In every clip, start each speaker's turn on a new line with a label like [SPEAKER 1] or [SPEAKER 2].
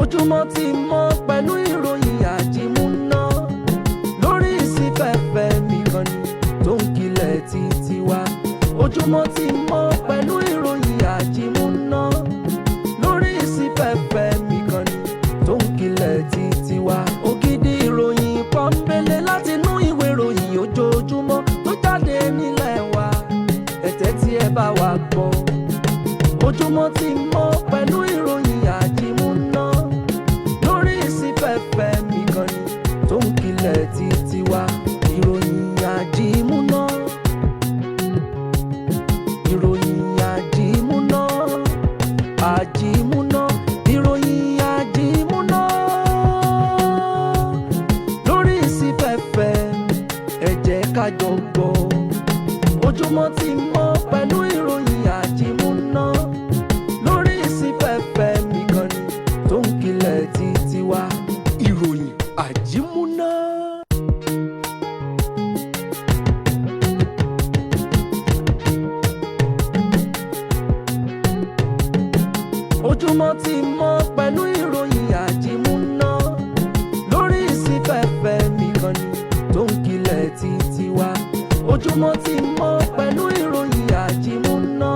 [SPEAKER 1] ojúmọ́ ti mọ́ pẹ̀lú ìròyìn àjímúná lórí ìsìnfẹ́fẹ́ nìkan ni tó ń kilẹ̀ títí wá. ojúmọ́ ti mọ́ pẹ̀lú ìròyìn àjímúná lórí ìsìnfẹ́fẹ́ nìkan ni tó ń kilẹ̀ títí wá. ògidì ìròyìn pọ́nbélé láti inú ìwé ìròyìn ojoojúmọ́ tó jáde nílẹ̀ wa, ẹ̀tẹ́ tí ẹ bá wa gbọ́. ojúmọ́ ti mọ́ pẹ̀lú ìròyìn àjímúná lórí ìsìnfẹ́fẹ́ nìkan ni tó ń kilẹ̀ títí wá. ìròyìn àjímúná, ìròyìn àjímúná, àjímúná, ìròyìn àjímúná lórí ìsìnfẹ́fẹ́, ẹ jẹ́ ká jọ gbọ́. ojúmọ́ ti mọ́ pẹ̀lú ìròyìn àjímúná lórí ìsìnfẹ́fẹ́ nìkan ni tó ń kilẹ̀ títí wá. ìròyìn àjímúná. ojúmọ́ ti mọ́ pẹ̀lú ìròyìn àjímúná lórí ìsìnfẹ́fẹ́ nìkan ni tó ń kilẹ̀ títí wá. ojúmọ́ ti mọ́ pẹ̀lú ìròyìn àjímúná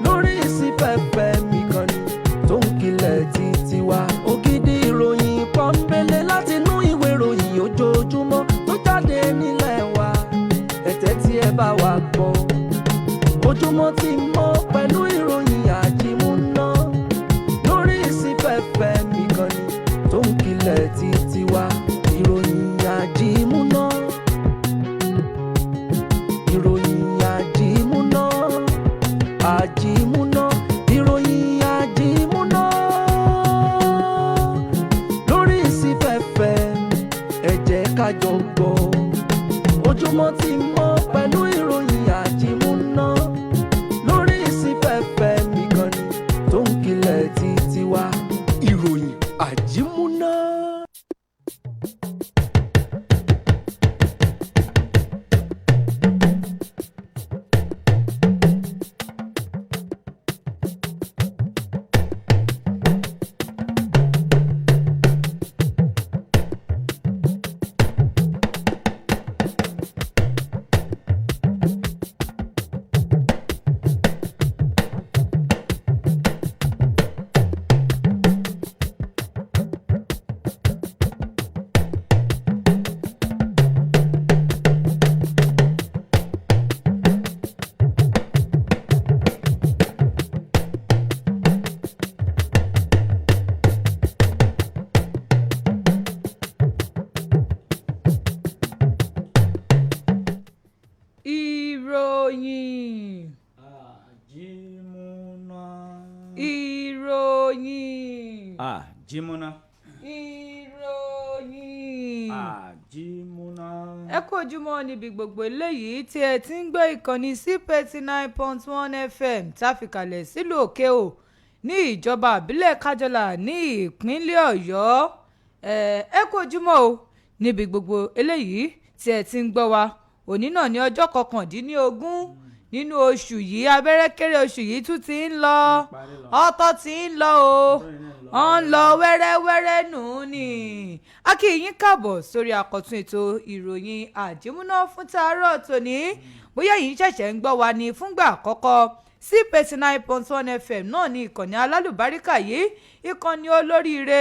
[SPEAKER 1] lórí ìsìnfẹ́fẹ́ nìkan ni tó ń kilẹ̀ títí wá. ògidì ìròyìn pọ́nbélé láti inú ìwé ìròyìn ojoojúmọ́ tó jáde nílẹ̀ wa, ẹ̀tẹ́ tí ẹ bá wa gbọ́. ojúmọ́ ti mọ́ pẹ̀lú ìròyìn àjímúná lórí ìsìnfẹ́fẹ́ nìkan ni tó ń kilẹ̀ títí wá. ìròyìn àjímúná, ìròyìn àjímúná, àjímúná, ìròyìn àjímúná lórí ìsìnfẹ́fẹ́, ẹ jẹ́ ká jọ gbọ́. ojúmọ́ ti mọ́ pẹ̀lú ìròyìn àjímúná lórí ìsìnfẹ́fẹ́ nìkan ni tó ń kilẹ̀ títí wá. ìròyìn àjímúná.
[SPEAKER 2] ìròyìn
[SPEAKER 3] àjímúná.
[SPEAKER 2] ìròyìn
[SPEAKER 3] àjímúná.
[SPEAKER 2] ìròyìn
[SPEAKER 3] àjímúná.
[SPEAKER 2] ẹ kú ojúmọ́ níbi gbogbo eléyìí tí ẹ ti ń gbọ́ ìkànnì C89.1 FM táfikàlẹ̀ sílùú òkè-ò ní ìjọba àbílẹ̀ kájọlà ní ìpínlẹ̀ ọ̀yọ́. ẹ kú ojúmọ́ o níbi gbogbo eléyìí tí ẹ ti ń gbọ́ wa. òní náà ní ọjọ́ 19 nínú oṣù yìí, abẹ́rẹ́kẹ́rẹ́ oṣù yìí tún ti ń lọ, ọ̀tọ̀ ti ń lọ o, ó ń lọ wẹ́rẹ́wẹ́rẹ́ nù ní. a kí yín káàbọ̀ sórí àkọ́tún ètò ìròyìn àjímúná fún tàárọ̀ tòní. bóyá yìí ṣẹ̀ṣẹ̀ ń gbọ́ wa ní fúngbà àkọ́kọ́, C89.1 FM náà ní ìkànnì alálùbáríkà yìí, ìkànnì olóríire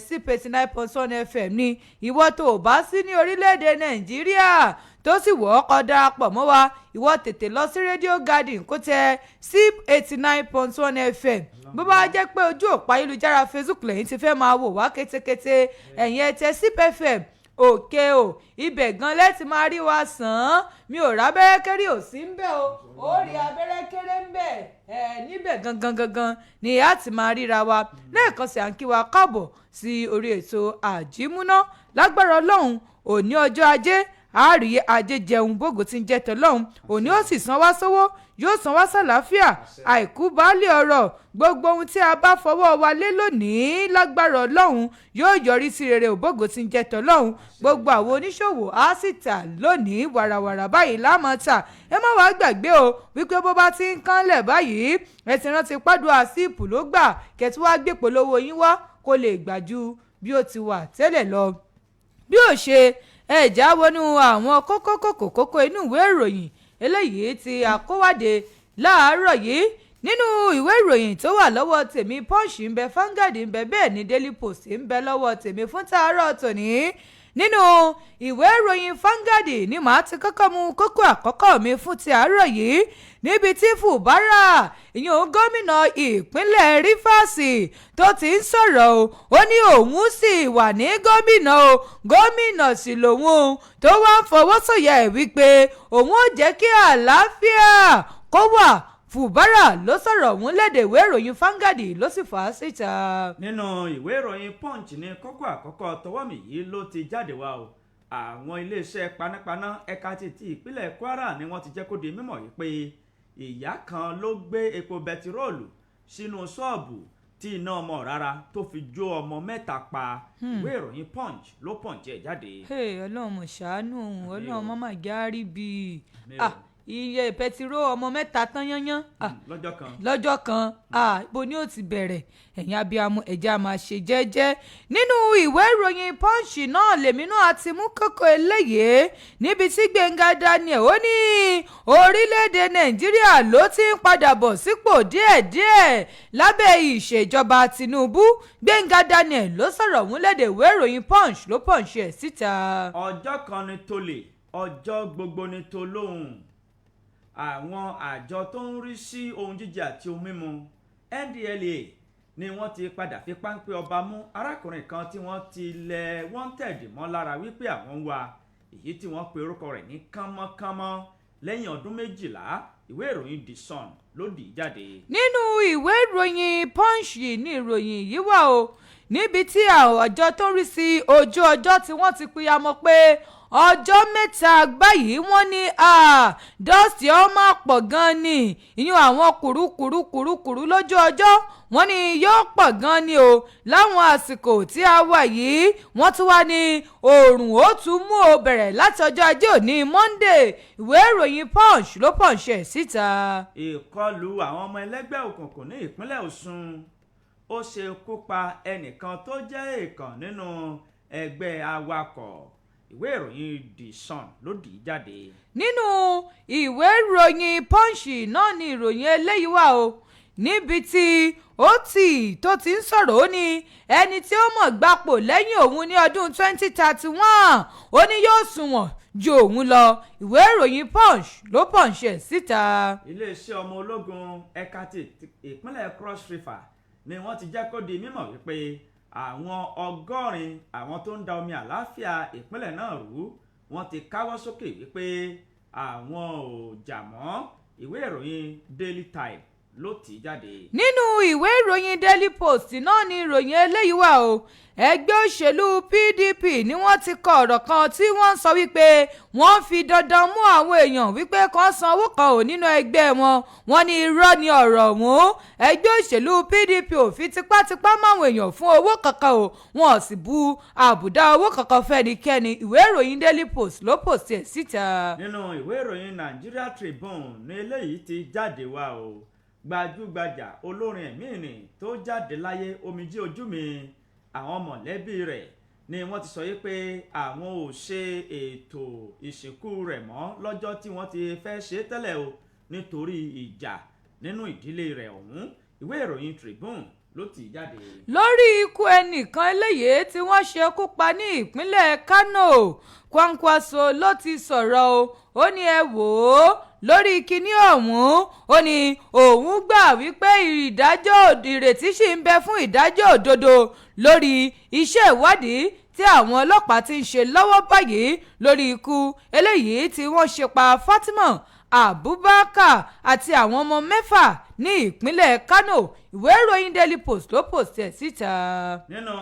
[SPEAKER 2] C89.1 FM ní ìwọ tó o bá sí ní orílẹ̀-èdè nàìjíríà tó sì wọ́ ọkọ̀ darapọ̀ mọ́ wa, ìwọ tètè lọ sí rédíò garden kó tẹ C89.1 FM. bó bá jẹ́ pé ojú òpó ayélujára Facebook lẹ́yìn tí fẹ́ máa wò wá kétékété, ẹ̀yin ẹ tẹ CPFM òkè o, ibẹ̀ gan lẹ́tì máa rí wa sàn án. mi ò rábẹ́rẹ́ kéré ò sí ń bẹ̀ o, ó rí abẹ́rẹ́ kéré ń bẹ̀ níbẹ̀ gangan ni a ti máa ríra wa. lẹ́ẹ̀kan sí à ń kí wa káàbọ̀ sí orí ètò àjímúná. lágbára ọlọ́run òní ọjọ́ ajé, àárí ajé jẹun bógo tí ń jẹ tọlọ́hún, òní ó sì san wá sówó, yóò san wá sàlàáfíà, àìkú baálé ọ̀rọ̀. gbogbo ohun tí a bá fọwọ́ wa lé lónìí lágbára ọlọ́run yóò yọrí sí rere òbógo tí ń jẹ tọlọ́hún. gbogbo àwọn oníṣòwò á sì tà lónìí wàràwàrà báyìí láàmú tà. ẹ má wàá gbàgbé o wípé bó bá ti ń kánlẹ̀ báyìí, ẹ ti rántí pàdùn àsìpù ló gbà kẹtù wá gbé polówó yín wá kó lè gbà ju bí ó ti wà tẹ́lẹ̀ lọ. bí ó ṣe ẹ̀já wọnú àwọn kókó inú ìwé ìròyìn eléyìí tí àkówádé láàárọ̀ yìí nínú ìwé ìròyìn tó wà lọ́wọ́ tèmi Punch ń bẹ, Vanguard ń bẹ, bẹ́ẹ̀ ni Daily Post ń bẹ lọ́wọ́ tèmi fún tàárọ̀ tòní. nínú ìwé ìròyìn Vanguard ni màá ti kọ́kọ́ mú kókó àkọ́kọ́ mi fún ti àárọ̀ yìí níbi tí Fubara ìyẹn gómìnà ìpínlẹ̀ Rivers tó ti ń sọ̀rọ̀ ó ní òun sì wà ní gómìnà sì lòun tó wá ń fọwọ́ sọ̀yà ẹ̀ wípé òun ò jẹ́ kí àlàáfíà kó wà. Fubara ló sọ̀rọ̀ ọ̀hún lédè ìwé ìròyìn Vanguard ló sì fà á síta.
[SPEAKER 3] nínú ìwé ìròyìn Punch ní kókó àkọ́kọ́ tọwọ́ mi yìí ló ti jáde wá o. àwọn iléeṣẹ́ panápaná ẹ̀ka ti ìpínlẹ̀ Kwara ni wọ́n ti jẹ́ kó di mímọ̀ yìí pé ìyá kan ló gbé epo bẹtiróòlù sínú ṣọ́ọ̀bù tí iná ọmọ rárá tó fi jó ọmọ mẹ́ta pa. ìwé ìròyìn Punch ló Punch ẹ̀ jáde.
[SPEAKER 2] Ọlọ́run mọ̀ ṣàánú Ọlọ́run mọ́mọ́ járí bíi iye pẹtiró ọmọ mẹ́ta tán yányán lọ́jọ́ kan ibo ni ó ti bẹ̀rẹ̀ ẹ̀yin abiyamọ ẹ̀já máa ṣe jẹ́jẹ́. nínú ìwé ìròyìn Punch náà lèmi náà ti mú kókó eléyìí níbi tí Gbẹ̀ngà Daniel ó ní orílẹ̀-èdè Nàìjíríà ló ti ń padà bọ̀ sípò díẹ̀díẹ̀ lábẹ́ ìṣèjọba Tinubu. Gbẹ̀ngà Daniel ló sọ̀rọ̀ ọ̀hún lédè ìwé ìròyìn Punch ló Punch ẹ̀ síta.
[SPEAKER 3] ọjọ́ kan ni tolè ọjọ́ gbogbo ni tolóhùn. àwọn àjọ tó ń rí sí ohun jíjẹ àti ohun mímu NDLEA ni wọ́n ti padà fi páńpẹ́ ọba mú arákùnrin kan tí wọ́n ti lẹ̀ wanted mọ́ lára wípé àwọn ń wá, èyí tí wọ́n pe orúkọ rẹ̀ ní kánmọ́kánmọ́ lẹ́yìn ọdún 12. ìwé ìròyìn The Sun ló dì í jáde. nínú
[SPEAKER 2] ìwé ìròyìn Punch ní ìròyìn yìí wà o níbi tí àjọ tó ń rí sí ojú ọjọ́ tí wọ́n ti pìyàmọ́ pé ọjọ́ mẹ́ta báyìí wọ́n ní dọ́ọ̀sì ọmọ pọ̀ gan ni ìyún àwọn kùrukùru lójú ọjọ́ wọ́n ní yóò pọ̀ gan ni o láwọn àsìkò tí a wà yìí. wọ́n tún wá ní oòrùn ó tún mú o bẹ̀rẹ̀ láti ọjọ́ ajé òní Monday. ìwé ìròyìn Punch ló Punch ẹ̀ síta.
[SPEAKER 3] ìkọlù àwọn ọmọ ẹlẹ́gbẹ́ òkùnkùn ní ìpínlẹ̀ Ọ̀ṣun ó ṣekú pa ẹnìkan tó jẹ́ èèkàn nínú ẹgbẹ́ awakọ̀. ìwé ìròyìn The Sun ló dì í jáde.
[SPEAKER 2] nínú ìwé ìròyìn Punch náà ni ìròyìn eléyìí wà o níbi tí tó ti ń sọ̀rọ̀ ó ní ẹni tí ó mọ̀ gbapò lẹ́yìn òun ní ọdún 2031 ó ní yóò sunwọ̀n ju òun lọ. ìwé ìròyìn Punch ló Punch ẹ̀ síta.
[SPEAKER 3] iléeṣẹ́ ọmọ ológun ẹ̀ka ti ìpínlẹ̀ Cross River ni wọ́n ti jẹ́ kó di mímọ̀ wípé àwọn 100 àwọn tó ń da omi àlàáfíà ìpínlẹ̀ náà rú wọ́n ti káwọ́ sókè wípé àwọn ò jà mọ́. ìwé ìròyìn Daily Time ló tì í jáde. nínú
[SPEAKER 2] ìwé ìròyìn Daily Post náà ni ìròyìn eléyìí wà o. ẹgbẹ́ òṣèlú PDP ni wọ́n ti kọ ọ̀rọ̀ kan tí wọ́n sọ wípé wọ́n fi dandan mú àwọn èèyàn wípé kan san owó kan ò nínú ẹgbẹ́ wọn. wọ́n ní irọ́ ni ọ̀rọ̀ ọ̀hún. ẹgbẹ́ òṣèlú PDP ò fi tipátipá máwọn èèyàn fún owó kankan o, wọn ò sì bu àbùdá owó kankan fẹ́nikẹ́ni. ìwé ìròyìn Daily Post ló post ẹ̀ síta.
[SPEAKER 3] nínú ìwé ìròyìn Nigeria Tribune ní eléyìí ti jáde wá o. gbajúgbajà olórin ẹ̀mí nì tó jáde láyé omijé ojú mi, àwọn mọ̀lẹ́bí rẹ̀ ni wọ́n ti sọ yí pé àwọn ò ṣe ètò ìsìnkú rẹ̀ mọ́ lọ́jọ́ tí wọ́n ti fẹ́ ṣe tẹ́lẹ̀ o nítorí ìjà nínú ìdílé rẹ̀ ọ̀hún. ìwé ìròyìn Tribune ló ti jáde.
[SPEAKER 2] lórí ikú ẹnìkan eléyìí tí wọ́n ṣekú pa ní ìpínlẹ̀ Kano, Kwankwaso ló ti sọ̀rọ̀ o. ó ní ẹ wò ó lórí kinní ọ̀hún, ó ní òun gbà wípé ìrètí sì ń bẹ fún ìdájọ́ òdodo lórí iṣẹ́ ìwádìí tí àwọn ọlọ́pàá ti ń ṣe lọ́wọ́ báyìí lórí ikú eléyìí tí wọ́n ṣe pa Fatima Abubakar àti àwọn ọmọ 6 ní ìpínlẹ̀ Kano. ìwé ìròyìn Daily Post ló post ẹ̀ síta.
[SPEAKER 3] nínú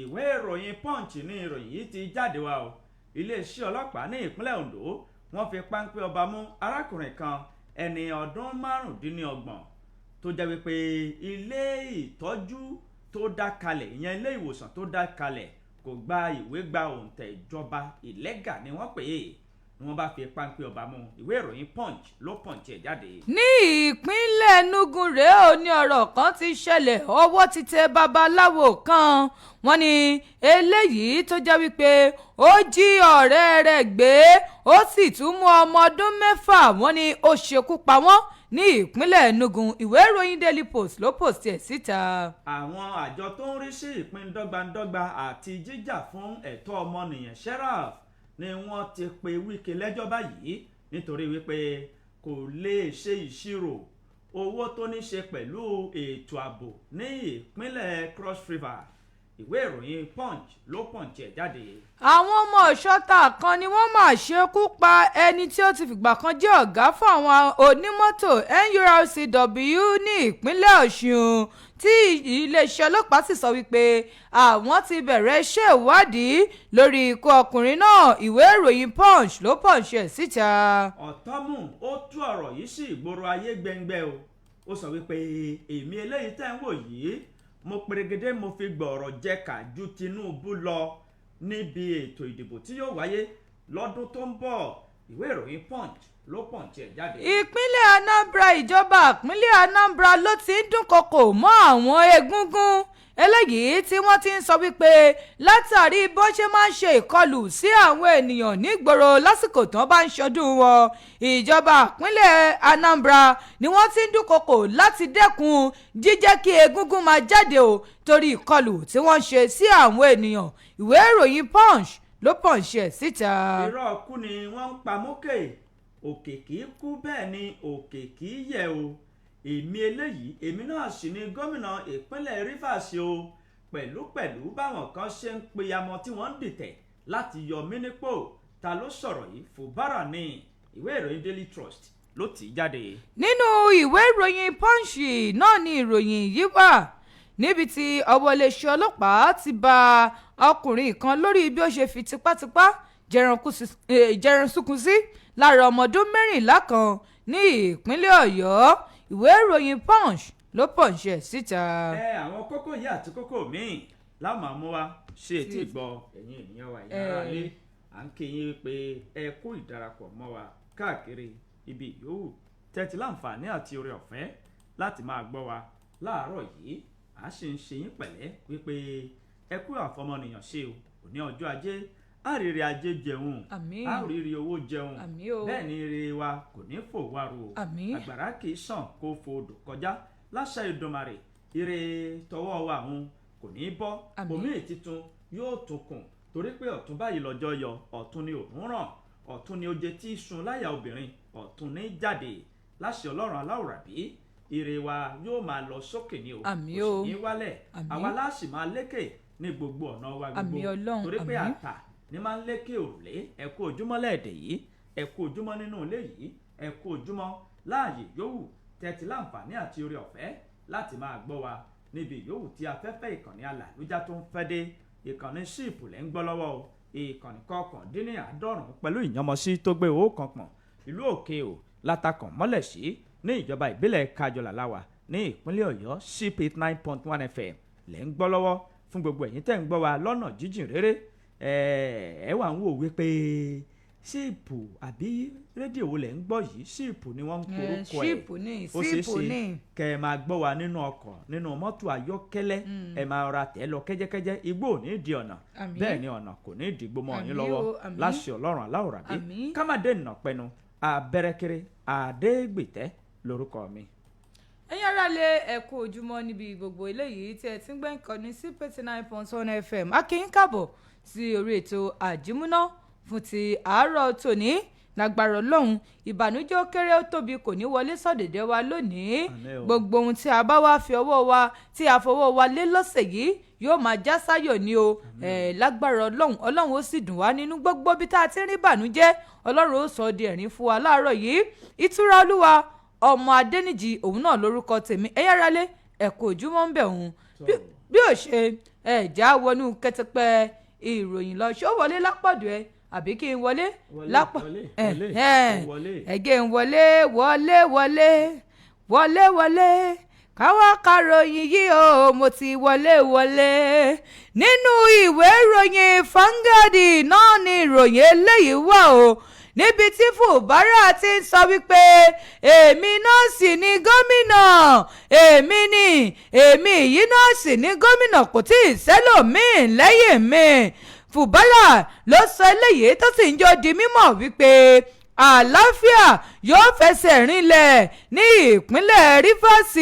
[SPEAKER 3] ìwé ìròyìn Punch ní ìròyìn yìí ti jáde wá o. iléeṣẹ́ ọlọ́pàá ní ìpínlẹ̀ Ondo wọ́n fi páńpẹ́ ọba mú arákùnrin kan ẹni ọdún 25 tó jẹ́ wípé ilé ìtọ́jú tó dá kalẹ̀, ìyẹn ilé ìwòsàn tó dá kalẹ̀, kò gba ìwé gba òǹtẹ̀ ìjọba ìlẹ́gà ni wọ́n pè é. ni wọ́n bá fi páńpẹ́ ọba mú. Ìwé ìròyìn Punch ló Punch ẹ̀ jáde.
[SPEAKER 2] ní ìpínlẹ̀ Enugu rèé ò ní ọ̀rọ̀ kan ti ṣẹlẹ̀ ọwọ́ ti tẹ babaláwo kan wọ́n ní eléyìí tó jẹ́ wípé ó jí ọ̀rẹ́ rẹ̀ gbé ó sì tún mú ọmọ ọdún 6 wọ́n ní ó ṣekú pa wọ́n ní ìpínlẹ̀ Enugu. ìwé ìròyìn Daily Post ló post ẹ̀ síta.
[SPEAKER 3] Àwọn àjọ tó ń rí sí ìpín dọ́gbandọ́gba àti jíjà fún ẹ̀tọ́ ọmọnìyàn Sheriff ni wọ́n ti pe Wike lẹ́jọ́ báyìí nítorí wípé kò lè ṣe ìṣirò owó tó ní ṣe pẹ̀lú ètò ààbò ní ìpínlẹ̀ Cross River. Ìwé ìròyìn Punch ló Punch ẹ̀ jáde.
[SPEAKER 2] àwọn ọmọ ìṣọ́ta kan ni wọ́n máa ṣekú pa ẹni tí ó ti fìgbà kan jẹ́ ọ̀gá fún àwọn onímọ́tò NURCW ní ìpínlẹ̀ Ọ̀ṣun tí iléeṣẹ́ ọlọ́pàá sì sọ wípé àwọn ti bẹ̀rẹ̀ iṣẹ́ ìwádìí lórí ikú ọkùnrin náà. ìwé ìròyìn Punch ló Punch ẹ̀ síta.
[SPEAKER 3] Ọ̀tọ́mù ó tú ọ̀rọ̀ yìí sí ìgboro ayé gbẹngbẹ́ o. Ó sọ wípé èmi eléyìí tẹ́ ń wò yìí mo pèrègede mo fi gbọ̀rọ̀ jẹ́ka ju Tinubu lọ níbi ètò ìdìbò tí yóò wáyé lọ́dún tó ń bọ̀. Ìwé ìròyìn Punch ló Punch ẹ̀ jáde.
[SPEAKER 2] ìpínlẹ̀ Anambra ìjọba ìpínlẹ̀ Anambra ló ti ń dúnkokò mọ́ àwọn egúngún eléyìí tí wọ́n ti ń sọ wípé látàrí bó ṣe máa ń ṣe ìkọlù sí àwọn ènìyàn nígboro lásìkò tí wọ́n bá ń ṣọdún wọn. ìjọba ìpínlẹ̀ Anambra ni wọ́n ti ń dúnkokò láti dẹ́kun jíjẹ́ kí egúngún máa jáde o torí ìkọlù tí wọ́n ń ṣe sí àwọn ènìyàn. ìwé ìròyìn Punch ló Punch ẹ̀ síta.
[SPEAKER 3] irọ́ ọkú ni wọ́n ń pa mókè òkè kì í kú bẹ́ẹ̀ ni òkè kì í yẹ̀ o. èmi eléyìí èmi náà sì ni gómìnà ìpínlẹ̀ Rivers o pẹ̀lú báwọn kan ṣe ń peyamọ tí wọ́n ń dìtẹ̀ láti yọ mí nípò. Ta ló sọ̀rọ̀ yìí? Fubara ní ìwé ìròyìn Daily Trust ló tì í jáde.
[SPEAKER 2] nínú ìwé ìròyìn Punch náà ni ìròyìn yìí wà níbi tí ọwọ́ iléeṣẹ́ ọlọ́pàá ti bá ọkùnrin kan lórí bí ó ṣe fi tipátipá jẹran sunkún sí lára ọmọ ọdún 14 kan ní ìpínlẹ̀ Ọ̀yọ́. ìwé ìròyìn Punch ló Punch ẹ̀ síta.
[SPEAKER 3] àwọn kókó yìí àti kókó míì láwọn máa mú wa ṣe ètí ìgbọ́ ẹ̀yin ènìyàn wa ìyára lé à ń kí yín pé ẹ kú ìdarapọ̀ mọ́ wa káàkiri ibi yòówù tẹ́tí láǹfààní àti oore ọ̀fẹ́ láti máa gbọ́ wa láàárọ̀ yìí. à sì ń ṣe yín pẹ̀lẹ́ wípé ẹ kú àfọmọnìyàn ṣe o òní ọjọ́ ajé àríire ajé jẹun àríire owó jẹun bẹ́ẹ̀ ni ire wa kò ní fò wá ru o àgbàrá kì í sàn kó fo odò kọjá láṣẹ Èdùmàrè ire tọwọ́ wa hun kò ní bọ́ omi ìtitun yóò tún kùn torí pé ọ̀tún báyìí lọ́jọ́ yọ ọ̀tún ni òun ràn ọ̀tún ni oje tí sun láyà obìnrin ọ̀tún ní jáde láṣẹ Ọlọ́run aláwòrábí ire wa yóò máa lọ sókè ní o kò sì ní wálẹ̀ àwa láṣì máa lékè ní gbogbo ọ̀nà wa gbogbo torí pé àtà ní máa ń lékè òrùlé ẹ kú ojúmọ́ lẹ́ẹ̀dẹ̀ yìí ẹ kú ojúmọ́ nínú ilé yìí ẹ kú ojúmọ́ láàyè yòówù tẹ́tí láǹfààní àti oore ọ̀fẹ́ láti máa gbọ́ wa níbi yòówù tí afẹ́fẹ́ ìkànnì alàlújá tó ń fẹ́ dé ìkànnì ṣíìpù lẹ́ ń gbọ́ lọ́wọ́ o ìkànnì 99 pẹ̀lú ìyànmọ́sí tó gbé owó kan pọ̀n ìlú òkè o látakàn mọ́lẹ̀ sí ní ìjọba ìbílẹ̀ kájọlà láwà ní ìpínlẹ̀ Ọ̀yọ́ ṣíìpù 89.1 FM lẹ́ ń gbọ́ lọ́wọ́ fún gbogbo ẹ̀yin tẹ́ ń gbọ́ wa lọ́nà jíjìn réré ẹ wà ń wò wípé ṣíìpù àbí rédíò wo lẹ̀ ń gbọ́ yìí ṣíìpù ni wọ́n ń korúkọ ẹ̀ ó ṣeé ṣe kẹ́ ẹ máa gbọ́ wa nínú ọkọ̀ nínú mọ́tò ayọ́kẹ́lẹ́ ẹ máa ra tẹ́ lọ kẹ́jẹ́kẹ́jẹ́ igbó ò ní di ọ̀nà bẹ́ẹ̀ ni ọ̀nà kò ní dìgbò mọ́ yín lọ́wọ́ láṣẹ Ọlọ́run aláwòrábí kámádé nà pẹnu abẹ́rẹ́kẹ́rẹ́ àdégbìtẹ́ lórúkọ mi.
[SPEAKER 2] ẹ̀yin aráalé ẹ kú ojúmọ́ níbi gbogbo eléyìí tí ẹ ti ń gbẹ́ ìkànnì sí 89.1 FM a kí yín káàbọ̀ sí orí ètò àjímúná fún ti àárọ̀ tòní lágbára Ọlọ́run ìbànújẹ́ ó kéré ó tóbi kò ní wọlé sọ̀dẹ̀dẹ̀ wa lónìí gbogbo ohun tí a bá wá fi ọwọ́ wa tí a fọwọ́ wa lé lọ́sẹ̀ yìí yóò máa já sáyọ̀ ní o lágbára Ọlọ́run ó sì dùn wá nínú gbogbo bí tá a ti ń rí ìbànújẹ́ Ọlọ́run ó sọ ọ́ di ẹ̀rín fún wa láàárọ̀ yìí ìtura Olúwa ọmọ Adéníjì òun náà lórúkọ tèmi ẹ̀yin aráalé ẹ kú ojúmọ́ ń bẹ̀ òun bí ó ṣe ẹ̀já wọnú kẹtẹpẹ ìròyìn lọ ṣó wọlé lápọ̀dù ẹ àbí kí n wọlé lápọ̀ ẹ̀gẹ́ ń wọlé káwá karòyìn yìí o mo ti wọlé nínú ìwé ìròyìn Vanguard náà ni ìròyìn eléyìí wà o níbi tí Fubara ti ń sọ wípé èmi náà sì ni gómìnà èmi yìí náà sì ni gómìnà kò tí ì sẹ́lòmíì lẹ́yìn mi. Fubara ló sọ eléyìí tó sì ń jọ di mímọ̀ wípé àlàáfíà yóò fẹsẹ̀ rinlẹ̀ ní ìpínlẹ̀ Rivers.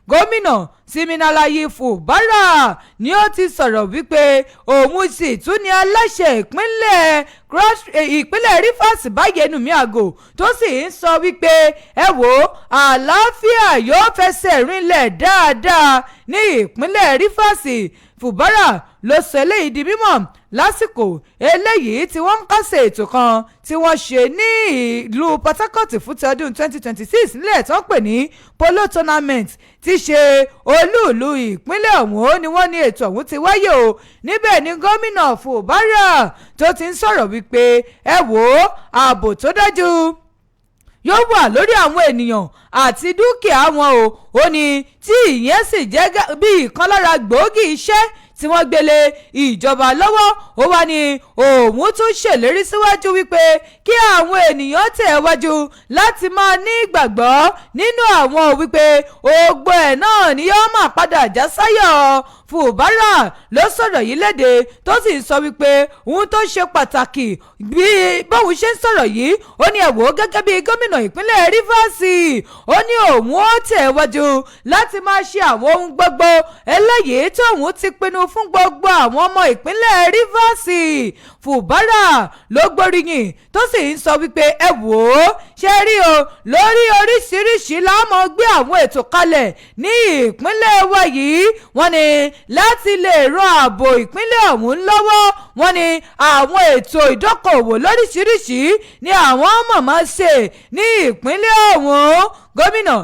[SPEAKER 2] Gómìnà Siminalayi Fubara ni ó ti sọ̀rọ̀ wípé òun sì tún ní aláṣẹ ìpínlẹ̀ Rivers Bayenu Miago tó sì ń sọ wípé ẹ wò àlàáfíà yóò fẹsẹ̀ rinlẹ̀ dáadáa ní ìpínlẹ̀ Rivers. Fubara ló sọ eléyìí di mímọ̀ lásìkò eléyìí tí wọ́n ń kásẹ̀ ètò kan tí wọ́n ṣe ní ìlú Port Harcourt fún ti ọdún 2026 nílẹ̀ tó ń pè ní polo tournament ti ṣe olúùlú ìpínlẹ̀ ọ̀hún ni wọ́n ní ètò ọ̀hún ti wáyé o. Níbẹ̀ ni gómìnà Fubara tó ti ń sọ̀rọ̀ wípé ẹ wò ààbò tó dájú yóò wà lórí àwọn ènìyàn àti dúkìá wọn o. Ó ní tí ìyẹn sì jẹ́ bí ìkan lára gbòógì iṣẹ́ tí wọ́n gbélé ìjọba lọ́wọ́. Ó wá ní òun tún ṣèlérí síwájú wípé kí àwọn ènìyàn tẹ̀ wájú láti máa ní ìgbàgbọ́ nínú àwọn wípé ògbó ẹ̀ náà ni yóò máa padà já sáyọ̀. Fubara ló sọ̀rọ̀ yìí léde tó sì sọ wípé ohun tó ṣe pàtàkì bí bóun ṣe ń sọ̀rọ̀ yìí ó ní ẹ wò gẹ́gẹ́ bí gómìnà ìpínlẹ̀ Rivers ó ní òun ó tẹ̀ wájú láti máa ṣe àwọn ohun gbogbo eléyìí tóun ti pinnu fún gbogbo àwọn ọmọ ìpínlẹ̀ Rivers. Fubara ló gbóríyìn tó sì ń sọ wípé ẹ wò ó ṣe rí o lórí oríṣiríṣi láàmú gbé àwọn ètò kalẹ̀ ní ìpínlẹ̀ wa yìí. Wọ́n ní láti lè ran ààbò ìpínlẹ̀ ọ̀hún lọ́wọ́. Wọ́n ní àwọn ètò ìdókòwò lóríṣiríṣi ni àwọn mọ̀mọ́ ṣe ní ìpínlẹ̀ ọ̀hún. Gómìnà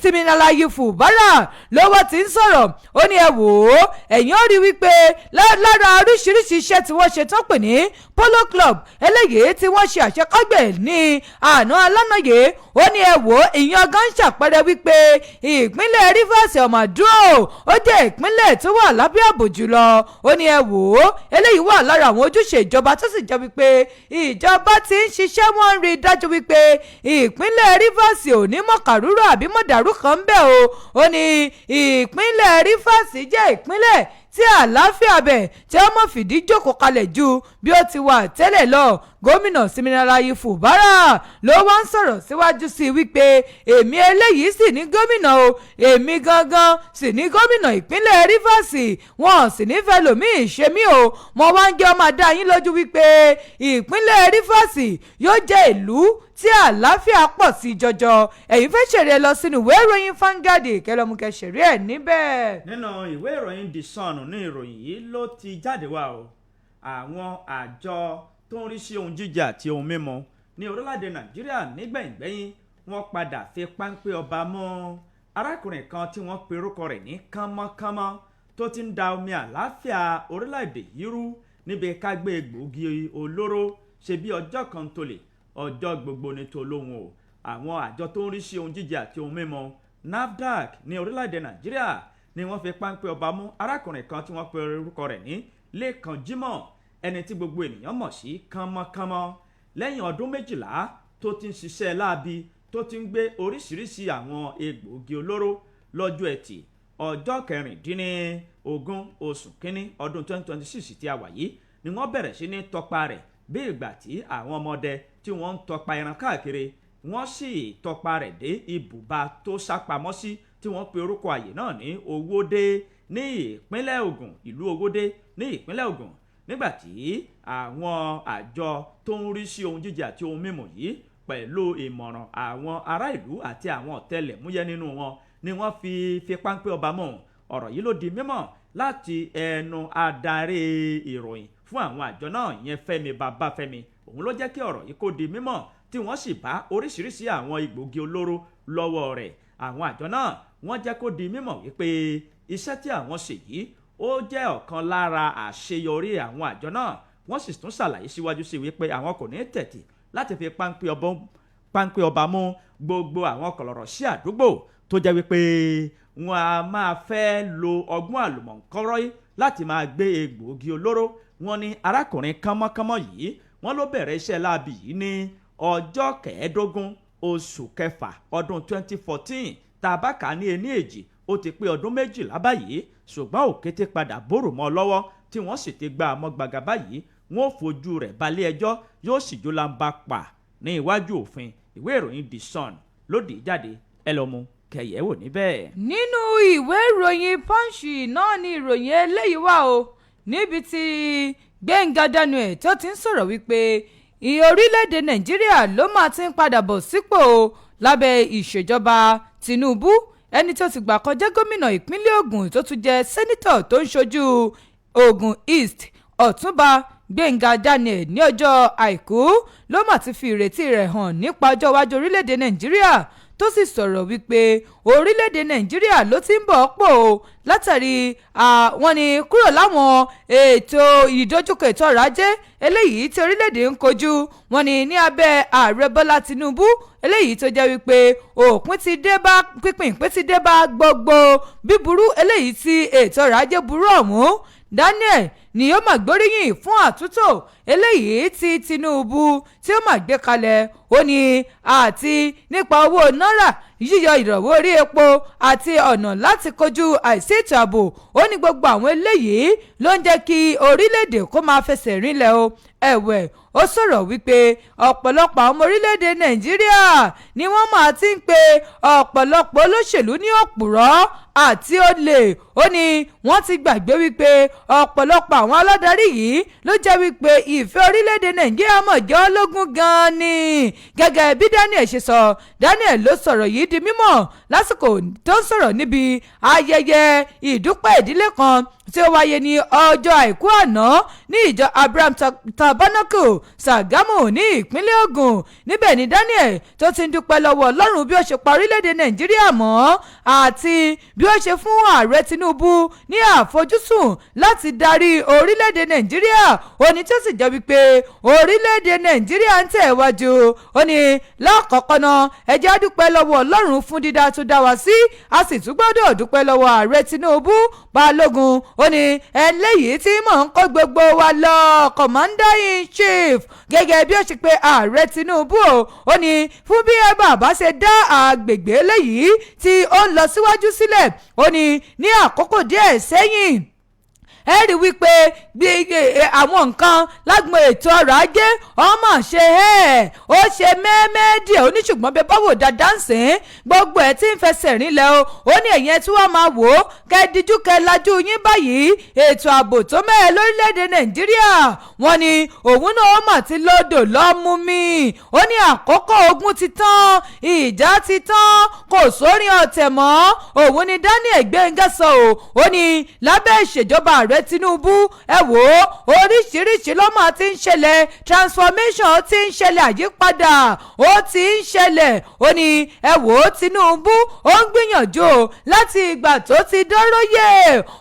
[SPEAKER 2] Siminalayi Fubara lọ́wọ́ ti ń sọ̀rọ̀ ó ní ẹ wò ó ẹ̀yin ó rí wípé lára oríṣiríṣi iṣẹ́ tí wọ́n ṣe tán pè ní polo club eléyìí tí wọ́n ṣe àṣekágbẹ̀ ní àná alánàyè. Ó ní ẹ wò ó ìyan gan ṣàpẹẹrẹ wípé ìpínlẹ̀ Rivers ọ̀màdúró ó jẹ́ ìpínlẹ̀ tó wà lábẹ́ ààbò jùlọ. Ó ní ẹ wò ó eléyìí wà lára àwọn ojúṣe ìjọba tó sì jẹ́ wípé ìjọba ti ń ṣiṣẹ́ wọ́n ń rí i dájú wípé ìpínlẹ̀ Rivers ò ní mọ̀kàrúrò àbí mọ̀dàrú kan ń bẹ̀ o. Ó ní ìpínlẹ̀ Rivers jẹ́ ìpínlẹ̀ tí àlàáfíà bẹ̀ tí ó mọ̀ fìdí jókòó kalẹ̀ ju bí ó ti wà tẹ́lẹ̀ lọ. Gómìnà Siminalayi Fubara ló wá ń sọ̀rọ̀ síwájú sí wípé èmi eléyìí sì ní gómìnà o èmi gangan sì ní gómìnà ìpínlẹ̀ Rivers wọn sì ní fẹ́ lòmíì ṣe mí o. Mo wá ń jẹ́ ọmọ adá yín lójú wípé ìpínlẹ̀ Rivers yóò jẹ́ ìlú tí àlàáfíà pọ̀ sí jọjọ. Ẹ̀yin fẹ́ ṣeré lọ sínú ìwé ìròyìn Vanguard kẹlọ́mùkẹ́ ṣeré ẹ̀ níbẹ̀.
[SPEAKER 3] nínú ìwé ìròyìn The Sun ní ìròyìn yìí ló ti jáde wá o. Àwọn àjọ tó ń rí sí ohun jíjẹ àti ohun mímu ní orílẹ̀-èdè Nàìjíríà nígbẹ̀yìngbẹ̀yìn wọ́n padà fi páńpẹ́ ọba mọ́ arákùnrin kan tí wọ́n pe orúkọ rẹ̀ ní kánmọ́kánmọ́ tó ti ń da omi àlàáfíà orílẹ̀-èdè yìí rú níbi ká gbé egbòogi olóró ṣe bí ọjọ́ kan tó lè ọjọ́ gbogbo ní tolóhùn o. Àwọn àjọ tó ń rí sí ohun jíjẹ àti ohun mímu NAFDAC ní orílẹ̀-èdè Nàìjíríà ni wọ́n fi páńpẹ́ ọba mú arákùnrin kan tí wọ́n pe orúkọ rẹ̀ ní Lẹ́kan Jímọ̀ ẹni tí gbogbo ènìyàn mọ̀ sí kánmọ́kánmọ́. Lẹ́yìn ọdún 12 tó ti ń ṣiṣẹ́ láabi tó ti ń gbé oríṣiríṣi àwọn egbòogi olóró lọ́jọ́ Ẹtì ọjọ́ 16 oṣù kínní ọdún 2026 tí a wà yìí ni wọ́n bẹ̀rẹ̀ sí ní tọpa rẹ̀ bí ìgbà tí àwọn ọmọdé tí wọ́n ń tọpa ẹran káàkiri. Wọ́n sì tọpa rẹ̀ dé ibùba tó sápamọ́ sí tí wọ́n pe orúkọ àyè náà ní Owódé ní ìpínlẹ̀ Ògùn ìlú Owódé ní ìpínlẹ̀ Ògùn. Nígbàtí àwọn àjọ tó ń rí sí ohun jíjẹ àti ohun mímu yìí pẹ̀lú ìmọ̀ràn àwọn ará ìlú àti àwọn ọ̀tẹlẹ̀múyẹ́ nínú wọn ni wọ́n fi páńpẹ́ ọba mọ́. Ọ̀rọ̀ yìí ló di mímọ̀ láti ẹnu adarí ìròyìn fún àwọn àjọ náà ìyẹn Fẹ́mi Babáfẹ́mi. Òun ló jẹ́ kí ọ̀rọ̀ yìí kó di mímọ̀ tí wọ́n sì bá oríṣiríṣi àwọn egbòogi olóró lọ́wọ́ rẹ̀. Àwọn àjọ náà wọ́n jẹ́ kó di mímọ̀ wípé iṣẹ́ tí àwọn ṣe yìí ó jẹ́ ọ̀kan lára àṣeyọrí àwọn àjọ náà. Wọ́n sì tún ṣàlàyé síwájú sí wípé àwọn kò ní tẹ̀tì láti fi páńpẹ́ ọba mú gbogbo àwọn kọ̀lọ̀rọ̀ sí àdúgbò tó jẹ́ wípé wọn a máa fẹ́ lo ọgbọ́n àlùmọ̀ǹkọ́rọ́ yìí láti máa gbé egbòogi olóró. Wọ́n ní arákùnrin kánmọ́kánmọ́ yìí wọ́n ló bẹ̀rẹ̀ iṣẹ́ láabi yìí ní ọjọ́ 15 oṣù kẹfà ọdún 2014. tàbákà ní ení èjì ó ti pé ọdún 12 báyìí, ṣùgbọ́n òkété padà bórò mọ́ lọ́wọ́ tí wọ́n sì ti gba àmọ́ gbàgà báyìí. Wọ́n ò fojú rẹ̀ balẹ̀ ẹjọ́, yóò sì jó lamba pa ní iwájú òfin. Ìwé ìròyìn The Sun ló dì í jáde, ẹ lọ mú kẹyẹ̀wò níbẹ̀.
[SPEAKER 2] nínú ìwé ìròyìn Punch náà ni ìròyìn eléyìí wà o, níbi tí Gbẹ́ngà Daniel tó ti ń sọ̀rọ̀ wípé orílẹ̀-èdè Nàìjíríà ló máa ti ń padà bọ̀ sípò lábẹ́ ìṣèjọba Tinubu. Ẹni tó ti gbà kọjá gómìnà ìpínlẹ̀ Ògùn tó tún jẹ́ sẹ́nítọ̀ tó ń ṣojú Ògùn East Ọ̀túnba Gbẹ́ngà Daniel ní ọjọ́ Àìkú ló mà ti fi ìrètí rẹ̀ hàn nípa ọjọ́ iwájú orílẹ̀-èdè Nàìjíríà, tó sì sọ̀rọ̀ wípé orílẹ̀-èdè Nàìjíríà ló ti ń bọ̀ pò látàrí wọ́n ní kúrò láwọn ètò ìdojúkọ ètò ọrọ̀ ajé eléyìí tí orílẹ̀-èdè ń kojú. Wọ́n ní ní abẹ́ ààrẹ Bọ́lá Tinubu eléyìí tó jẹ́ wípé òpin ti dé bá pínpín ti dé bá gbogbo bíburú eléyìí tí ètò ọrọ̀ ajé burú ọ̀hún. Daniel ni ó máa gbóríyìn fún àtúntò eléyìí tí Tinubu tí ó máa gbé kalẹ̀. Ó ní àti nípa owó náírà, yíyọ ìrànwọ́ orí epo àti ọ̀nà láti kojú àìsí ètò ààbò. Ó ní gbogbo àwọn eléyìí ló ń jẹ́ kí orílẹ̀-èdè kó máa fẹsẹ̀ rinlẹ̀ o. Ẹ̀wẹ̀ ó sọ̀rọ̀ wípé ọ̀pọ̀lọpọ̀ àwọn ọmọ orílẹ̀-èdè Nàìjíríà ni wọ́n máa ti ń pe ọ̀pọ̀lọpọ̀ olóṣèlú ní òpùrọ́ àti olè. Ó ní wọ́n ti gbàgbé wípé ọ̀pọ̀lọpọ̀ àwọn aládarí yìí ló jẹ́ wípé ìfẹ́ orílẹ̀-èdè Nàìjíríà mọ̀ jẹ́ ológun gan-an ni. Gẹ́gẹ́ bí Daniel ṣe sọ, Daniel ló sọ̀rọ̀ yìí di mímọ̀ lásìkò tó ń sọ̀rọ̀ níbi ayẹyẹ ìdúpẹ́ ìdílé kan tí ó wáyé ní ọjọ́ Àìkú àná ní ìjọ Abraham Tabernacle Sagamu ní ìpínlẹ̀ Ògùn. Níbẹ̀ ni Daniel tó ti ń dúpẹ́ lọ́wọ́ Ọlọ́run bí ó ṣe pa orílẹ̀-èdè Nàìjíríà mọ́ àti bí ó ṣe fún ààrẹ Tinubu ní àfojúsùn láti darí orílẹ̀-èdè Nàìjíríà. Ó ní tó sì jẹ́ wípé orílẹ̀-èdè Nàìjíríà ń tẹ̀ wájú. Ó ní lákọ̀ọ́kọ́ náà ẹ jẹ́ á dúpẹ́ lọ́wọ́ Ọlọ́run fún dídá tó dá wa sí, a sì tún gbọ́dọ̀ dúpẹ́ lọ́wọ́ ààrẹ Tinubu Balógun. Ó ní eléyìí tí mò ń kó gbogbo wa lọ commander in chief gẹ́gẹ́ bí ó ṣe pé ààrẹ Tinubu ó ní fún bí ẹ bàbá ṣe dá àgbègbè eléyìí tí ó ń lọ síwájú sílẹ̀. Ó ní ní àkókò díẹ̀ sẹ́yìn ẹ rí wípé àwọn nǹkan lágbọn ètò ọrọ̀ ajé ọmọ ṣe ó ṣe mẹ́ẹ́mẹ́ẹ́dì oníṣùgbọ́n bẹ́ẹ̀ bá wò dáadáa ń sìn gbogbo ẹ̀ tí ń fẹsẹ̀ rinlẹ̀ o. Ó ní ẹ̀yẹn tí wọ́n máa wò ó kẹ́ẹ̀díjú kẹ́ẹ̀lájú yín báyìí ètò ààbò tó mẹ́ẹ̀ lórílẹ̀‐èdè Nàìjíríà. Wọ́n ní òun náà ó mà ti lọ́dọ̀ lọ́mú mi. Ó ní àkókò ogun ti tán, ìjà ti tán, kò sórin ọ̀tẹ̀ mọ́. Òun ni Daniel Gbẹ́ngà sọ ó ní lábẹ́ ìṣèjọba ààrẹ Tinubu ẹ wò ó oríṣiríṣi lọ́mọ ti ń ṣẹlẹ̀, transformation ti ń ṣẹlẹ̀, àyípadà ó ti ń ṣẹlẹ̀. Ó ní ẹ wò ó Tinubu ó ń gbìyànjú láti ìgbà tó ti dọ́rọ́yè.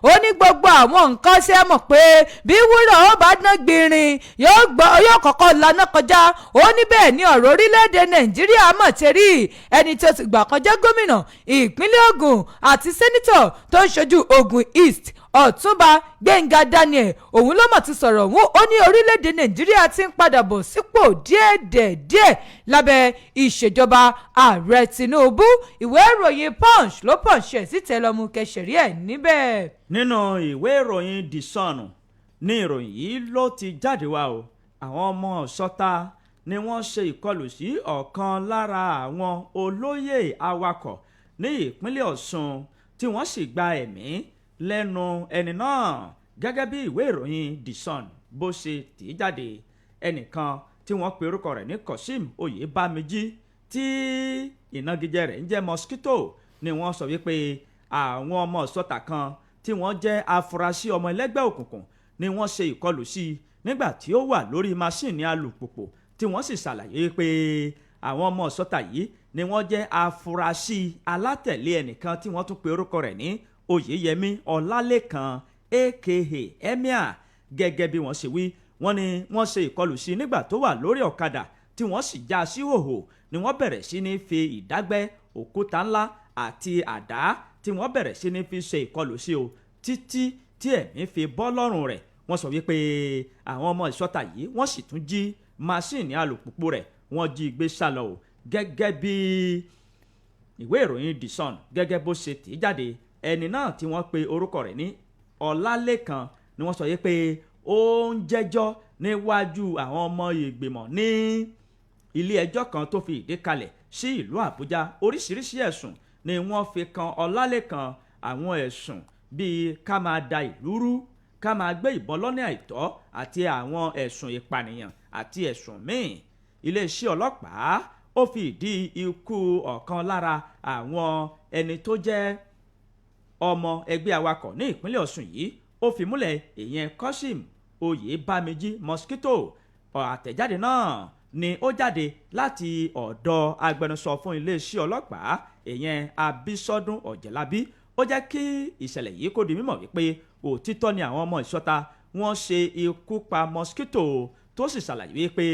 [SPEAKER 2] Ó ní gbogbo àwọn nǹkan ṣe mọ̀ pé bí wúrà ó bá dán gbìnrín yóò kọ́kọ́ laná kọjá. Ó ní bẹ́ẹ̀ ni ọ̀rọ̀ orílẹ̀-èdè Nàìjíríà mọ̀ ṣe rí. Ẹni tó ti gbà kọjá gómìnà ìpínlẹ̀ Ògùn àti sẹ́nítọ̀ tó ń ṣojú Ògùn East Ọ̀túnba Gbẹ́ngà Daniel òun ló mọ̀ ti sọ̀rọ̀ òun. Ó ní orílẹ̀-èdè Nàìjíríà ti ń padà bọ̀ sípò díẹ̀ lábẹ́ ìṣèjọba ààrẹ Tinubu. Ìwé ìròyìn Punch ló pọ̀ṣẹ̀ sí tẹlọmú kẹsẹ̀rí ẹ̀ níbẹ̀.
[SPEAKER 3] Nínú ìwé ìròyìn The Sun ní ìròyìn yìí ló ti jáde wá o. Àwọn ọmọ Ọ̀ṣọ́ta ni wọ́n ṣe ìkọlù sí ọ̀kan lára àwọn olóyè awakọ̀ ní ìpínlẹ̀ Ọ̀ṣun tí wọ́n sì gba ẹ̀mí lẹ́nu ẹni náà. Gẹ́gẹ́ bí ìwé ìròyìn The Sun bó ṣe tì í jáde, ẹnìkan tí wọ́n pe orúkọ rẹ̀ ní Kosim Oyèbámẹ́jì tí ìnagijẹ rẹ̀ ń jẹ́ Mosquito ni wọ́n sọ wípé àwọn ọmọ Ọ̀ṣọ́ta kan tí wọ́n jẹ́ afurasí ọmọ ẹlẹ́gbẹ́ òkùnkùn ni wọ́n ṣe ìkọlù sí i nígbà tí ó wà lórí máṣíìnì alùpùpù tí wọ́n sì ṣàlàyé pé àwọn ọmọ Ọ̀ṣọ́ta yìí ni wọ́n jẹ́ afurasí alátẹ̀lé ẹnìkan tí wọ́n tún pe orúkọ rẹ̀ ní Oyèyẹmí Ọlálékan aka Emir. Gẹ́gẹ́ bí wọ́n ṣe wí, wọ́n ní wọ́n ṣe ìkọlù sí i nígbà tó wà lórí ọ̀kadà tí wọ́n sì já sí hòhò ni wọ́n bẹ̀rẹ̀ sí ní fi ìdágbẹ́, òkúta ńlá àti àdá tí wọ́n bẹ̀rẹ̀ sí ní fi ṣe ìkọlù sí o títí tí ẹ̀mí fi bọ́ lọ́rùn rẹ̀. Wọ́n sọ wípé àwọn ọmọ ìṣọ́ta yìí wọ́n sì tún jí máṣíìnì alùpùpù rẹ̀ wọ́n jí gbé sálọ o, gẹ́gẹ́ bí ìwé ìròyìn The Sun gẹ́gẹ́ bó ṣe tì í jáde. Ẹni náà tí wọ́n pe orúkọ rẹ̀ ní Ọlálékan ni wọ́n sọ yìí pé ó ń jẹ́jọ́ níwájú àwọn ọmọ ìgbìmọ̀ ní ilé ẹjọ́ kan tó fi ìdí kalẹ̀ sí ìlú Àbújá. Oríṣiríṣi ẹ̀sùn ni wọ́n fi kan Ọlálékan, àwọn ẹ̀sùn bíi ká máa da ìlú rú, ká máa gbé ìbọn lọ́nà àìtọ́ àti àwọn ẹ̀sùn ìpànìyàn àti ẹ̀sùn míì. Iléeṣẹ́ ọlọ́pàá ó fi ìdí ikú ọ̀kan lára àwọn ẹni tó jẹ́ ọmọ ẹgbẹ́ awakọ̀ ní ìpínlẹ̀ Ọ̀ṣun yìí ó fi múlẹ̀, ìyẹn Kọ́sìm Oyèbámẹ́jì Mosquito. Àtẹ̀jáde náà ni ó jáde láti ọ̀dọ̀ agbẹnusọ fún iléeṣẹ́ ọlọ́pàá, ìyẹn Abísọ́dún Ọ̀jẹ̀lábí. Ó jẹ́ kí ìṣẹ̀lẹ̀ yìí kó di mímọ̀ wípé òtítọ́ ni àwọn ọmọ ìṣọ́ta wọ́n ṣe ikú pa Mosquito, tó sì ṣàlàyé wípé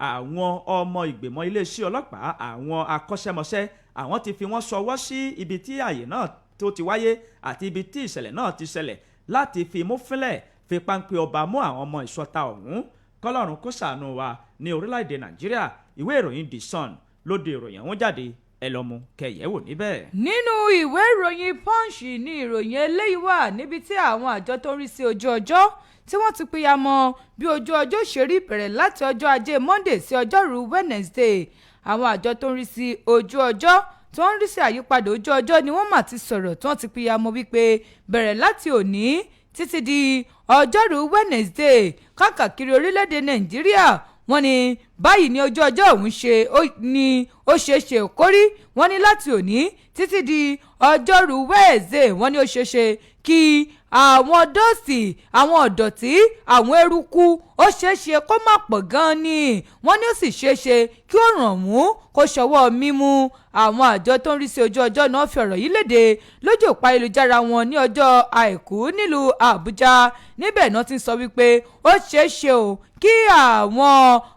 [SPEAKER 3] àwọn ọmọ ìgbìmọ̀ iléeṣẹ́ ọlọ́pàá, àwọn akọ́ṣẹ́mọṣẹ́, àwọn ti fi wọ́n ṣọwọ́ sí ibi tí àyè náà tó ti wáyé àti ibi tí ìṣẹ̀lẹ̀ náà ti ṣẹlẹ̀ láti fi mú fínlẹ̀ fi páńpẹ́ ọba mú àwọn ọmọ ìṣọ́ta ọ̀hún. Kọ́lọ́run kó ṣàánú wa ní orílẹ̀-èdè Nàìjíríà. Ìwé ìròyìn The Sun ló de ìròyìn ọ̀hún jáde, ẹ lọ mú kẹyẹ̀wò níbẹ̀.
[SPEAKER 2] Nínú ìwé ìròyìn Punch ní ìròyìn eléyìí wà níbi tí àwọn àjọ tó ń rí sí ojú ọjọ́ tí wọ́n ti pínyà mọ́ bí ojú ọjọ́ ṣe rí bẹ̀rẹ̀ láti ọjọ́ Ajé Monday sí ọjọ́rú Wednesday. Àwọn àjọ tó ń rí sí ojú ọjọ́ tó ń rí sí àyípadà ojú ọjọ́ ni wọ́n mà ti sọ̀rọ̀ tí wọ́n ti pínyà mọ́ wípé bẹ̀rẹ̀ láti òní títí di ọjọ́rú Wednesday káàkiri orílẹ̀-èdè Nàìjíríà. Wọ́n ní báyìí ní ojú ọjọ́ ọ̀hún ó ṣeéṣe kórí. Wọ́n ní láti òní títí di ọjọ́rú Wednesday wọ́n ní ó ṣeéṣe kí àwọn dọ́ọ̀sì, àwọn ọ̀dọ̀tí, àwọn eruku ó ṣeéṣe kó má pọ̀ gan-an ni. Wọ́n ní ó sì ṣeéṣe kí ó ràn mú kó ṣọwọ́ mímú. Àwọn àjọ tó ń rí sí ojú ọjọ́ náà fi ọ̀rọ̀ yìí léde lójú òpó ayélujára wọn ní ọjọ́ Àìkú nílùú Àbújá. Níbẹ̀ náà ti sọ wípé ó ṣeéṣe o kí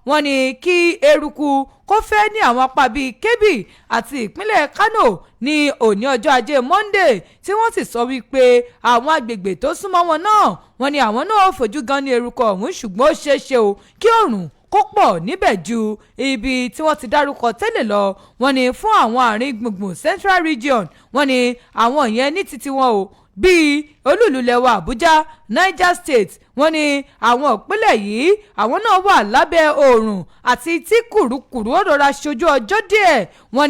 [SPEAKER 2] wọ́n ní kí eruku kó fẹ́ ní àwọn apá bíi Kebbi àti ìpínlẹ̀ Kano ní òní ọjọ́ Ajé Monday, tí wọ́n sì sọ wípé àwọn agbègbè tó súnmọ́ wọn náà wọ́n ní àwọn náà ó fojú gan ní eruku ọ̀hún, ṣùgbọ́n ó ṣeéṣe o kí òòrùn kó pọ̀ níbẹ̀ ju ibi tí wọ́n ti dárúkọ tẹ́lẹ̀ lọ. Wọ́n ní fún àwọn àárín gbùngbùn Central Region, wọ́n ní àwọn yẹn ní títí wọn o bíi olúùlú lẹwa Àbújá, Niger State. Wọ́n ní àwọn ìpínlẹ̀ yìí àwọn náà wà lábẹ́ oòrùn àti tí kùrukùru ó rọra ṣojú ọjọ́ díẹ̀. Wọ́n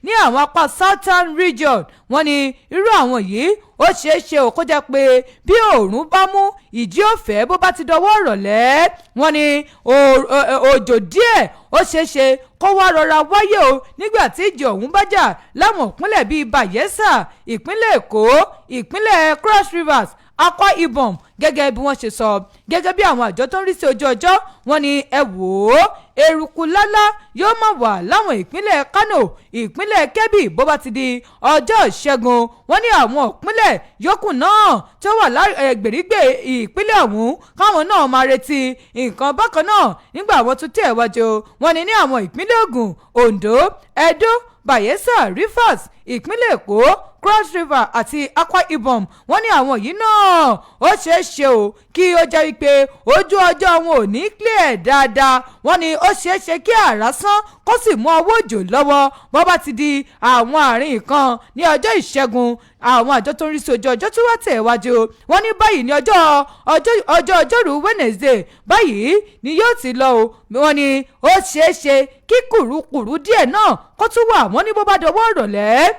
[SPEAKER 2] ní àwọn apá Southern Region, wọ́n ní irú àwọn yìí ó ṣeéṣe ò kó jẹ́ pé bí oòrùn bá mú ìjì òfẹ́ bó bá ti dọwọ́ ìrọ̀lẹ́. Wọ́n ní òjò díẹ̀ ó ṣeéṣe kó wá rọra wáyé o nígbà tí ìjì ọ̀hún bá jà láwọn ìpínlẹ̀ bíi Bayelsa, ìpínlẹ̀ Èkó, ìpínlẹ̀ Cross Rivers, Akwa Ibom, gẹ́gẹ́ bí wọ́n ṣe sọ. Gẹ́gẹ́ bí àwọn àjọ tó ń rí sí ojú ọjọ́, wọ́n ní ẹ wò ó eruku lálá yóò máa wà láwọn ìpínlẹ̀ Kano, ìpínlẹ̀ Kebbi bó bá ti di ọjọ́ Ìṣẹ́gun. Wọ́n ní àwọn ìpínlẹ̀ yòókù náà tó wà lágbèrígbè ìpínlẹ̀ ọ̀hún káwọn náà máa retí nǹkan bákan náà nígbà wọ́n tún tẹ̀ wájú. Wọ́n ní àwọn ìpínlẹ̀ Ògùn, Ondo, Edo, Bayelsa, Rivers, ìpínlẹ̀ Èkó, Cross River àti Akwa Ibom. Wọ́n ní àwọn yìí náà ó ṣeéṣe o kí ó jẹ́ wípé ojú ọjọ́ wọn ò ní clear dáadáa. Wọ́n ní ó ṣeéṣe kí àrá sán kó sì mú ọwọ́ òjò lọ́wọ́ bó bá ti di àwọn àárín kan ní ọjọ́ Ìṣẹ́gun. Àwọn àjọ tó ń rí sí ojú ọjọ́ tí wọ́n tẹ̀ wájú. Wọ́n ní báyìí ní ọjọ́rú Wednesday báyìí ni yóò ti lọ o. Wọ́n ní ó ṣeéṣe kí kùrukùru díẹ̀ náà kó tún wà. Wọ́n ní bó bá dọwọ́ ìrọ̀lẹ́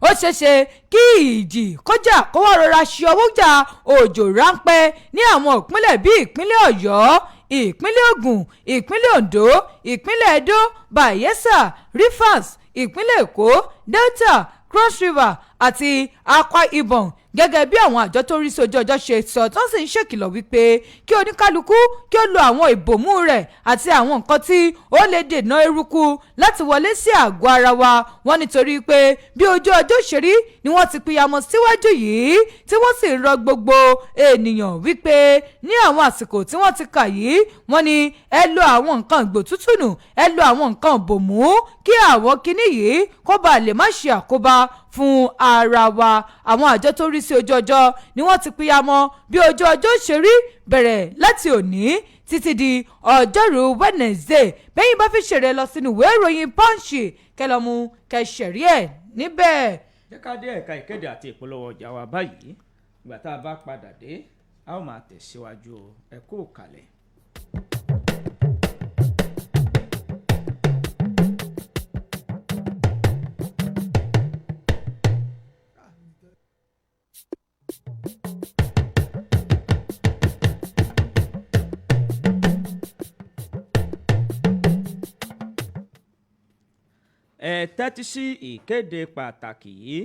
[SPEAKER 2] ó ṣeéṣe kí ìjì kọjá kó wá rọra ṣe ọwọ́ jà òjò ráńpẹ́ ní àwọn ìpínlẹ̀ bíi ìpínlẹ̀ Ọ̀yọ́, ìpínlẹ̀ Ògùn, ìpínlẹ̀ Ondo, ìpínlẹ̀ Edo, Bayelsa, Rivers, ìpínlẹ̀ Èkó, Delta, Cross River àti Akwa Ibom. Gẹ́gẹ́ bí àwọn àjọ tó ń rí sí ojú ọjọ́ ṣe sọ tó sì ń ṣèkìlọ̀ wípé kí oníkálukú kí ó lo àwọn ìbòmú rẹ̀ àti àwọn nǹkan tí ó lè dènà eruku láti wọlé sí àgọ́ ara wa. Wọ́n nítorí pé bí ojú ọjọ́ ṣe rí ni wọ́n ti pìyàmọ́ síwájú yìí tí wọ́n sì rọ gbogbo ènìyàn wípé ní àwọn àsìkò tí wọ́n ti kà yìí wọ́n ní ẹ lo àwọn nǹkan ìgbòtútù nù, ẹ lo àwọn nǹkan ìbòmú kí àwọn kinní yìí kó bá lè má ṣe àkóbá fún ara wa. Àwọn àjọ tó rí sí ojú ọjọ́ ni wọ́n ti pìyàmọ́ bí ojú ọjọ́ ṣe rí bẹ̀rẹ̀ láti òní títí di ọjọ́rú Wednesday. Bẹ́yìn bá fi ṣeré lọ sínú ìwé ìròyìn Punch kẹlọ́mú kẹsẹ̀rí ẹ̀ níbẹ̀.
[SPEAKER 3] jẹ́ ká dé ẹ̀ka ìkéde àti ìpolówó ọjà wa báyìí. ìgbà tá a bá padà dé a ó máa tẹ̀síwájú. ẹ kú kalẹ̀. ẹ tẹ́tí sí ìkéde pàtàkì yìí.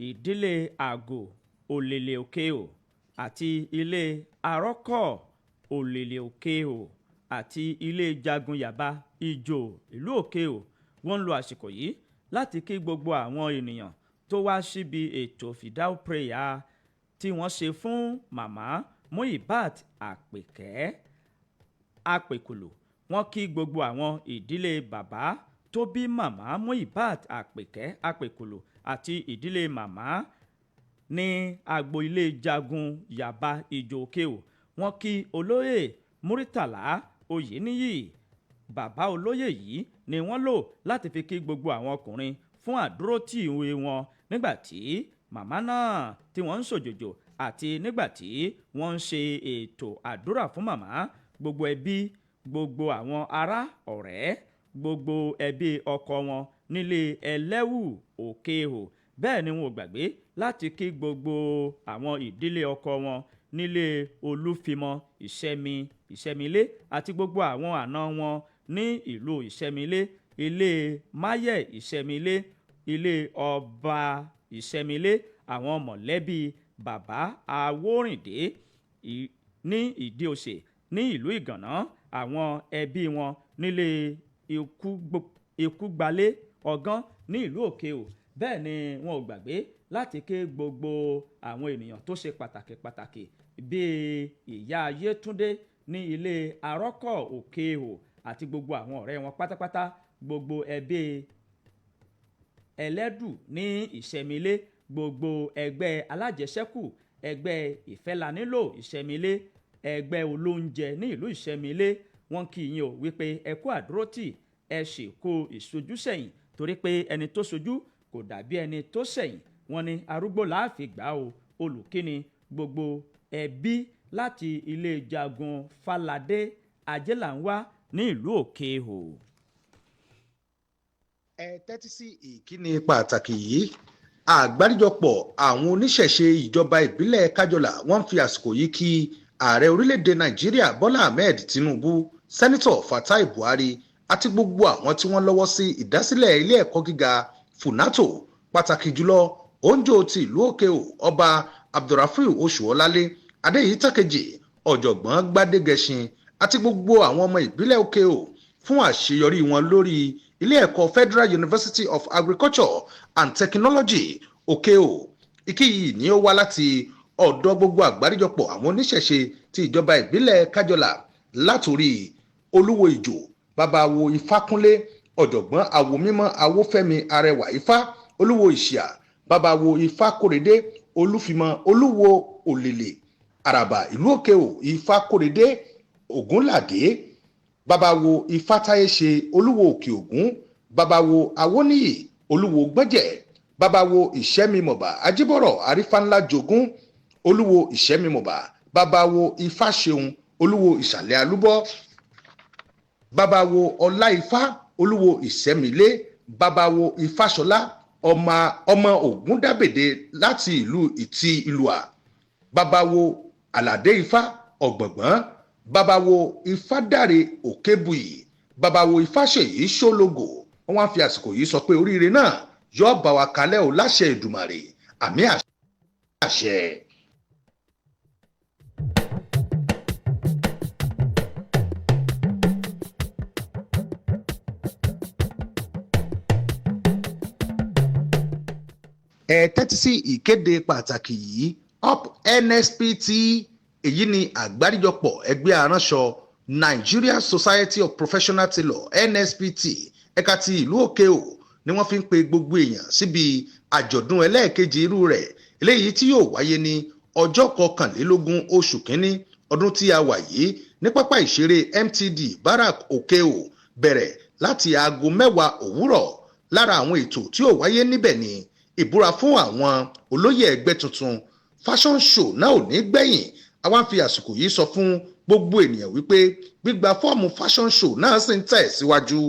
[SPEAKER 3] ìdílé àgò òlèlè òkèò àti ilé arọ́kọ̀ òlèlè òkèò àti ilé jagun yàbá ìjò ìlú òkèò wọ́n ń lo àsìkò yìí láti kí gbogbo àwọn ènìyàn tó wá síbi ètò fìdáù prayer tí wọ́n ṣe fún màmá Muibat Àpèkẹ́ Àpèkùlù. wọ́n kí gbogbo àwọn ìdílé bàbá tó bí màmá Muibat Àpèkẹ́ Àpèkùlù àti ìdílé màmá ní agbo ilé jagun yàbá ìjò òkèò. wọ́n kí olóyè Muritàlá Oyèníyì. bàbá olóyè yìí ni wọ́n lò láti fi kí gbogbo àwọn ọkùnrin fún àdúrótì wọn nígbà tí màmá náà tí wọ́n ń ṣòjòjò àti nígbà tí wọ́n ń ṣe ètò àdúrà fún màmá. gbogbo ẹbí, gbogbo àwọn ará ọ̀rẹ́, gbogbo ẹbí ọkọ wọn nílé ẹlẹ́wù òkèhò. bẹ́ẹ̀ ni wọn ò gbàgbé láti kí gbogbo àwọn ìdílé ọkọ wọn nílé olúfimọ ìṣẹ́milé àti gbogbo àwọn àna wọn ní ìlú ìṣẹ́milé, ilé máyẹ̀ ìṣẹ́milé, ilé ọba ìṣẹ́milé, àwọn mọ̀lẹ́bí bàbá Awórìndé ní Ìdí-Òsè ní ìlú Ìgànná, àwọn ẹbí wọn nílé Ikúgbalé Ọ̀gán ní ìlú Òkèò. bẹ́ẹ̀ ni wọn ò gbàgbé láti ké gbogbo àwọn ènìyàn tó ṣe pàtàkì bíi ìyá Yétúndé ní ilé Arọ́kọ̀ Òkèò àti gbogbo àwọn ọ̀rẹ́ wọn pátápátá, gbogbo ẹbí Ẹlẹ́dù ní Ìṣẹ́milé, gbogbo ẹgbẹ́ alájẹsẹ́kù, ẹgbẹ́ Ìfẹ́lanilò Ìṣẹ́milé, ẹgbẹ́ olóúnjẹ ní ìlú Ìṣẹ́milé. wọ́n kí yín o wípé ẹ kú àdúrótì, ẹ sì kú ìṣojúsẹ́yìn torí pé ẹni tó ṣojú kò dàbí ẹni tó sẹ́yìn. wọ́n ní arúgbó láàfin gbà o. olùkíni gbogbo ẹbí láti ilé jagun Fáládé Ajélànwá ní ìlú Òkèhò.
[SPEAKER 4] ẹ tẹ́tí sí ìkíni pàtàkì yìí. àgbáríjọpọ̀ àwọn oníṣẹ̀ṣe ìjọba ìbílẹ̀ Kájọlà wọ́n fi àsìkò yìí kí ààrẹ orílẹ̀-èdè Nàìjíríà Bọ́lá Ahmed Tinubu, sẹ́nitọ̀ Fatai Buhari àti gbogbo àwọn tí wọ́n lọ́wọ́ sí ìdásílẹ̀ ilé ẹ̀kọ́ gíga Funato, pàtàkì jùlọ Oúnjẹ ti ìlú Òkèò Ọba Abdulrafiu Oṣùọlálé Adéyítàkejì, ọ̀jọ̀gbọ́n Gbádégẹṣin àti gbogbo àwọn ọmọ ìbílẹ̀ Òkèò fún àṣeyọrí wọn lórí ilé ẹ̀kọ́ Federal University of Agriculture and Technology Òkèò. ìkíyìí ni ó wá láti ọ̀dọ̀ gbogbo àgbáríjọpọ̀ àwọn oníṣẹ̀ṣe ti ìjọba ìbílẹ̀ Kájọlà látòrí Olúwo Ìjò Babawo Ifákúnlé, ọ̀jọ̀gbọ́n Awomímọ́ Awófẹ́mi Arẹwà Ifá, Olúwo Ìṣíà Babawo Ifákóredé, Olúfimọ Olúwo Òlèlè Àràbà ìlú Òkèò Ifákóredé, Ògúnládé Babawo Ifátáyéṣe Olúwo Òkè Ògún, Babawo Awóníyì Olúwo Gbẹ́jẹ̀, Babawo Ìṣẹ́mimọ̀bà Ajíbọ̀rọ̀ Arífánlá Jogún, Olúwo Ìṣẹ́mimọ̀bà, Babawo Ifáṣeun Olúwo Ìsàlẹ̀ Alúbọ́, Babawo Ọláifá Olúwo Ìṣẹ́milé, Babawo Ifáṣọlá ọmọ Ògúndábèdè láti ìlú Ìtì Ìlúà, Babawo Àlàdé Ifá Ọ̀gbọ̀ngbọ́n, Babawo Ifádàrẹ Òkébùyì, Babawo Ifáṣèyí Ṣólógò. wọ́n wá fi àsìkò yìí sọ pé oríire náà yóò bá wa kalẹ̀ o láṣẹ Èdùmàrè, àmì àṣẹ. ẹ tẹ́tí sí ìkéde pàtàkì yìí. up NSPT, èyí ni àgbáríjọpọ̀ ẹgbẹ́ aránṣọ Nigeria Society of Professional Tailor NSPT ẹ̀ka ti ìlú Òkèò ni wọ́n fi ń pe gbogbo èèyàn síbi àjọ̀dún ẹlẹ́ẹ̀kejì irú rẹ̀ eléyìí tí yóò wáyé ní ọjọ́ 21 oṣù kínní ọdún tí a wà yìí ní pápá ìṣeré MTD Barak Okeo bẹ̀rẹ̀ láti aago 10 òwúrọ̀. Lára àwọn ètò tí ó wáyé níbẹ̀ ni ìbúra fún àwọn olóyè ẹgbẹ́ tuntun. Fashion show náà ò ní gbẹ̀yìn. A wá ń fi àsìkò yìí sọ fún gbogbo ènìyàn wípé gbígba fọ́ọ̀mù fashion show náà sì ń tẹ̀ síwájú.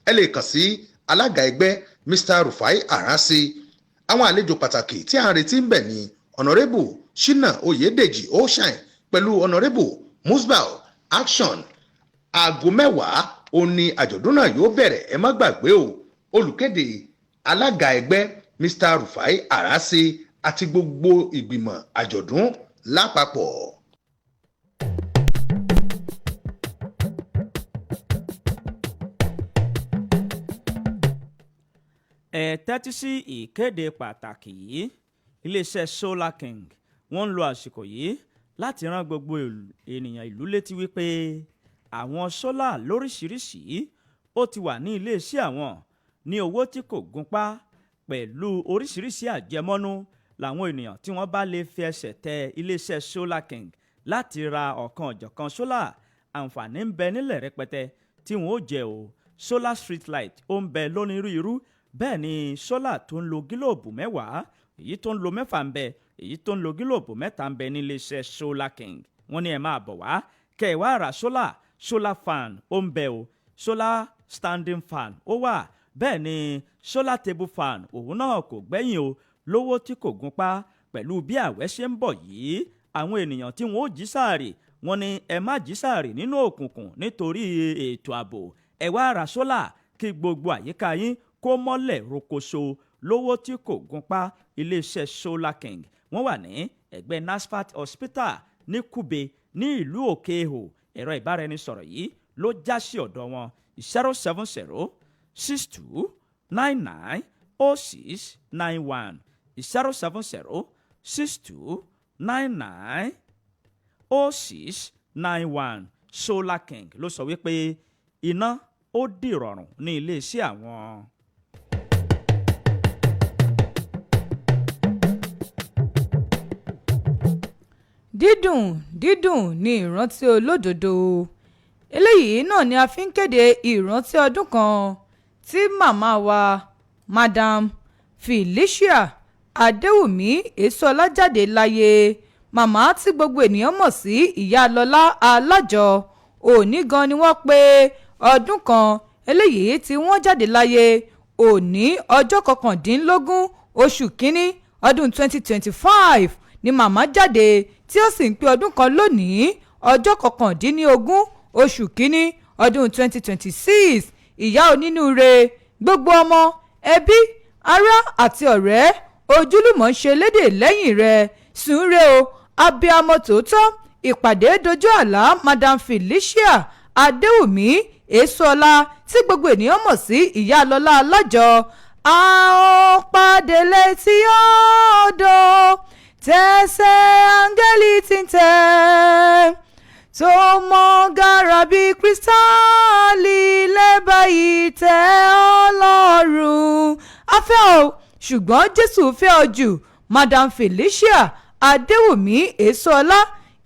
[SPEAKER 4] Ẹ lè kàn sí alága ẹgbẹ́ Mr. Rufai Arasi. Àwọn àlejò pàtàkì tí a ń retí ń bẹ̀ ni Honourable Shina Oyedeji Oshine pẹ̀lú Honourable Musbau Action. Aago 10 òun ni àjọ̀dún náà yóò bẹ̀rẹ̀, ẹ má gbàgbé o. Olùkéde alága ẹgbẹ́ Mr. Rufai Arasi àti gbogbo ìgbìmọ̀ àjọ̀dún lápapọ̀.
[SPEAKER 3] Ẹ tẹ́tí sí ìkéde pàtàkì yìí. Iléeṣẹ́ Solar King wọ́n ń lo àsìkò yìí láti rán gbogbo ènìyàn ìlú létí wípé àwọn sólà lóríṣìíríṣìí ó ti wà ní iléeṣẹ́ àwọn ní owó tí kò gúnpá pẹ̀lú oríṣiríṣi àjẹmọ́nú. Làwọn ènìyàn tí wọ́n bá lè fi ẹsẹ̀ tẹ iléeṣẹ́ Solar King láti ra ọ̀kan ọ̀jọ̀kan sólà, àǹfààní ń bẹ nílẹ̀ rẹpẹtẹ tí wọ́n ó jẹ o. Solar street light ó ń bẹ lónírúurú, bẹ́ẹ̀ ni sólà tó ń lo gílòòbù 10, èyí tó ń lo 6 ń bẹ, èyí tó ń lo gílòòbù 3 ń bẹ ní iléeṣẹ́ Solar King. Wọ́n ní ẹ máa bọ̀ wá kẹ́ ẹ wá ra solar fan ó ń bẹ o, solar standing fan ó wà, bẹ́ẹ̀ ni solar table fan òun náà kò gbẹ́yìn o, lówó tí kò gúnpá. Pẹ̀lú bí àwẹ̀ ṣe ń bọ̀ yìí, àwọn ènìyàn tí wọ́n ó jí sáàrì wọ́n ní ẹ má jí sáàrì nínú òkùnkùn nítorí ètò ààbò. Ẹ wá ra sólà kí gbogbo àyíká yín kó mọ́lẹ̀ rokoṣo lówó tí kò gúnpá. Iléeṣẹ́ Solar King wọ́n wà ní ẹ̀gbẹ́ NASFAT Hospital ní Kúbe ní ìlú Òkè-Èhò. Ẹ̀rọ ìbáraẹnisọ̀rọ̀ yìí ló já sí ọ̀dọ̀ wọn 070 62 99 06 91 070 62 99 06 91. Solar King ló sọ wípé iná ó dìrọ̀rùn ní iléeṣẹ́ àwọn.
[SPEAKER 2] dídùn ní ìrántí olódodo. Eléyìí náà ni a fi ń kéde ìrántí ọdún kan tí màmá wa Madam Felicia Adéwùmí Èsọlá jáde láyé. Màmá tí gbogbo ènìyàn mọ̀ sí Ìyá Lọlá Alájọ. Òní gan ni wọ́n pé ọdún kan eléyìí tí wọ́n jáde láyé. Òní ọjọ́ 19 oṣù kínní ọdún 2025 ni màmá jáde, tí ó sì ń pé ọdún kan lónìí ọjọ́ 19 oṣù kínní ọdún 2026. Ìyá onínúure, gbogbo ọmọ, ẹbí, ará àti ọ̀rẹ́ ojúlùmọ̀ ń ṣe lédè lẹ́yìn rẹ̀. Sùnre o, abiyamọ tòótọ́. Ìpàdé dojú àlá Madam Felicia Adéwùmí Èsọlá tí gbogbo ènìyàn mọ̀ sí Ìyá Lọlá Alájọ. A ó pàdé létí odò tẹsẹ̀ áńgẹ́lì tí ń tẹ̀, tó mọ́ gàrà bí kírísítálì lẹ́bàá ìtẹ́ Ọlọ́run. A fẹ́ ọ, ṣùgbọ́n Jésù fẹ́ ọ jù. Madam Felicia Adéwùmí Èsọlá,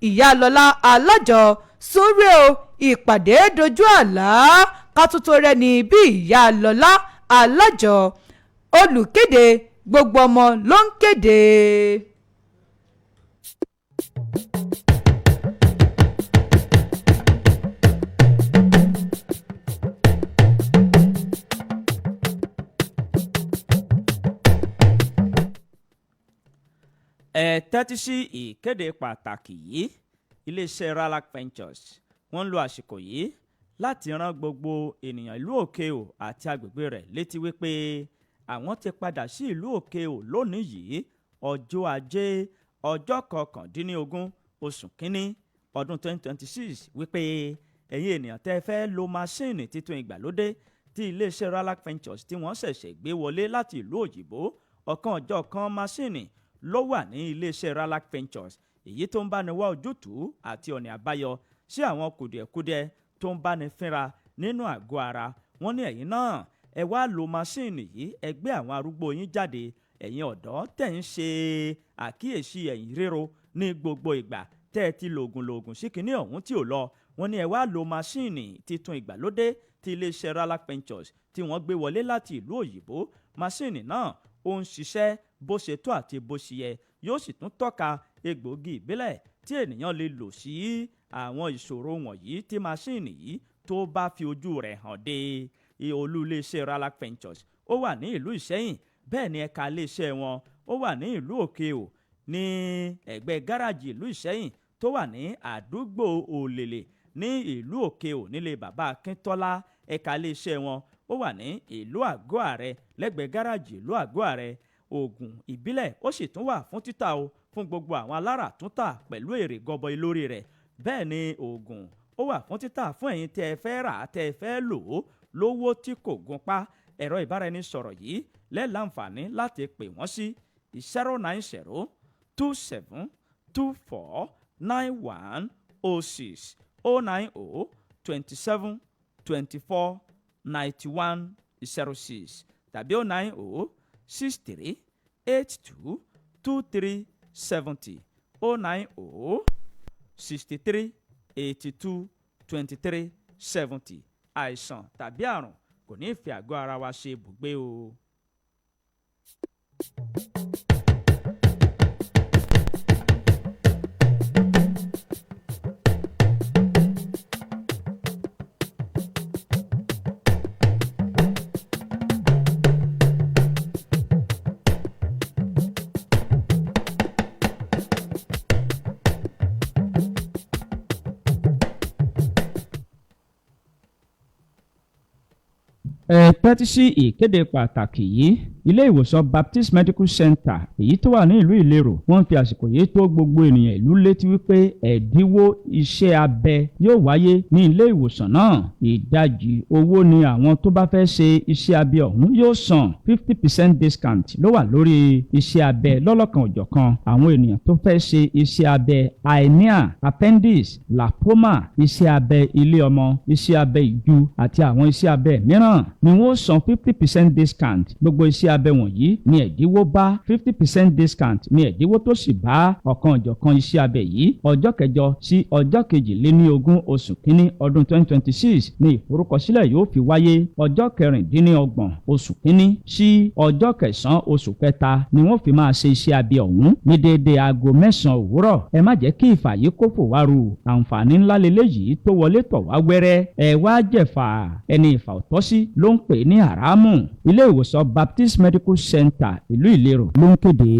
[SPEAKER 2] Ìyá Lọlá Alájọ. Súnre o, ìpàdé dojú àlá kátótó rẹ ní bí Ìyá Lọlá Alájọ. Olùkéde gbogbo ọmọ ló ń kéde.
[SPEAKER 3] Ẹ tẹ́tí sí ìkéde pàtàkì yìí. Iléeṣẹ́ Ralac Ventures wọ́n ń lo àsìkò yìí láti rán gbogbo ènìyàn ìlú Òkè-Èhò àti agbègbè rẹ̀ létí wípé àwọn ti padà sí ìlú Òkè-Èhò lónìí yìí, ọjọ́ Ajé ọjọ́ 19 oṣù kínní ọdún 2026, wípé ẹ̀yin ènìyàn tẹ́ fẹ́ lo máṣíìnì titun ìgbàlódé tí iléeṣẹ́ Ralac Ventures tí wọ́n ṣẹ̀ṣẹ̀ gbé wọlé láti ìlú òyìnbó. Ọ̀kan ọjọ́ kan máṣíìnì ló wà ní iléeṣẹ́ Ralac Ventures, èyí tó ń bá ní wá ojútùú àti ọ̀nà àbáyọ sí àwọn kùdìẹ̀kudiẹ tó ń bá ní fínra nínú àgọ́ ara. Wọ́n ní ẹ̀yin náà ẹ wá lo máṣíìnì yìí ẹ gbé àwọn arúgbó yín jáde ẹ̀yin ọ̀dọ́ tẹ̀ ń ṣe àkíyèsí ẹ̀yìn ríro ní gbogbo ìgbà tẹ́ ẹ ti lògùn sí kinní ọ̀hún tí ò lọ wọ́n ní ẹ wá lo máṣíìnì titun ìgbàlódé ti iléeṣẹ́ Ralac Ventures tí wọ́n gbé wọlé láti ìlú òyìnbó máṣíìnì náà ó ń ṣiṣẹ́ bó ṣe tó àti bó ṣe yẹ yóò sì tún tọ́ka egbòogi ìbílẹ̀ tí ènìyàn lè lò sí àwọn ìṣòro wọ̀nyí tí máṣíìnì yìí tó bá fi ojú rẹ̀ hàn dé olú iléeṣẹ́ Ralac Ventures ó wà ní ìlú Ìṣẹ́yìn bẹ́ẹ̀ ni ẹ̀ka iléeṣẹ́ wọn ó wà ní ìlú Òkè-Ò ní ẹ̀gbẹ́ gáràjì ìlú Ìṣẹ́yìn tó wà ní àdúgbò Òlèlè ní ìlú Òkè-Ò nílé bàbá Akíntọ́lá ẹ̀ka iléeṣẹ́ wọn ó wà ní ìlú Àgọ́ Àrẹ lẹ́gbẹ̀ẹ́ gáràjì ìlú Àgọ́ Àrẹ oògùn ìbílẹ̀ ó sì tún wà fún títà o fún gbogbo àwọn alára túntà pẹ̀lú èrè gọbọi lórí rẹ̀ bẹ́ẹ̀ ni oògùn ó wà fún títà fún ẹ̀yin tẹ́ ẹ fẹ́ rà tẹ́ ẹ fẹ́ lò ó lówó tí kò gun pa ẹ̀rọ ìbáraẹnisọ̀rọ̀ yìí lẹ́ẹ̀láǹfààní láti pè wọ́n sí 09027249106 09027249106 tàbí 09063822370 09063822370 àìsàn tàbí àrùn kò ní fi àgọ́ ara wa ṣe ibùgbé o.
[SPEAKER 5] tẹ́tí sí ìkéde pàtàkì yìí ilé ìwòsàn Baptist Medical Center èyí tó wà ní ìlú Ìlérò wọ́n fi àsìkò yìí tó gbogbo ènìyàn ìlú létí wípé ẹ̀dínwó iṣẹ́ abẹ yóò wáyé ní ilé ìwòsàn náà ìdajì owó ni àwọn tó bá fẹ́ ṣe iṣẹ́ abẹ ọ̀hún yóò san 50% discount ló wà lórí iṣẹ́ abẹ lọ́lọ́kan òjọ̀kan àwọn ènìyàn tó fẹ́ ṣe iṣẹ́ abẹ hernia appendix lipoma iṣẹ́ abẹ ilé ọmọ iṣẹ́ abẹ ìju àti àwọn iṣẹ́ abẹ mìíràn ni wọ́n san 50% discount gbogbo iṣẹ́ abẹ wọ̀nyí ni ẹ̀dínwó bá 50% discount ni ẹ̀dínwó tó sì bá ọ̀kan òjọ̀kan iṣẹ́ abẹ yìí ọjọ́ kẹjọ sí ọjọ́ kejìléníogún oṣù kínní ọdún 2026 ni ìforúkọsílẹ̀ yóò fi wáyé ọjọ́ kẹrìndínlọ́gbọ̀n oṣù kínní sí ọjọ́ kẹsàn-án oṣù kẹta ni wọ́n fi máa ṣe iṣẹ́ abẹ ọ̀hún ní déédéé aago 9 òwúrọ̀ ẹ má jẹ́ kí ìfà yìí kó fò wá ru àǹfààní ńlá leléyìí tó wọlé tọ̀ wá wẹ́rẹ́ ẹ wá jẹ̀fà ẹni ìfà òtọ́sí ló ń pè ní àràmù ilé ìwòsàn Baptist Medical Center ìlú Ìlérò ló ń kéde.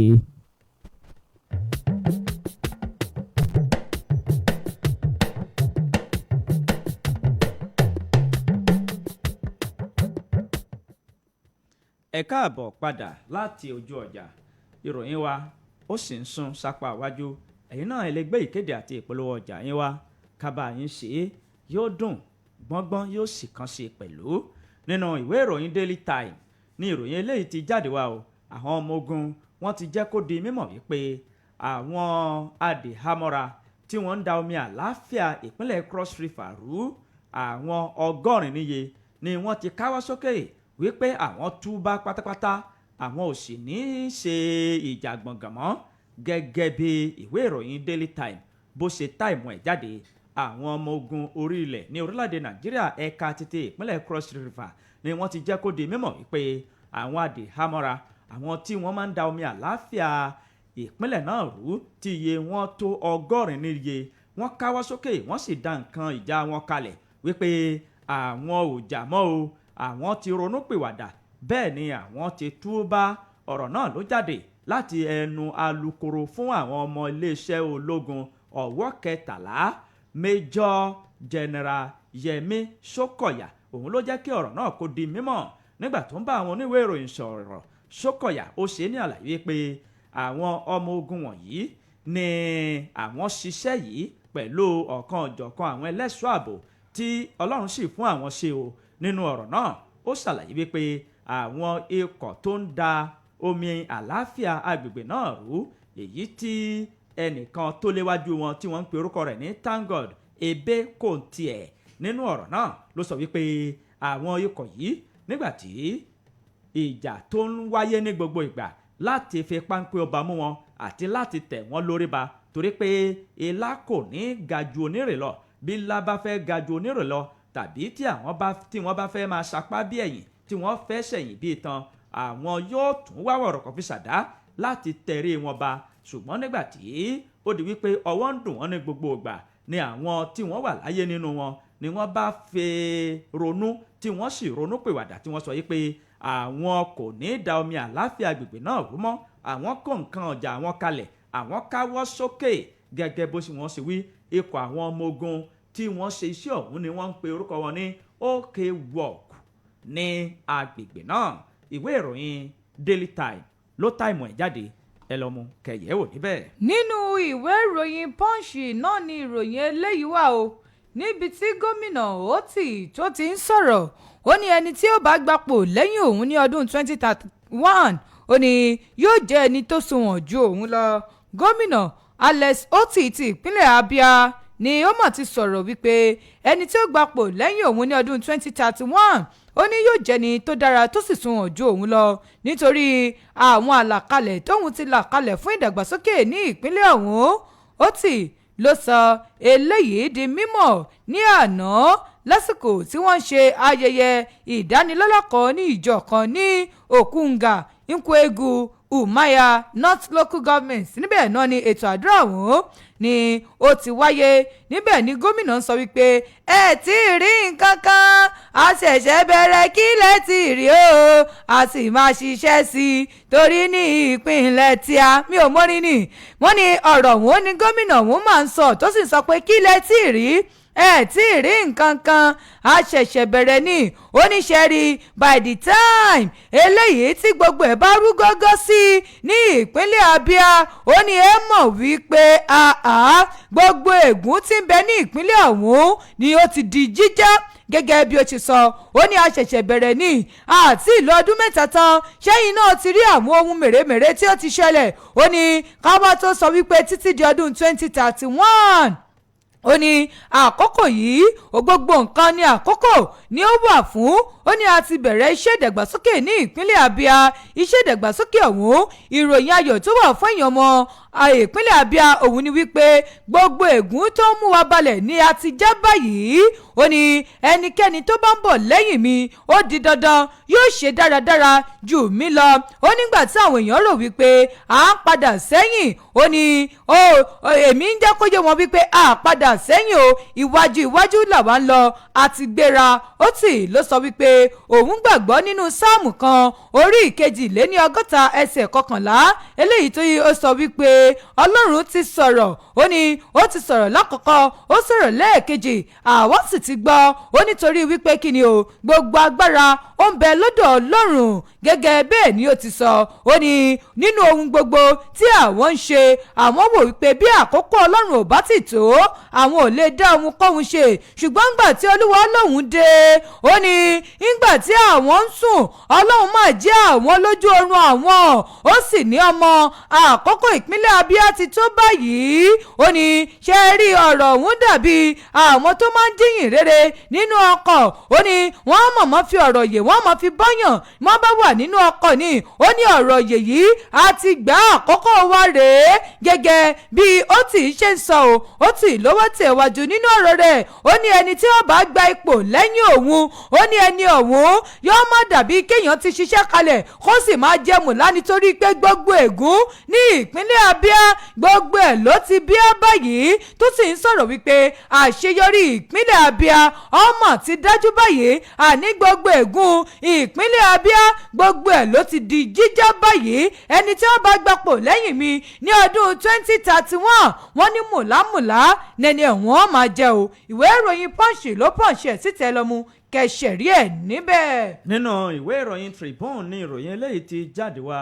[SPEAKER 3] ẹ káàbọ̀ padà láti ojú ọjà ìròyìn wa ó sì ń sún sápá iwájú ẹ̀yin náà ẹ lè gbé ìkéde àti ìpolówó ọjà yín wá kábà yín ṣe é yóò dùn gbọ́ngbọ́n yóò sì kàn sí pẹ̀lú nínú ìwé ìròyìn Daily Time ní ìròyìn eléyìí ti jáde wá o àwọn ọmọ ogun wọ́n ti jẹ́ kó di mímọ̀ wípé àwọn adìhámọ́ra tí wọ́n ń da omi àlàáfíà ìpínlẹ̀ Cross River rú àwọn 100 níye ni wọ́n ti káwọ́ sókè wípé àwọn túbá pátápátá àwọn ò sì ní í ṣe ìjàgbọ̀ngàn mọ́ gẹ́gẹ́ bí ìwé ìròyìn Daily Time bó ṣe táìmù ẹ̀ jáde àwọn ọmọ ogun orí ilẹ̀ ní orílẹ̀-èdè Nàìjíríà ẹ̀ka títí ìpínlẹ̀ Cross River ni wọ́n ti jẹ́ kó di mímọ̀ wípé àwọn adìhámọ́ra àwọn tí wọ́n máa ń da omi àlàáfíà ìpínlẹ̀ náà rú tí iye wọn tó 100 níye wọ́n káwọ́ sókè wọ́n sì dá nǹkan ìjà wọn kalẹ̀ wípé àwọn ò jà mọ́ o àwọn ti ronúpìwàdà bẹ́ẹ̀ ni àwọn ti túbá ọ̀rọ̀ náà ló jáde láti ẹnu alukoro fún àwọn ọmọ iléeṣẹ́ ológun ọ̀wọ́ 13 Major General Yẹmí Sókọ̀yà òun ló jẹ́ kí ọ̀rọ̀ náà kó di mímọ̀ nígbà tó ń bá àwọn oníwèé ìròyìn sọ̀rọ̀ Sókọ̀yà ó ṣe ní àlàyé pé àwọn ọmọ ogun wọ̀nyí ni àwọn ṣiṣẹ́ yìí pẹ̀lú ọ̀kan ọ̀jọ̀kan àwọn ẹlẹ́ṣọ́ ààbò tí Ọlọ́run sì fún àwọn ṣe o nínú ọ̀rọ̀ náà ó ṣàlàyé wípé àwọn ikọ̀ tó ń da omi àlàáfíà agbègbè náà rú èyí tí ẹnìkan tó léwájú wọn tí wọ́n ń pe orúkọ rẹ̀ ní Thank God ebe kò tiẹ̀ nínú ọ̀rọ̀ náà ló sọ wípé àwọn ikọ̀ yìí nígbàtí ìjà tó ń wáyé ní gbogbo ìgbà láti fi páńpẹ́ ọba mú wọn àti láti tẹ̀ wọ́n lórí ba torí pé ilá kò ní ga ju onírè lọ bí ilá bá fẹ́ ga ju onírè lọ tàbí tí wọ́n bá fẹ́ máa sapá bí ẹ̀yìn tí wọ́n fẹ́ sẹ̀yìn bí itan àwọn yóò tún wá wọ̀rọ̀kọ̀ fi ṣàdá láti tẹ̀rí wọn ba ṣùgbọ́n nígbà tí ó di wípé ọwọ́ ń dùn wọ́n ní gbogbo ìgbà ni àwọn tí wọ́n wà láyé nínú wọn ni wọ́n bá fẹ́ ronú tí wọ́n sì ronú pìwàdà tí wọ́n sọ yìí pé àwọn kò ní da omi àláfíà agbègbè náà rú mọ́ àwọn kó nǹkan ọjà àwọn kalẹ̀ àwọn káwọ́ sókè gẹ́gẹ́ bó ṣe wọ́n ṣe wí ikọ̀ àwọn ọmọ ogun tí wọ́n ṣe iṣẹ́ ọ̀hún ni wọ́n ń pe orúkọ wọn ní OK Walk ní agbègbè náà ìwé ìròyìn Daily Time ló táìmù ẹ̀ jáde ẹ lọ mú kẹyẹ wò níbẹ̀.
[SPEAKER 2] nínú ìwé ìròyìn Punch náà ni ìròyìn eléyìí wà o níbi tí gómìnà Oti tó ti ń sọ̀rọ̀ ó ní ẹni tí ó bá gbapò lẹ́yìn òun ní ọdún 2031 ó ní yóò jẹ́ ẹni tó sunwọ̀n ju òun lọ gómìnà Alex Oti ti ìpínlẹ̀ Abia ni ó mọ̀ ti sọ̀rọ̀ wípé ẹni tí ó gbapò lẹ́yìn òun ní ọdún 2031 ó ní yóò jẹ́ni tó dára tó sì sunwọ̀n ju òun lọ nítorí àwọn àlàkalẹ̀ tóun ti là kalẹ̀ fún ìdàgbàsókè ní ìpínlẹ̀ ọ̀hún Oti ló sọ eléyìí di mímọ̀ ní àná lásìkò tí wọ́n ń ṣe ayẹyẹ ìdánilọ́lọ́kọ̀ ní ìjọ kan ní Okunga Nkwegu Umaya North Local Government níbẹ̀ náà ni ètò àdúrà ọ̀hún ni ó ti wáyé níbẹ̀ ni gómìnà ń sọ wípé ẹ tí ì rí nǹkan kan a ṣẹ̀ṣẹ̀ bẹ̀rẹ̀ kí lẹ ti rí o a sì máa ṣiṣẹ́ sí i torí ní ìpínlẹ̀ tíá mi ò mọ́rí nì wọ́n ní ọ̀rọ̀ wọn ni gómìnà wọn máa ń sọ tó sì sọ pé kí lẹ tí ì rí ẹ tí ì rí nǹkan kan a ṣẹ̀ṣẹ̀ bẹ̀rẹ̀ ní oníṣẹ́rí by the time eléyìí tí gbogbo ẹ̀ bá rú gọ́gọ́ sí ní ìpínlẹ̀ Abia ó ní ẹ mọ̀ wípé gbogbo ègún tí ń bẹ ní ìpínlẹ̀ ọ̀hún ni ó ti di jíjá gẹ́gẹ́ bí ó ti sọ ó ní a ṣẹ̀ṣẹ̀ bẹ̀rẹ̀ ní àti ìlú ọdún mẹ́ta tán ṣẹ́yìn náà ti rí àwọn ohun mèremère tí ó ti ṣẹlẹ̀ ó ní káwá tó sọ wípé títí di ọdún 2031 ó ní àkókò yìí gbogbo nǹkan ní àkókò ni ó wà fún ó ní a ti bẹ̀rẹ̀ iṣẹ́ ìdàgbàsókè ní ìpínlẹ̀ Abia iṣẹ́ ìdàgbàsókè ọ̀hún ìròyìn ayọ̀ tó wà fún èèyàn ọmọ ìpínlẹ̀ Abia òun ni wípé gbogbo ègún tó ń mú wa balẹ̀ ni a ti já báyìí ó ní ẹnikẹ́ni tó bá ń bọ̀ lẹ́yìn mi ó di dandan yóò ṣe dáradára jù mí lọ ó nígbà tí àwọn èèyàn rò wípé à ń padà sẹ́yìn ó ní èmi ń jẹ́ kó yé wọn wípé à padà sẹ́yìn o iwájú làwa ń lọ àti gbéra ó tì ló sọ wípé òun gbàgbọ́ nínú sáàmù kan orí ìkejìléníọgọ́ta ẹsẹ̀ kọkànlá eléyìí tó yí ó sọ wípé Ọlọ́run ti sọ̀rọ̀ ó ní ó ti sọ̀rọ̀ lákọ̀ọ́kọ́ ó sọ̀rọ̀ lẹ́ẹ̀kejì àwa sì ti gbọ́ ó nítorí wípé kí ni o gbogbo agbára ó ń bẹ lọ́dọ̀ Ọlọ́run gẹ́gẹ́ bẹ́ẹ̀ ni ó ti sọ ó ní nínú ohun gbogbo tí àwọn ń ṣe àwọn wò wípé bí àkókò Ọlọ́run ò bá ti tó àwọn ò lè dá ohunkóhun ṣe ṣùgbọ́n ńgbà tí Olúwa Ọlọ́run dé ó ní ńgbà tí àwọn ń sùn Ọlọ́run máa jẹ́ àwọn lójú oorun àwọn ó sì ní ọmọ àkókò ìpínlẹ̀ Abia ti tó báyìí ó ní ṣe rí ọ̀rọ̀ ọ̀hún dàbí àwọn tó máa ń jíyìn rere nínú ọkọ̀ ó ní wọ́n mọ̀mọ́ fi ọ̀rọ̀ yè wọ́n mọ̀ fi bọ́yàn wọ́n bá wà nínú ọkọ̀ ni ó ní ọ̀rọ̀ yè yìí àti gbà àkókò wa rèé gẹ́gẹ́ bí ó ti ṣe ń sọ ó ti lówó tẹ̀wájú nínú ọ̀rọ̀ rẹ̀ ó ní ẹni tí ó bá gba ipò lẹ́yìn òun ó ní ẹni ọ̀hún yóò má dàbí kéèyàn ti ṣiṣẹ́ kalẹ̀ kó sì máa jẹmù nítorí pé gbogbo ègún ní ìpínlẹ̀ Abia gbogbo ẹ̀ ló ti bíá báyìí tó sì ń sọ̀rọ̀ wípé àṣeyọrí ìpínlẹ̀ Abia ọmọ ti dájú báyìí àní gbogbo ègún ìpínlẹ̀ Abia gbogbo ẹ̀ ló ti di jíjá báyìí ẹni tí wọ́n bá gbapò lẹ́yìn mi ní ọdún 2031 wọ́n ní mùlámùlá nẹni ẹ̀wọ̀n máa jẹ́ o ìwé ìròyìn Punch ló Punch ẹ̀ sí tẹ́lọ́mù kẹsẹ̀rí ẹ̀ níbẹ̀.
[SPEAKER 3] nínú ìwé ìròyìn Tribune ní ìròyìn eléyìí ti jáde wá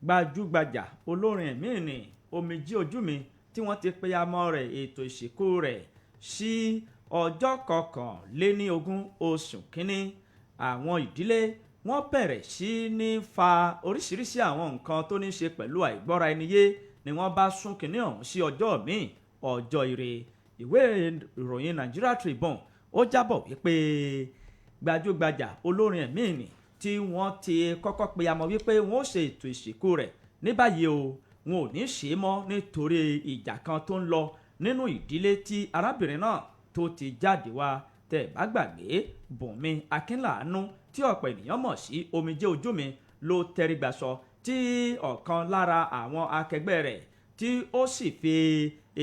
[SPEAKER 3] gbajúgbajà olórin ẹ̀mí ni omijé ojú mi tí wọ́n ti pe amọ̀ rẹ̀ ètò ìsìnkú rẹ̀ sí ọjọ́ 21 oṣù kínní àwọn ìdílé wọ́n bẹ̀rẹ̀ sí ní fa oríṣiríṣi àwọn nǹkan tó ní ṣe pẹ̀lú àìgbọ́ra ẹni yé ni wọ́n bá sún kínní ọ̀hún sí ọjọ́ míì ọjọ́ ire ìwé ìròyìn Nigeria Tribune ó jábọ̀ wípé gbajúgbajà olórin ẹ̀mí ni tí wọ́n ti kọ́kọ́ pe amọ̀ wípé wọ́n ó ṣe ètò ìsìnkú rẹ̀ ní báyìí o wọn ò ní ṣe é mọ́ nítorí ìjà kan tó ń lọ nínú ìdílé tí arábìnrin náà tó ti jáde wá. Tẹ́ bá gbàgbé Bùnmi Akínláàánú tí ọ̀pọ̀ ènìyàn mọ̀ sí Omijé Ojú Mi ló tẹrígbàsọ tí ọ̀kan lára àwọn akẹgbẹ́ rẹ̀ tí ó sì fi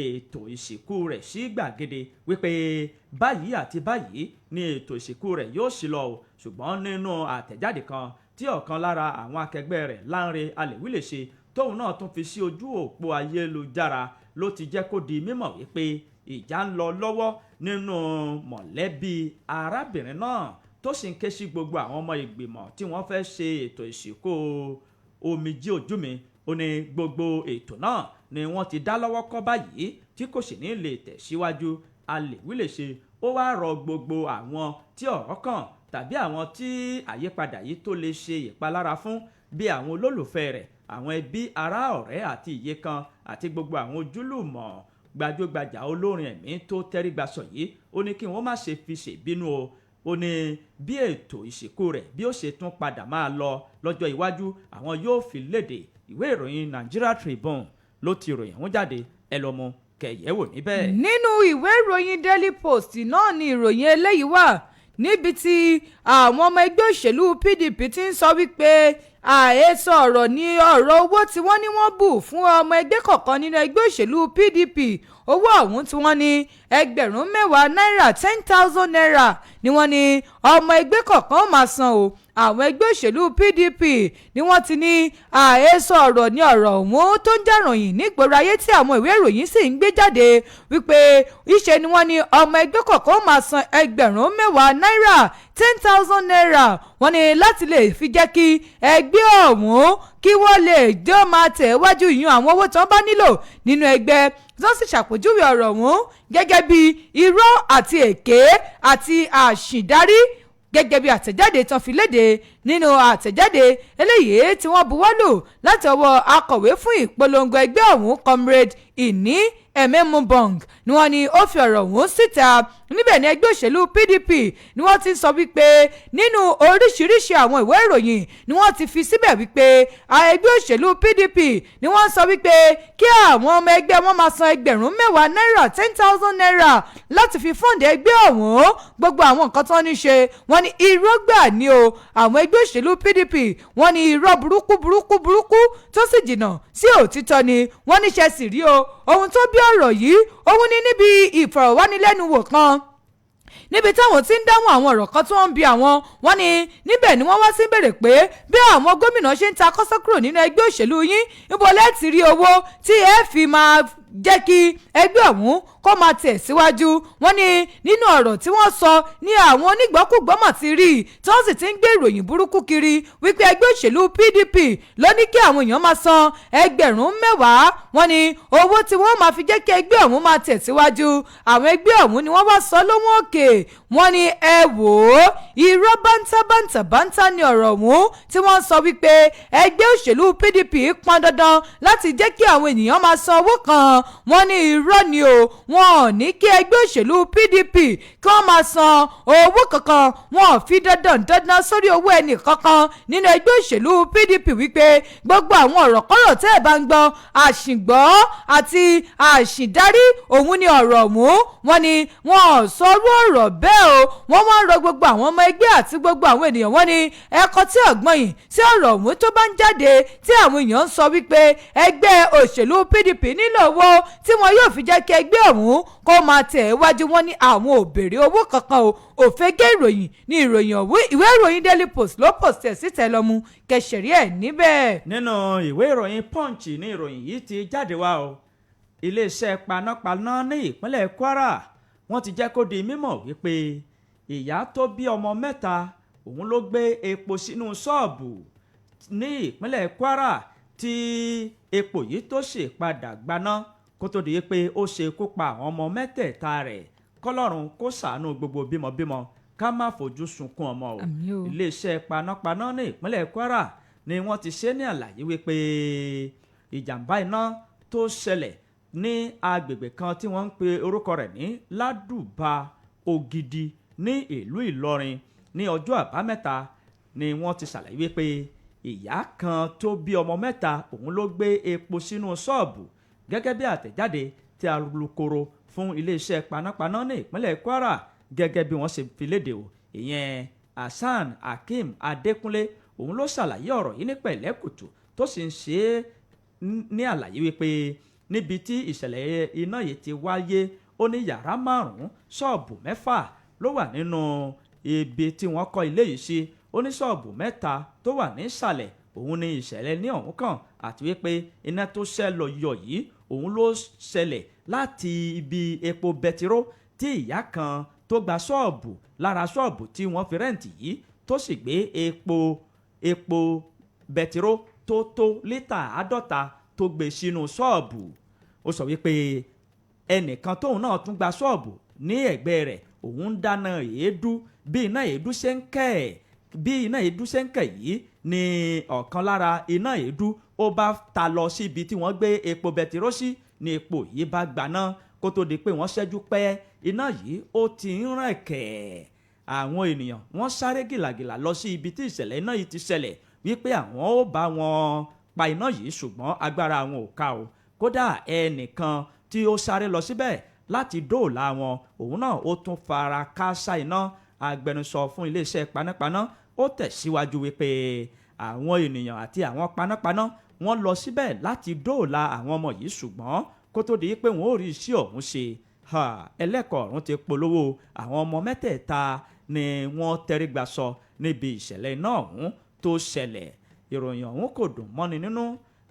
[SPEAKER 3] ètò ìsìnkú rẹ̀ sí gbàgede wípé báyìí àti báyìí ni ètò ìsìnkú rẹ̀ yóò sì lọ ṣùgbọ́n nínú àtẹ̀jáde kan tí ọ̀kan lára àwọn akẹgbẹ́ rẹ̀ Lánre Alèwílèṣe tóun náà tún fi sí ojú òpó ayélujára ló ti jẹ́ kó di mímọ̀ wípé ìjà ń lọ lọ́wọ́ nínú mọ̀lẹ́bí arábìnrin náà tó sì ń ké sí gbogbo àwọn ọmọ ìgbìmọ̀ tí wọ́n fẹ́ ṣe ètò ìsìnkú Omijé Ojú Mi. Ó ní gbogbo ètò náà ni wọ́n ti dá lọ́wọ́ kọ́ báyìí tí kò sì ní lè tẹ̀síwájú. Alèwílèṣe ó wá rọ gbogbo àwọn tí ọ̀rọ̀ kàn tàbí àwọn tí àyípadà yìí tó lè ṣe ìpalára fún bí àwọn olólùfẹ́ rẹ̀, àwọn ẹbí, ará, ọ̀rẹ́ àti ìyekan àti gbogbo àwọn ojúlùmọ̀ gbajúgbajà olórin ẹ̀mí tó tẹrígbàsọ yìí. Ó ní kí wọ́n má ṣe fi ṣèbínú o. Ó ní bí ètò ìsìnkú rẹ̀ bí ó ṣe tún padà máa lọ lọ́jọ́ iwájú àwọn yóò fi léde. Ìwé ìròyìn Nigeria Tribune ló ti ròyìn àwọn jáde, ẹ lọ mú kẹyẹ̀wò níbẹ̀.
[SPEAKER 2] nínú ìwé ìròyìn Daily Post náà ni ìròyìn eléyìí wà níbi tí àwọn ọmọ ẹgbẹ́ òṣèlú PDP ti ń sọ wípé àhesọ ọ̀rọ̀ ní ọ̀rọ̀ owó tí wọ́n ní wọ́n bù fún ọmọ ẹgbẹ́ kọ̀ọ̀kan nínú ẹgbẹ́ òṣèlú PDP. Owó ọ̀hún tí wọ́n ní 10,000 náírà 10,000 naira ni wọ́n ní ọmọ ẹgbẹ́ kọ̀ọ̀kan ó máa san o. Àwọn ẹgbẹ́ òṣèlú PDP ni wọ́n ti ní àhesọ ọ̀rọ̀ ní ọ̀rọ̀ ọ̀hún tó ń jàròyìn nígboro ayé tí àwọn ìwé ìròyìn sì ń gbé jáde wípé ìṣe ni wọ́n ní ọmọ ẹgbẹ́ kọ̀ọ̀kan ó máa san 10,000 náírà 10,000 naira. Wọ́n ní láti lè fi jẹ́ kí ẹgbẹ́ ọ̀hún kí wọ́n lè jọ máa tẹ̀ wájú ìyún àwọn owó tí wọ́n bá nílò nínú ẹgbẹ́ tó sì ṣàpèjúwe ọ̀rọ̀ ọ̀hún gẹ́gẹ́ bí irọ́ àti èké àti àṣìdárí gẹ́gẹ́ bí àtẹ̀jáde tán fi léde. Nínú àtẹ̀jáde eléyìí tí wọ́n buwọ́lù láti ọwọ́ akọ̀wé fún ìpolongo ẹgbẹ́ ọ̀hún Comrade Ìní Ẹ̀mẹ́múbọ̀ng ni wọ́n ní ó fi ọ̀rọ̀ ọ̀hún síta. Níbẹ̀ ni ẹgbẹ́ òṣèlú PDP ni wọ́n ti sọ wípé nínú oríṣiríṣi àwọn ìwé ìròyìn ni wọ́n ti fi síbẹ̀ wípé ẹgbẹ́ òṣèlú PDP ni wọ́n sọ wípé kí àwọn ọmọ ẹgbẹ́ wọn máa san 10,000 náírà 10,000 naira láti fi fọ́ǹdì ẹgbẹ́ ọ̀hún. Gbogbo àwọn nǹkan tó ní ṣe wọ́n ní irọ́ gbà ní o. Àwọn ẹgbẹ́ òṣèlú PDP wọ́n ní irọ́ burúkú tó sì jìnnà sí òtítọ́ ni wọ́n níṣẹ́ sì rí o. Ohun tó bí ọ̀rọ̀ yìí òun ni níbi ìfọ̀rọ̀wánilẹ́nuwò kan níbi táwọn ti ń dáhùn àwọn ọ̀rọ̀ kan tí wọ́n ń bi àwọn wọn ni níbẹ̀ ni wọ́n wá sí bèrè pé bí àwọn gómìnà ṣe ń ta kọ́sọ́ kúrò nínú ẹgbẹ́ òṣèlú yín níbo lẹ́ẹ̀ ti rí owó tí ẹ fi máa jẹ́ kí ẹgbẹ́ ọ̀hún kó máa tẹ̀ síwájú. Wọ́n ní nínú ọ̀rọ̀ tí wọ́n sọ ní àwọn onígbọ́kúgbọ́ mà ti rí tí wọ́n sì ti ń gbé ìròyìn burúkú kiri wípé ẹgbẹ́ òṣèlú PDP ló ní kí àwọn èèyàn máa san 10,000. Wọ́n ní owó tí wọ́n máa fi jẹ́ kí ẹgbẹ́ ọ̀hún máa tẹ̀ síwájú. Àwọn ẹgbẹ́ ọ̀hún ni wọ́n wá sọ lóhùn òkè. Wọ́n ní ẹ wò ó irọ́ bántá ni ọ̀rọ̀ ọ̀hún tí wọ́n sọ wípé ẹgbẹ́ òṣèlú PDP pọn dandan láti jẹ́ kí àwọn ènìyàn máa san owó kan. Wọ́n ní irọ́ ni o. Wọn ò ní kí ẹgbẹ́ òṣèlú PDP kí wọ́n máa san owó kankan. Wọn ò fi dandan sórí owó ẹnì kankan nínú ẹgbẹ́ òṣèlú PDP wípé gbogbo àwọn ọ̀rọ̀ kọ́rọ̀ tẹ́ ẹ̀ bá ń gbọ́ àṣìgbọ́ àti àṣìdárí òun ni ọ̀rọ̀ ọ̀hún. Wọ́n ní wọn ò sọrú ọ̀rọ̀ bẹ́ẹ̀ o. Wọ́n wá ń rọ gbogbo àwọn ọmọ ẹgbẹ́ àti gbogbo àwọn ènìyàn. Wọ́n ní ẹ̀kọ́ tí ọ̀gbọ́n yìí sí ọ̀rọ̀ ọ̀hún tó bá ń jáde tí àwọn èèyàn ń sọ wípé ẹgbẹ́ òṣèlú PDP nílò owó tí wọn yóò fi jẹ́ kí ẹgbẹ́ ọ̀hún kó máa tẹ̀ wájú. Wọn ní àwọn ò béèrè owó kankan o. Òfegè ìròyìn ní ìròyìn ọ̀hún. Ìwé ìròyìn Daily Post ló post ẹ̀ síta lọ́mú kẹsẹ̀rí ẹ̀ níbẹ̀.
[SPEAKER 3] Nínú ìwé ìròyìn Punch ní ìròyìn yìí ti jáde wá o. Iléeṣẹ́ panápaná ní ìpínlẹ̀ Kwara wọ́n ti jẹ́ kó di mímọ̀ wípé ìyá tó bí ọmọ 3 òun ló gbé epo sínú ṣọ́ọ̀bù ní ìpínlẹ̀ Kwara tí epo yìí tó ṣe padà gbaná kó tó di pé ó ṣekú pa àwọn ọmọ 3 rẹ̀. Kọ́lọ́run kó ṣàánú gbogbo bímọbímọ ká má fojú sunkún ọmọ o. Iléeṣẹ́ panápaná ní ìpínlẹ̀ Kwara ni wọ́n ti ṣe ní àlàyé wípé ìjàmbá iná tó ṣẹlẹ̀ ní agbègbè kan tí wọ́n ń pe orúkọ rẹ̀ ní Ládùbà Ògidì ní ìlú Ìlọrin ní ọjọ́ àbámẹ́ta ni wọ́n ti ṣàlàyé wípé ìyá kan tó bí ọmọ mẹ́ta òun ló gbé epo sínú ṣọ́ọ̀bù gẹ́gẹ́ bí àtẹ̀jáde tí alukoro fún iléeṣẹ́ panápaná ní ìpínlẹ̀ Kwara gẹ́gẹ́ bí wọ́n ṣe fi léde o ìyẹn Hasan Hakeem Adékúnlé òun ló ṣàlàyé ọ̀rọ̀ yìí ní pẹ̀lẹ́kùtù tó sì ń ṣe é ní àlàyé wípé níbi tí ìṣẹ̀lẹ̀ iná yìí ti wáyé ó ní yàrá 5 ṣọ́ọ̀bù 6 ló wà nínú ibi tí wọ́n kọ́ ilé yìí sí ó ní ṣọ́ọ̀bù 3 tó wà ní ìsàlẹ̀ òun ní ìṣẹ̀lẹ̀ ní ọ̀hún kan àti wípé iná tó ṣẹ́ lọ yọ yìí òun ló ṣẹlẹ̀ láti ibi epo bẹtiró tí ìyá kan tó gba ṣọ́ọ̀bù lára ṣọ́ọ̀bù tí wọ́n fi rẹ́ǹtì yìí tó sì gbé epo bẹtiró tó lítà 50 tó gbé sínú ṣọ́ọ̀bù ó sọ wípé ẹnìkan tóun náà tún gba ṣọ́ọ̀bù ní ẹ̀gbẹ́ rẹ̀ òun ń dáná èédú bí iná èédú ṣe ń kẹ̀ yìí ni ọ̀kan lára iná èédú ó bá ta lọ síbi tí wọ́n gbé epo bẹtiró sí ni epo yìí bá gbaná kó tó di pé wọ́n ṣẹ́jú pẹ́ iná yìí ó ti ń rẹ̀ kẹ̀ àwọn ènìyàn wọ́n sáré gìlàgìlà lọ sí ibi tí ìṣẹ̀lẹ̀ iná yìí ti ṣẹlẹ̀ wípé àwọn ó bá wọn pa iná yìí ṣùgbọ́n agbára àwọn ò ká o kódà ẹnìkan tí ó sáré lọ síbẹ̀ láti dóòlà wọn òun náà ó tún fara káásá iná agbẹnusọ fún iléeṣẹ́ panápaná ó tẹ̀síwájú wípé àwọn ènìyàn àti àwọn panápaná wọ́n lọ síbẹ̀ láti dóòlà àwọn ọmọ yìí ṣùgbọ́n kó tó di pé wọ́n ò rí iṣẹ́ ọ̀hún ṣe ẹlẹ́kọ̀ọ́ ọ̀run ti polówó àwọn ọmọ mẹ́tẹ̀ẹ̀ta ni wọ́n tẹrígbà sọ níbi ìṣẹ̀lẹ̀ iná ọ̀hún tó ṣẹlẹ̀ ìròyìn ọ̀hún kò dùn mọ́ni nínú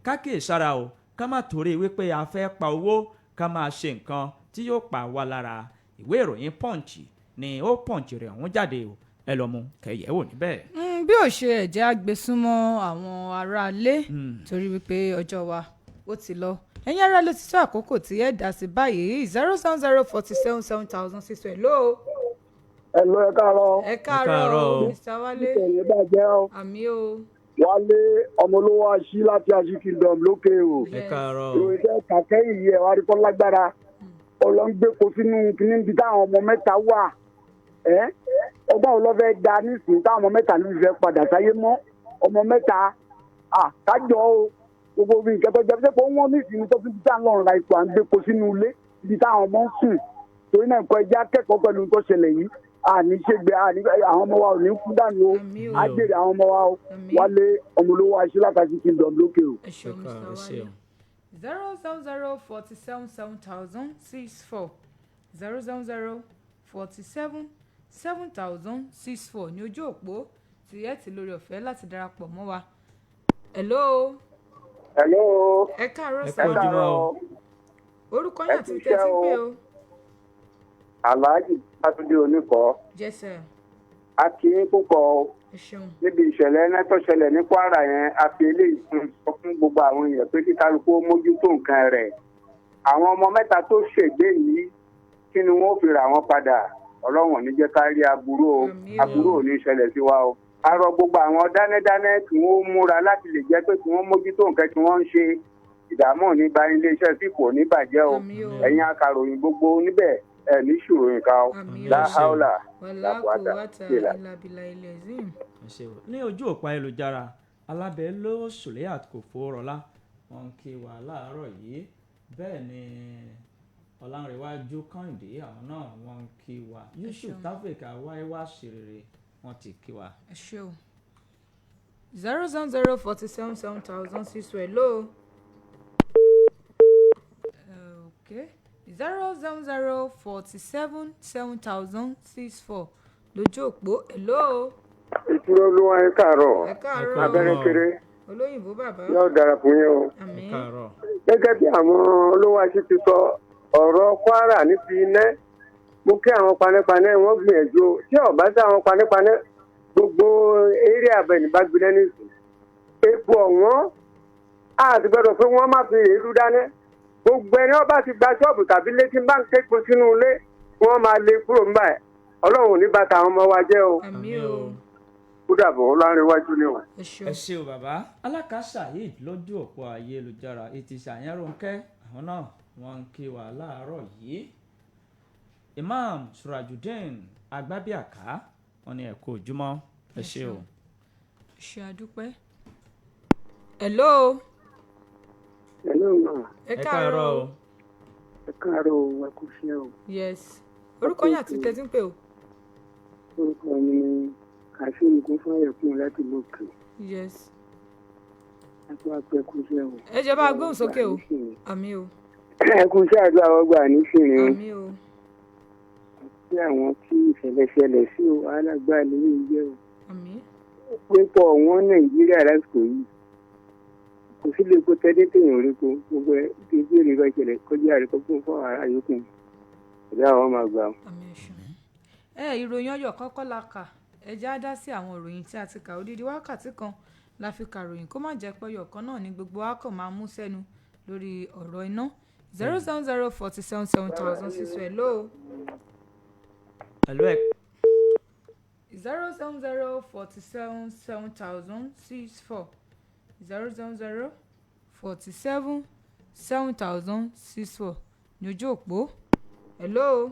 [SPEAKER 3] kákíyèsára o ká má torí wípé a fẹ́ pa owó ká máa ṣe nǹkan tí yóò pa wá lára ìwé ìròyìn Punch ni ó Punch rẹ̀ ọ̀hún jáde o ẹ lọ mú kẹyẹ̀wò níbẹ̀.
[SPEAKER 2] bí ó ṣe ẹ̀jẹ̀ agbésúnmọ́ àwọn aráalé torí wípé ọjọ́ wa ó ti lọ ẹ̀yin ará ló ti tó àkókò tí ẹ̀ dá sí báyìí 070477760 hello.
[SPEAKER 6] Hello, ẹ káàárọ̀.
[SPEAKER 2] ẹ káàárọ̀ Mr. Wálé.
[SPEAKER 6] ìṣẹ̀lẹ̀ bàjẹ́ o.
[SPEAKER 2] àmì o.
[SPEAKER 6] Wálé ọmọlówó aṣí láti aṣí kingdom lókè o.
[SPEAKER 3] ẹ káàárọ̀.
[SPEAKER 6] ìròyìn tẹ́ kàkẹ́yìn yìí ẹ̀ wá rí kọ́ lágbára ọlọ́ngbẹ́kọ sínú kíní bí táwọn ọmọ mẹ́ta wà ọgbà wo ló fẹ́ da nísìnyí táwọn ọmọ mẹ́ta ní ìfẹ́ padà sáyé mọ́ ọmọ mẹ́ta kájọ o gbogbo bí nǹkan tó jẹ́ pé kó wọ́n nísìnyí tó fi tá lọ́rùn ra ipò à ń gbẹ́kọ sínú ilé ibi táwọn ọmọ ń sùn torí náà nǹkan ẹja kẹ́kọ̀ọ́ pẹ̀lú tó ṣẹlẹ̀ yìí àní ṣègbè àwọn ọmọ wa ò ní kú dànù o á jèrè àwọn ọmọ wa o Wálé ọmọlówó aṣí látàkì kingdom lókè o.
[SPEAKER 2] 07047777064 07047777064 ní ojú òpó tí ẹ ti lórí ọ̀fẹ́ láti darapọ̀ mọ́ wa. hello.
[SPEAKER 6] hello.
[SPEAKER 2] ẹ káàárọ̀
[SPEAKER 3] ẹ
[SPEAKER 2] sáà.
[SPEAKER 3] káàárọ̀.
[SPEAKER 2] orúkọ yín àti tẹ́ ti pé o.
[SPEAKER 6] Alhaji Sátúndé Oníkọ́.
[SPEAKER 2] Yes sir.
[SPEAKER 6] A kì í púpọ̀ níbi ìṣẹ̀lẹ̀ iná tó ṣẹlẹ̀ ní Kwara yẹn a fi eléyìí sọ fún gbogbo àwọn èèyàn pé kí kálukú ó mójútó nǹkan rẹ̀. Àwọn ọmọ mẹ́ta tó ṣègbè yìí kí ni wọ́n fi rà wọ́n padà Ọlọ́run ní jẹ́ ká rí aburú o aburú ò ní ṣẹlẹ̀ sí wa o. A rọ gbogbo àwọn dánádáná tí wọ́n múra láti lè jẹ́ pé kí wọ́n mójútó nǹkan tí wọ́n ń ṣe ìdààmú ní bá iléeṣẹ́ sí kò ní bàjẹ́ o ẹ̀yin akàròyìn gbogbo níbẹ̀ ní ṣòro nǹkan o láhàólà lápáta ìlà.
[SPEAKER 3] ní ojú òpó ayélujára alábẹ́ ló sùlẹ̀ àkófò rọlá wọn ń kí wa láàárọ̀ yìí bẹ́ẹ̀ ni ọ̀làǹrẹ̀wájú kọ́hìndé àwọn náà wọ́n ń kí wa yusuf tafika wáíwá ṣèrèrè wọ́n ti kí wa.
[SPEAKER 2] 07047777064 hello. Okay. 07047777064 lójú òpó hello.
[SPEAKER 6] ìtura olúwa ẹ káàárọ̀
[SPEAKER 2] ẹ káàárọ̀
[SPEAKER 6] abẹ́rẹ́ kéré
[SPEAKER 2] olóyìnbó bàbá
[SPEAKER 6] yóò dára fún yín o.
[SPEAKER 2] àmín.
[SPEAKER 6] gẹ́gẹ́ bí àwọn olówó aṣí ti sọ ọ̀rọ̀ Kwara ní ti iná mú kí àwọn panápaná wọ́n gbìyànjú tí ọ̀bá sí àwọn panápaná gbogbo eré abẹnibá gbiná nìsín epo ọ̀wọ́n àti gbọ́dọ̀ pé wọ́n má fi èédú dáná gbogbo ẹni ọba ti gba ṣọ́ọ̀bù tàbí létí báńkì epo sínú ilé wọ́n máa lé kúrò ń báyìí Ọlọ́run ò ní bàtà àwọn ọmọ wa jẹ́ o.
[SPEAKER 2] àmín o.
[SPEAKER 6] kúdàbọ̀ Ọlọ́runwájú ni o.
[SPEAKER 3] ẹ ṣé o bàbá alákàṣà yìí lójú òpó ayélujára ètò ìṣàyẹ̀rọ̀ǹkẹ́ àwọn náà wọ́n ń kí wa láàárọ̀ yìí Imam Surajudeen Agbábíàká wọ́n ní ẹ kú ojúmọ́ ẹ ṣé o.
[SPEAKER 2] ṣe àdúpẹ́. hello.
[SPEAKER 7] hello ma.
[SPEAKER 2] ẹ káàárọ̀ o.
[SPEAKER 7] ẹ káàárọ̀ o ẹ kú iṣẹ́ o.
[SPEAKER 2] yes. orúkọ yín àti tẹ́tí ń pè o.
[SPEAKER 7] orúkọ mi ni kàṣíìmù kún fún ẹ̀kún láti lókè.
[SPEAKER 2] yes.
[SPEAKER 7] ẹ kú apẹ́ kú iṣẹ́ o.
[SPEAKER 2] ẹ jẹ́ bá a gbóhùn sókè o. àmì o.
[SPEAKER 7] ẹ kú iṣẹ́ àdúrà ọgbà nísìnyí o.
[SPEAKER 2] àmì o.
[SPEAKER 7] sí àwọn tí ìṣẹ̀lẹ̀ ṣẹlẹ̀ sí o alágbá lórí ìjẹ́ o.
[SPEAKER 2] àmì.
[SPEAKER 7] pípọ̀ wọn nàìjíríà lásìkò yìí kò sí lè kó tẹ́lẹ̀ téèyàn rí kó gbogbo ẹ ti béèrè bá ìṣẹ̀lẹ̀ kọjá àríkọ́ fún fún ara yòókù ìdá àwọn máa gbà.
[SPEAKER 2] àmì ẹ̀ṣọ́. ìròyìn ọyọ̀ kọ́kọ́ la kà ẹ já dá sí àwọn ìròyìn tí a ti kà odidi wákàtí kan la fi kà ròyìn kó má jẹ́ pé ọyọ̀ kan náà ni gbogbo wa kàn máa mú sẹ́nu lórí ọ̀rọ̀ iná 07047777000 hello.
[SPEAKER 3] hello ẹ.
[SPEAKER 2] 07047777064 07047777064 ní ojú òpó. hello.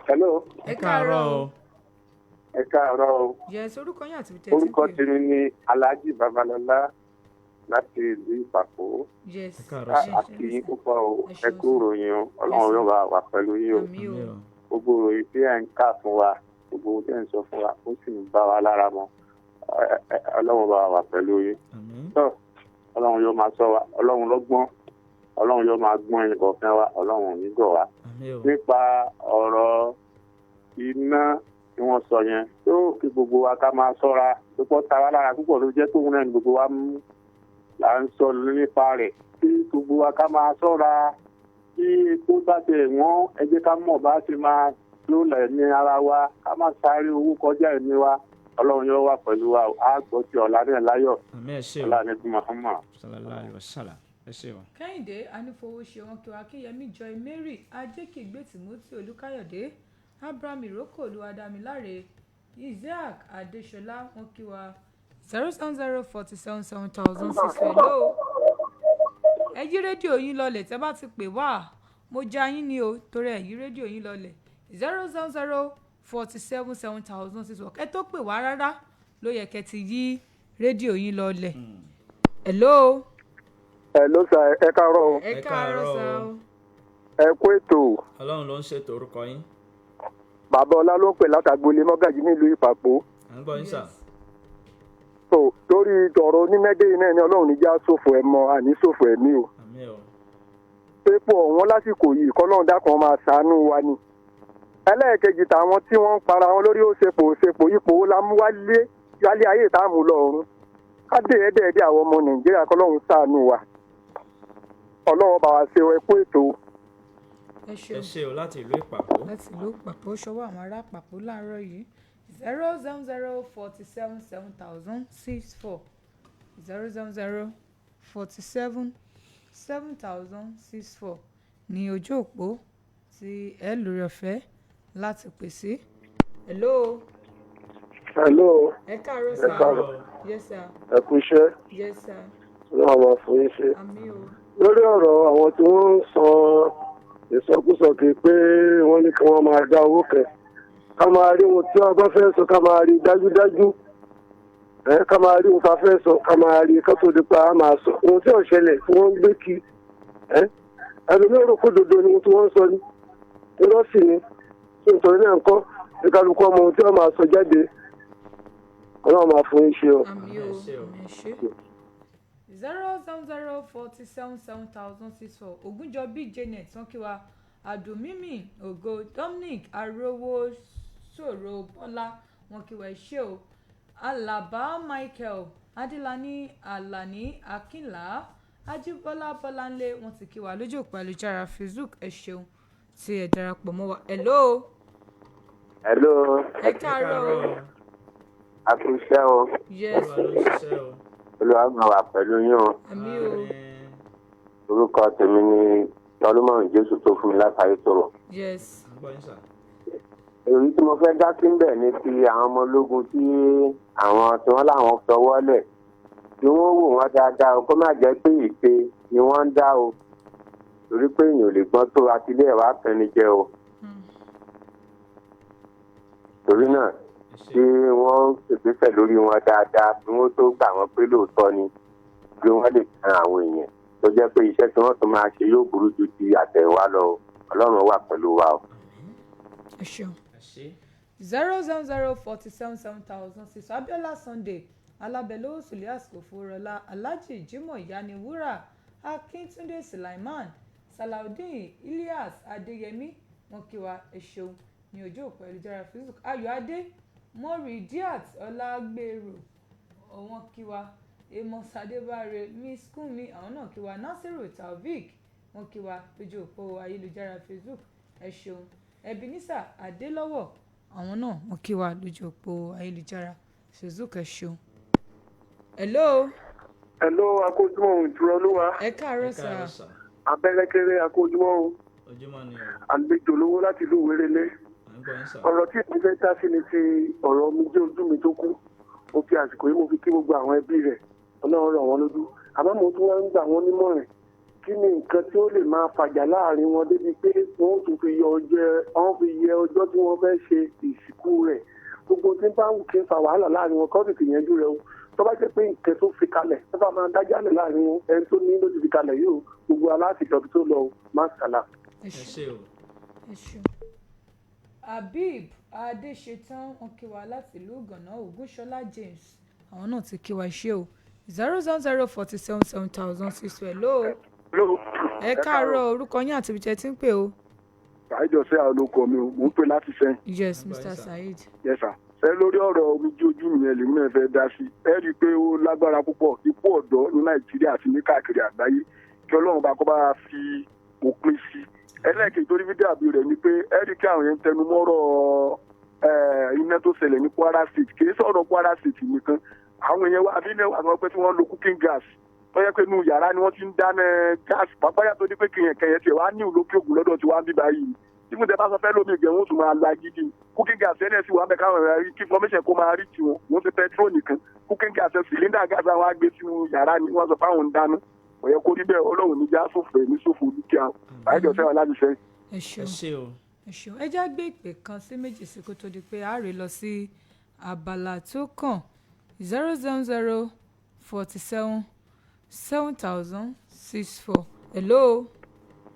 [SPEAKER 6] hello.
[SPEAKER 2] ẹ káàárọ̀ o.
[SPEAKER 6] ẹ káàárọ̀ o.
[SPEAKER 2] yes orúkọ yín àti tẹ̀sí.
[SPEAKER 6] orúkọ tèmi ni Alhaji Babalọlá láti ìlú Ìpàkó.
[SPEAKER 2] yes
[SPEAKER 6] àti yín púpọ̀ o ẹ kú ròyìn o ọlọ́run yóò bá wà pẹ̀lú yín o gbogbo ròyìn tí ẹ̀ ń kà fún wa gbogbo ohun tí ẹ̀ ń sọ fún wa ó sì ń bá wa lára mọ́ ọlọ́run bá wà pẹ̀lú yín. ọlọ́run yóò máa ṣọ́ wa ọlọ́run lọ́gbọ́n ọlọ́run yóò máa gbọ́n ìkọ̀ọ̀kan wa ọlọ́run ò ní gọ̀ wá. nípa ọ̀rọ̀ iná tí wọ́n sọ yẹn tó kí gbogbo wa ká máa ṣọ́ra púpọ̀ ta wá lára púpọ̀ ló jẹ́ tóun náà ní gbogbo wa là ń sọ nípa rẹ̀ kí gbogbo wa ká máa ṣọ́ra kí epo bá tẹ̀ wọ́n ẹ jẹ́ ká mọ̀ bá ti máa lólà ẹ̀mí ara wa ká má sáré owó kọjá ẹ̀mí wa ọlọ́run yóò wà pẹ̀lú wa á gbọ́ sí ọ̀la náà láyọ̀ ọ̀la ní bí Muhammad.
[SPEAKER 2] kẹ́hìndé anífowóṣe wọn kí wa kíyẹmí joy mary ajékègbè timothy olùkáyọ̀dé abraham iroko olúwadámiláre isaac adéṣọlá wọn kí wa 07047777000 hello. ẹ yí rédíò yín lọlẹ̀ tẹ́ bá ti pè wá mo já yín ni o torí ẹ yí rédíò yín lọlẹ̀ 07047777000 ẹ tó pè wá rárá ló yẹ kẹ́ ti yí rédíò yín lọlẹ̀. hello.
[SPEAKER 8] hello sir ẹ káàárọ̀ o.
[SPEAKER 2] ẹ káàárọ̀ sir o.
[SPEAKER 8] ẹ kú ètò.
[SPEAKER 3] ọlọ́run ló ń ṣètò orúkọ yín.
[SPEAKER 8] bàbá ọlá ló ń pè látàgbélé mọ́gàjì nílùú Ìpàpó.
[SPEAKER 3] à ń gbọ́ yín sà.
[SPEAKER 8] so lórí tọ̀rọ̀ onímẹ́dé náà ni ọlọ́run níjà ṣòfò ẹ̀ mọ́ àní ṣòfò ẹ̀mí o.
[SPEAKER 3] àmín o.
[SPEAKER 8] pépò wọn lásìkò yìí kọ́lọ́run dákan máa ṣàánú wa ni. ẹlẹ́ẹ̀kejì tàwọn tí wọ́n ń para wọn lórí òṣèpò ipò lámúwálé yálé ayé ìtààmú lọ́rùn kádé ẹ̀ẹ́dẹ̀ẹ̀dẹ̀ àwọn ọmọ Nàìjíríà kọ́lọ́run ṣàánú wa ọlọ́run bá wa ṣe ẹ kú ètò.
[SPEAKER 2] ẹ
[SPEAKER 3] ṣe o láti ìlú Ìpàpó.
[SPEAKER 2] láti ìlú Ìpàpó ṣọwọ́ àwọn ará Ìpàpó láàárọ̀ yìí 07047777064 07047777064 ní ojú òpó tí ẹ lórí ọ̀fẹ́ láti pè sí. hello.
[SPEAKER 8] hello.
[SPEAKER 2] ẹ káàárọ̀ sir.
[SPEAKER 8] ẹ káàárọ̀.
[SPEAKER 2] yes sir.
[SPEAKER 8] ẹ kú iṣẹ́.
[SPEAKER 2] yes sir.
[SPEAKER 8] ọlọ́run máa fún yín ṣe.
[SPEAKER 2] àmín o.
[SPEAKER 8] lórí ọ̀rọ̀ àwọn tí wọ́n ń sọ ìsọkúsọ kì í pé wọ́n ní kí wọ́n máa dá owó kẹ ká máa rí ohun tí wọ́n bá fẹ́ sọ ká máa rí dájúdájú ká máa rí ohun tá a fẹ́ sọ ká máa rí ká tó di pa á máa sọ ohun tí ò ṣẹlẹ̀ tí wọ́n ń gbé kí ẹlòmíràn rò kó dodo ni ohun tí wọ́n ń sọ ní irọ́ sì ni tí nítorí náà ń kọ́ ní kálukú ọmọ ohun tí wọ́n máa sọ jáde ọlọ́run máa fún yín ṣe o.
[SPEAKER 2] àmín o àmín ṣe. 07047777064 Ògúnjọbí Janet wọn kí wa Àdùmímì Ògo Dominic Arówó Ṣòro Bọ́lá wọn kí wa ṣe o Alaba Michael Adélani Alani Akínlá Ajíbọ́lá Bọ́láńlé wọn ti kí wa lójú òpó ayélujára Facebook ẹ ṣeun tí ẹ darapọ̀ mọ́ wa. hello.
[SPEAKER 6] hello.
[SPEAKER 2] ẹ káàárọ̀ o.
[SPEAKER 6] àkùṣe o.
[SPEAKER 2] yes.
[SPEAKER 6] olùwàgbọ̀n wà pẹ̀lú yín o.
[SPEAKER 2] àmín o.
[SPEAKER 6] orúkọ tèmi ni ọlọ́mọ̀rún Jésù tó fún mi látàrí tòrò.
[SPEAKER 2] yes.
[SPEAKER 6] èyí tí mo fẹ́ dá sí ń bẹ̀ ni ti àwọn ọmọ ológun tí àwọn tí wọ́n láwọn fọwọ́ lẹ̀ tí wọ́n wò wọ́n dáadáa o kó má jẹ́ pé ìpè ni wọ́n ń dá o torí pé èèyàn ò lè gbọ́n tó atilé ẹ̀wà pẹ́ni jẹ o. torí náà
[SPEAKER 7] kí wọ́n ṣègbésẹ̀ lórí wọn dáadáa kí wọ́n tó gbà wọ́n pé lóòótọ́ ni kí wọ́n lè tan àwọn èèyàn tó jẹ́ pé iṣẹ́ tí wọ́n tún máa ṣe yóò burú ju ti àtẹ̀wá lọ ọlọ́run wà pẹ̀lú wa o.
[SPEAKER 2] ẹ ṣeun 0004777,006 Abiola Sunday Alabelo Sulias Oforola Alhaji Jimoh Yaniwura Akíntúndé Sulaiman Salaudeen Ilyas Adeyemi wọn kí wa ẹ ṣeun ní ojú òpó ẹlẹ́jára Facebook Ayọ̀adé Moridiat Ọlágbèrò wọn kí wa Amos Adébáre Miss Kunmi àwọn náà kí wa Nasiru Taofik wọn kí wa lójú òpó ayélujára Facebook ẹ ṣeun Ebenezer Adélọ́wọ̀ àwọn náà wọn kí wa lójú òpó ayélujára Facebook ẹ ṣeun. Hello.
[SPEAKER 8] Hello, akójúmọ́ ìtura olúwa.
[SPEAKER 2] Ẹ káàárọ̀ sà.
[SPEAKER 8] Abẹ́lẹ́kẹ́rẹ́ akójúmọ́ àlejò lówó láti ìlú Wérélé. Ọ̀rọ̀ tí èmi fẹ́ dá sí ni ti ọ̀rọ̀ mi jẹ́ ojú mi tó kú. Mo fi àsìkò yìí mo fi kí gbogbo àwọn ẹbí rẹ̀. Ọlọ́run rọ̀ wọ́n lójú. Àmọ́ mo tún wá ń gbà wọ́n nímọ̀ràn. Kí ni nǹkan tí ó lè máa fàjà láàrin wọn débi pé wọ́n tún fi yẹ ọjọ́ tí wọ́n fẹ́ ṣe ìsìnkú rẹ̀. Gbogbo tí bá wù kí n fa wàhálà láàrin wọn kọ́ sì ti yanjú rẹ̀ o. Tó bá jẹ́ pé nǹkan tó fi kalẹ̀ tó bá máa dájálẹ̀ láàrin wọn ẹni tó ní ló ti fi kalẹ̀ yóò gbogbo aláàtìjọbi tó lọ máa sàlà.
[SPEAKER 2] ẹ ṣeun. Habib Adéṣetán wọn kí wa láti ìlú Gànà Ògúnṣọlá James àwọn náà ti kí wa ṣe o 0004777,006 hello. ẹ káàárọ̀ orúkọ yín àti ibi tí ẹ ti ń pè o.
[SPEAKER 8] Saheed ọ̀sẹ̀ àlòkọ mi ò mò ń pè láti sẹ́yìn.
[SPEAKER 2] Yes Mr. Saheed.
[SPEAKER 8] Yes sir. Ẹ lórí ọ̀rọ̀ omijé ojú mi yẹn lèmi náà fẹ́ dá sí. Ẹ rí i pé ó lágbára púpọ̀ ikú ọ̀dọ́ ní Nàìjíríà àti ní káàkiri àgbáyé kí Ọlọ́run bá kọ́ bá fi òpin sí. Ẹlẹ́ẹ̀kejì torí fídíò àbí rẹ̀ ni pé ẹ rí i kí àwọn yẹn ń tẹnu mọ́rọ̀ iná tó ṣẹlẹ̀ ní Kwara State kì í sọ̀rọ̀ Kwara State nìkan. Àwọn èèyàn wà bí náà àwọn pẹ́ tí wọ́n lo cooking gas tó yẹ pé inú yàrá ni wọ́n ti ń dáná gas pàápàá tó ní pé kẹyẹ tiẹ̀ wá ní olókè ògùn lọ́dọ̀ tí wọ́n á bí báyìí tí mo tẹ bá sọ fẹ́ lómi ìgbẹ́ wọn tún máa la gidi cooking gas ẹni ẹ̀ sì wà bẹ́ẹ̀ káwọn ẹ̀rọ rí kí information kó máa rí tiwọn wọ́n ti petrol nìkan cooking gas cylinder gas àwọn àgbẹ̀ sínú yàrá ni wọ́n sọ fáwọn ń dáná kò yẹ kó rí bẹ́ẹ̀ Ọlọ́run ní já sófò ẹ̀mí sófò dúkìá báyìí ọ̀sẹ̀ wọn láti sẹ́yìn.
[SPEAKER 2] ẹ ṣeun ẹ já gbé ìpè kan sí méjì sí kó tó di pé a rè lọ sí abala tó kàn 0004777,064 hello.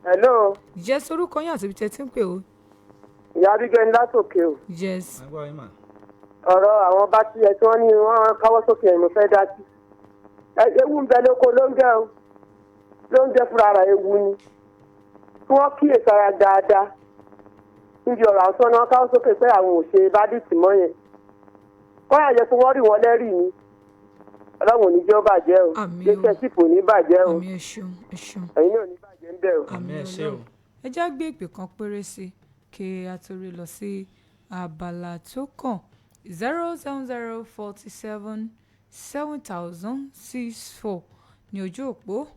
[SPEAKER 9] Hello.
[SPEAKER 2] Yes, orúkọ yín àti ibi tẹ́ ti ń pè o.
[SPEAKER 9] Ìyá Abígẹ́ ní látòkè o.
[SPEAKER 2] Yes.
[SPEAKER 9] Ọ̀rọ̀ àwọn bá tiẹ̀ tí wọ́n ní wọ́n káwọ́ sókè ẹ̀ ló fẹ́ dá sí. Ewu ń bẹ lóko lóúnjẹ o. Lóúnjẹ fúnra rẹ̀ ewu ni. Kí wọ́n kíyèsí ara dáadáa. Níbi ọ̀rọ̀ àwọn tí wọ́n ní wọ́n káwọ́ sókè pé àwọn ò ṣe bádìsì mọ́ yẹn. Wọ́n yà jẹ́ pé wọ́n rí wọn lẹ́rìí ni. Ọlọ́run ò ní jẹ́ ó bàjẹ́ o. Iléeṣẹ́ sípò ní bàjẹ́ o.
[SPEAKER 2] Àmín ẹ ṣeun.
[SPEAKER 9] Ẹ̀yin náà ní bàjẹ́ ń bẹ̀ o.
[SPEAKER 2] Àmín ẹ ṣeun. Ẹ já gbé ìpè kan péré sí kí a torí lọ sí abala tó kàn 0004777,064 ní ojú òpó